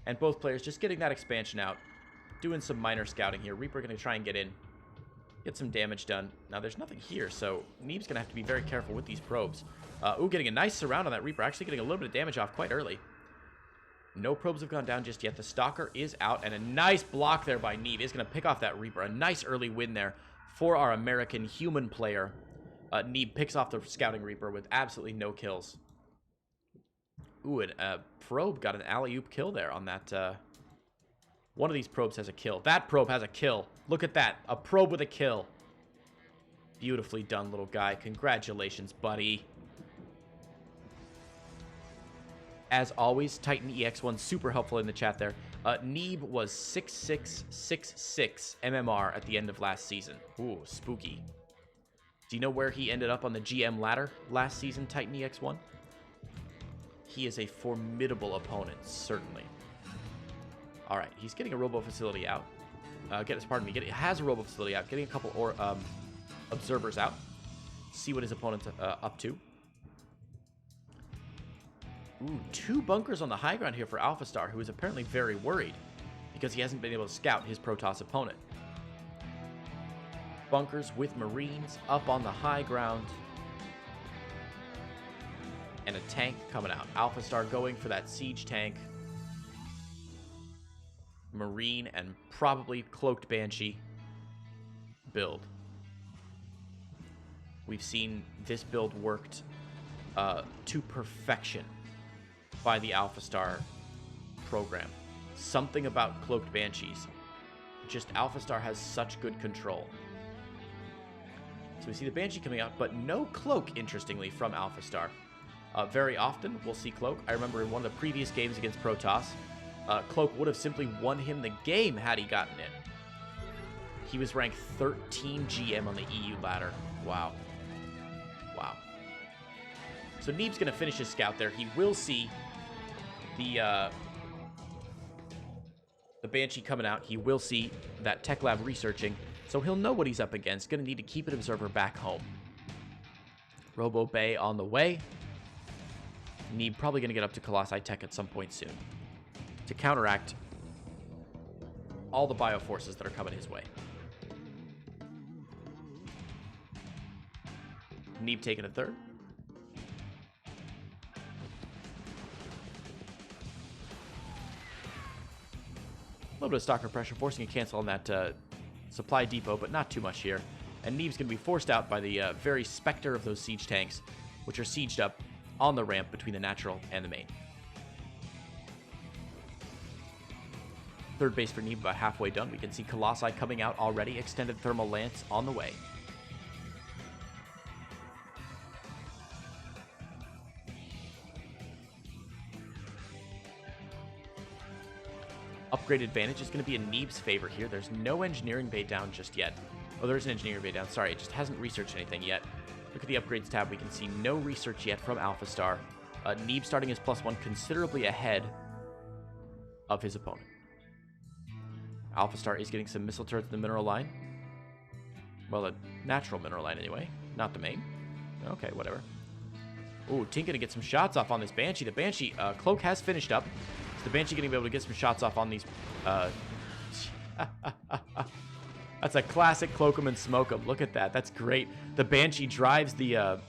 And both players just getting that expansion out. Doing some minor scouting here. Reaper going to try and get in. Get some damage done. Now, there's nothing here, so Neeb's going to have to be very careful with these probes. Ooh, getting a nice surround on that Reaper. Actually getting a little bit of damage off quite early. No probes have gone down just yet. The Stalker is out, and a nice block there by Neeb is going to pick off that Reaper. A nice early win there for our American human player. Neeb picks off the Scouting Reaper with absolutely no kills. Ooh, and probe got an alley-oop kill there on that. One of these probes has a kill. That probe has a kill. Look at that. A probe with a kill. Beautifully done, little guy. Congratulations, buddy. As always, Titan EX1 super helpful in the chat there. Neeb was 6666 MMR at the end of last season. Ooh, spooky. Do you know where he ended up on the GM ladder last season, Titan EX1? He is a formidable opponent, certainly. All right, he's getting a robo facility out. Has a robo facility out. Getting a couple observers out. See what his opponent's up to. Ooh, 2 bunkers on the high ground here for AlphaStar, who is apparently very worried because he hasn't been able to scout his Protoss opponent. Bunkers with Marines up on the high ground. And a tank coming out. AlphaStar going for that siege tank. Marine and probably Cloaked Banshee build. We've seen this build worked to perfection by the AlphaStar program. Something about Cloaked Banshees. Just AlphaStar has such good control. So we see the Banshee coming out, but no Cloak, interestingly, from AlphaStar. Very often, we'll see Cloak. I remember in one of the previous games against Protoss, Cloak would have simply won him the game had he gotten in. He was ranked 13 GM on the EU ladder. Wow. Wow. So Neeb's going to finish his scout there. He will see the Banshee coming out. He will see that Tech Lab researching. So he'll know what he's up against. Going to need to keep an observer back home. Robo Bay on the way. Neeb probably going to get up to Colossi Tech at some point soon to counteract all the bioforces that are coming his way. Neeb taking a third. A little bit of stalker pressure, forcing a cancel on that supply depot, but not too much here. And Neeb's going to be forced out by the very specter of those siege tanks, which are sieged up on the ramp between the natural and the main. Third base for Neeb about halfway done. We can see Colossi coming out already. Extended thermal lance on the way. Upgrade advantage is going to be in Neeb's favor here. There's no engineering bay down just yet. Oh, there's an engineering bay down. Sorry, it just hasn't researched anything yet. Look at the upgrades tab. We can see no research yet from AlphaStar. Neeb starting his +1 considerably ahead of his opponent. AlphaStar is getting some missile turrets in the mineral line. Well, a natural mineral line anyway, not the main. Okay, whatever. Ooh, Tink gonna get some shots off on this Banshee. The Banshee, Cloak has finished up. So the Banshee gonna be able to get some shots off on these, That's a classic Cloak 'em and smoke 'em. Look at that. That's great. The Banshee drives the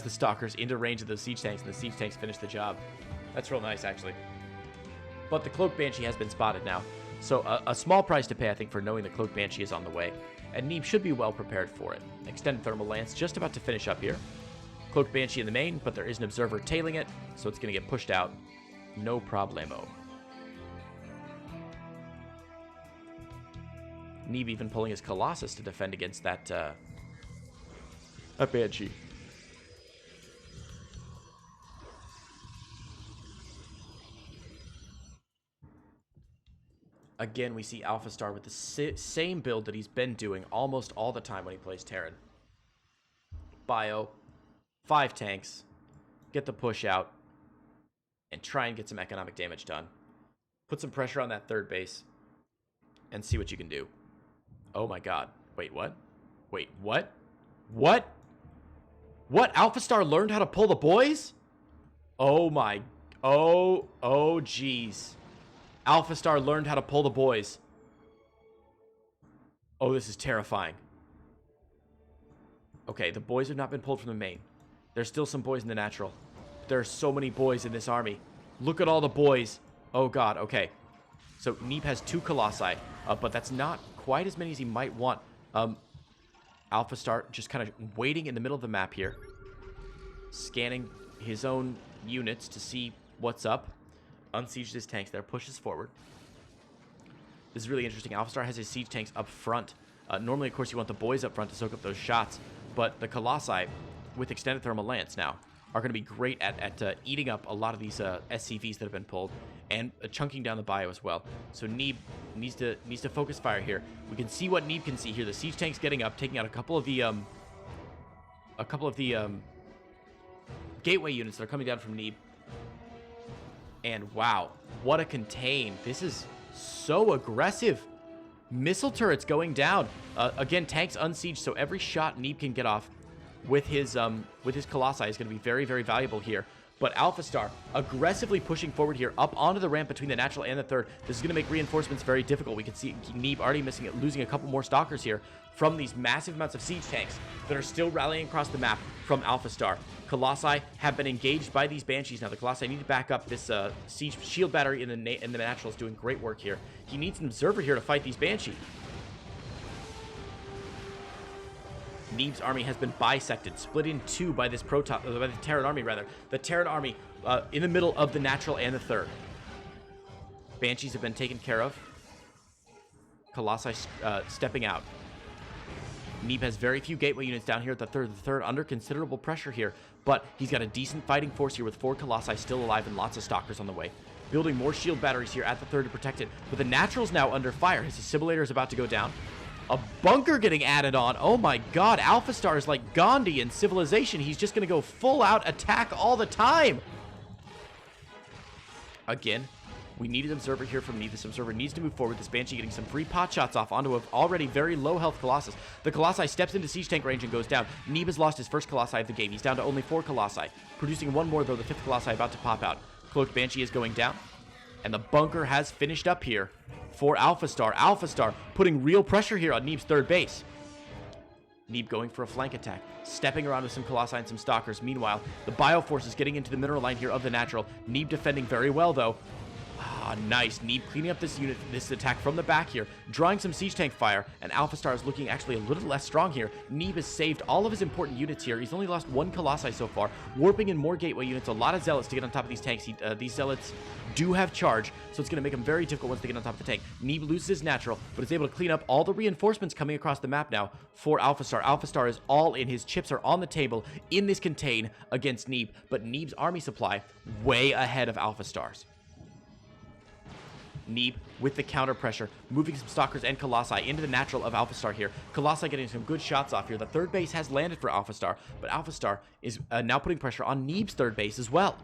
Stalkers into range of those siege tanks, and the siege tanks finish the job. That's real nice, actually. But the Cloak Banshee has been spotted now. So a small price to pay, I think, for knowing the Cloak Banshee is on the way. And Neeb should be well prepared for it. Extended Thermal Lance just about to finish up here. Cloak Banshee in the main, but there is an observer tailing it, so it's going to get pushed out. No problemo. Neeb even pulling his Colossus to defend against that Banshee. Again, we see AlphaStar with the same build that he's been doing almost all the time when he plays Terran. Bio, 5 tanks, get the push out, and try and get some economic damage done. Put some pressure on that third base, and see what you can do. Oh my god. Wait, what? Wait, what? What? What? AlphaStar learned how to pull the boys? Oh my... Oh jeez. AlphaStar learned how to pull the boys. Oh, this is terrifying. Okay, the boys have not been pulled from the main. There's still some boys in the natural. There are so many boys in this army. Look at all the boys. Oh god, okay. So Neeb has 2 Colossi, but that's not quite as many as he might want. AlphaStar just kind of waiting in the middle of the map here, scanning his own units to see what's up. Unsieges his tanks there, pushes forward. This is really interesting. AlphaStar has his siege tanks up front. Normally, of course, you want the boys up front to soak up those shots, but the Colossi, with extended thermal lance now, are going to be great at eating up a lot of these SCVs that have been pulled and chunking down the bio as well. So Neeb needs to focus fire here. We can see what Neeb can see here. The siege tank's getting up, taking out a couple of the gateway units that are coming down from Neeb. And wow, what a contain! This is so aggressive. Missile turrets going down. Again, tanks unsieged, so every shot Neeb can get off with his Colossi is going to be very, very valuable here. But AlphaStar aggressively pushing forward here up onto the ramp between the natural and the third. This is going to make reinforcements very difficult. We can see Neeb already losing a couple more stalkers here from these massive amounts of siege tanks that are still rallying across the map from AlphaStar. Colossi have been engaged by these Banshees now. The Colossi need to back up. This siege shield battery in the natural is doing great work here. He needs an observer here to fight these Banshee. Neeb's army has been bisected, split in two by this by the Terran army, rather. The Terran army in the middle of the natural and the third. Banshees have been taken care of. Colossi stepping out. Neeb has very few gateway units down here at the third under considerable pressure here, but he's got a decent fighting force here with 4 Colossi still alive and lots of stalkers on the way. Building more shield batteries here at the third to protect it, but the natural's now under fire. His assimilator is about to go down. A bunker getting added on. Oh my god, AlphaStar is like Gandhi in Civilization. He's just going to go full out attack all the time. Again, we need an observer here from Neeb. This observer needs to move forward. This Banshee getting some free pot shots off onto an already very low health Colossus. The Colossi steps into siege tank range and goes down. Neeb has lost his first Colossi of the game. He's down to only 4 Colossi. Producing one more though, the 5th Colossi about to pop out. Cloaked Banshee is going down. And the bunker has finished up here for AlphaStar. AlphaStar putting real pressure here on Neeb's third base. Neeb going for a flank attack, stepping around with some Colossi and some Stalkers. Meanwhile, the Bioforce is getting into the mineral line here of the natural. Neeb defending very well, though. Ah, nice. Neeb cleaning up this unit, this attack from the back here, drawing some siege tank fire, and AlphaStar is looking actually a little less strong here. Neeb has saved all of his important units here. He's only lost 1 Colossi so far, warping in more gateway units, a lot of Zealots to get on top of these tanks. These Zealots do have charge, so it's going to make them very difficult once they get on top of the tank. Neeb loses his natural, but is able to clean up all the reinforcements coming across the map now for AlphaStar. AlphaStar is all in. His chips are on the table in this contain against Neeb, but Neeb's army supply way ahead of AlphaStar's. Neeb with the counter pressure, moving some Stalkers and Colossi into the natural of AlphaStar here. Colossi getting some good shots off here. The third base has landed for AlphaStar, but AlphaStar is now putting pressure on Neeb's third base as well.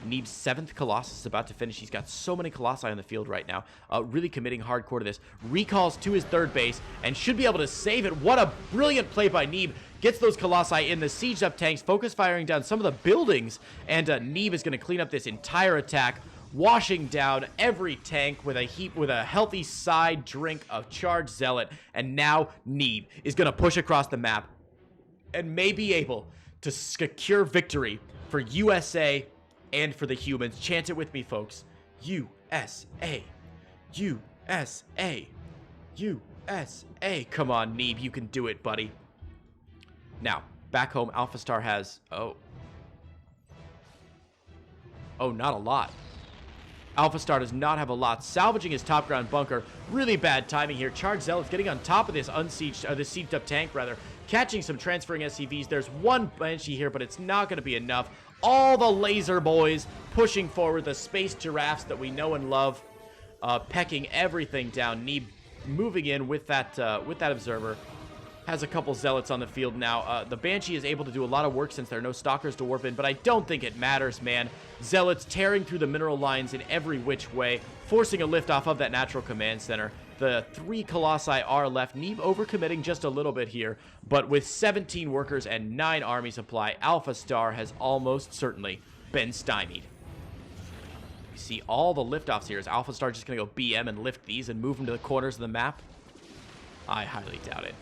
Neeb's 7th Colossus is about to finish. He's got so many Colossi on the field right now. Really committing hardcore to this. Recalls to his third base and should be able to save it. What a brilliant play by Neeb. Gets those Colossi in the sieged up tanks, focus firing down some of the buildings, and Neeb is going to clean up this entire attack, washing down every tank with a healthy side drink of charged Zealot. And now Neeb is going to push across the map and may be able to secure victory for USA and for the humans. Chant it with me, folks. USA. USA. USA. Come on, Neeb. You can do it, buddy. Now, back home, AlphaStar has... Oh, not a lot. AlphaStar does not have a lot. Salvaging his top ground bunker. Really bad timing here. Charged Zealots getting on top of this this sieged up tank, rather. Catching some transferring SCVs. There's one Banshee here, but it's not going to be enough. All the laser boys pushing forward. The space giraffes that we know and love. Pecking everything down. Neeb moving in with that observer. Has a couple Zealots on the field now. The Banshee is able to do a lot of work since there are no Stalkers to warp in, but I don't think it matters, man. Zealots tearing through the mineral lines in every which way, forcing a liftoff of that natural command center. The 3 Colossi are left. Neeb overcommitting just a little bit here, but with 17 workers and 9 army supply, AlphaStar has almost certainly been stymied. You see all the liftoffs here. Is AlphaStar just going to go BM and lift these and move them to the corners of the map? I highly doubt it.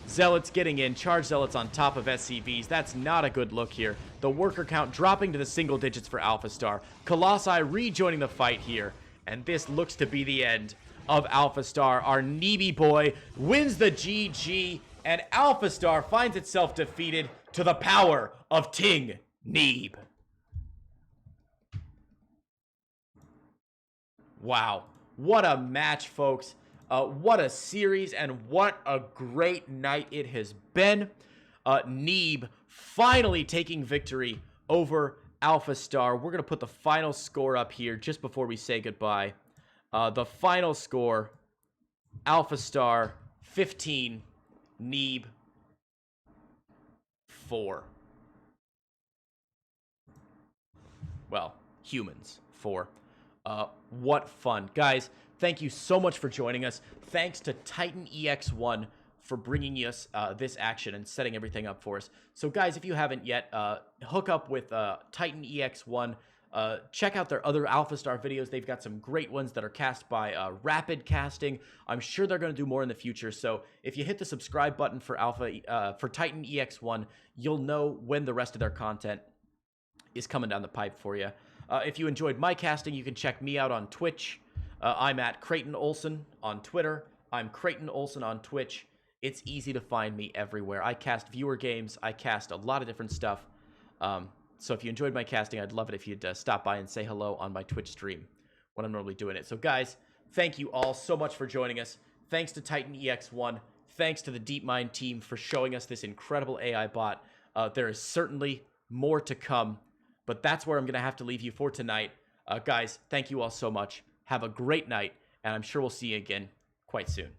Zealots getting in, charged Zealots on top of SCVs. That's not a good look here. The worker count dropping to the single digits for AlphaStar. Colossi rejoining the fight here. And this looks to be the end of AlphaStar. Our Neeby boy wins the GG and AlphaStar finds itself defeated to the power of Ting Neeb. Wow, what a match, folks. What a series, and what a great night it has been. Neeb finally taking victory over AlphaStar. We're going to put the final score up here just before we say goodbye. The final score, AlphaStar 15, Neeb 4. Well, humans 4. What fun. Guys, thank you so much for joining us. Thanks to Titan EX1 for bringing us this action and setting everything up for us. So, guys, if you haven't yet, hook up with Titan EX1. Check out their other AlphaStar videos. They've got some great ones that are cast by Rapid Casting. I'm sure they're going to do more in the future. So, if you hit the subscribe button for Titan EX1, you'll know when the rest of their content is coming down the pipe for you. If you enjoyed my casting, you can check me out on Twitch. I'm at Creighton Olsen on Twitter. I'm Creighton Olsen on Twitch. It's easy to find me everywhere. I cast viewer games. I cast a lot of different stuff. So if you enjoyed my casting, I'd love it if you'd stop by and say hello on my Twitch stream when I'm normally doing it. So guys, thank you all so much for joining us. Thanks to Titan EX1. Thanks to the DeepMind team for showing us this incredible AI bot. There is certainly more to come. But that's where I'm going to have to leave you for tonight. Guys, thank you all so much. Have a great night, and I'm sure we'll see you again quite soon.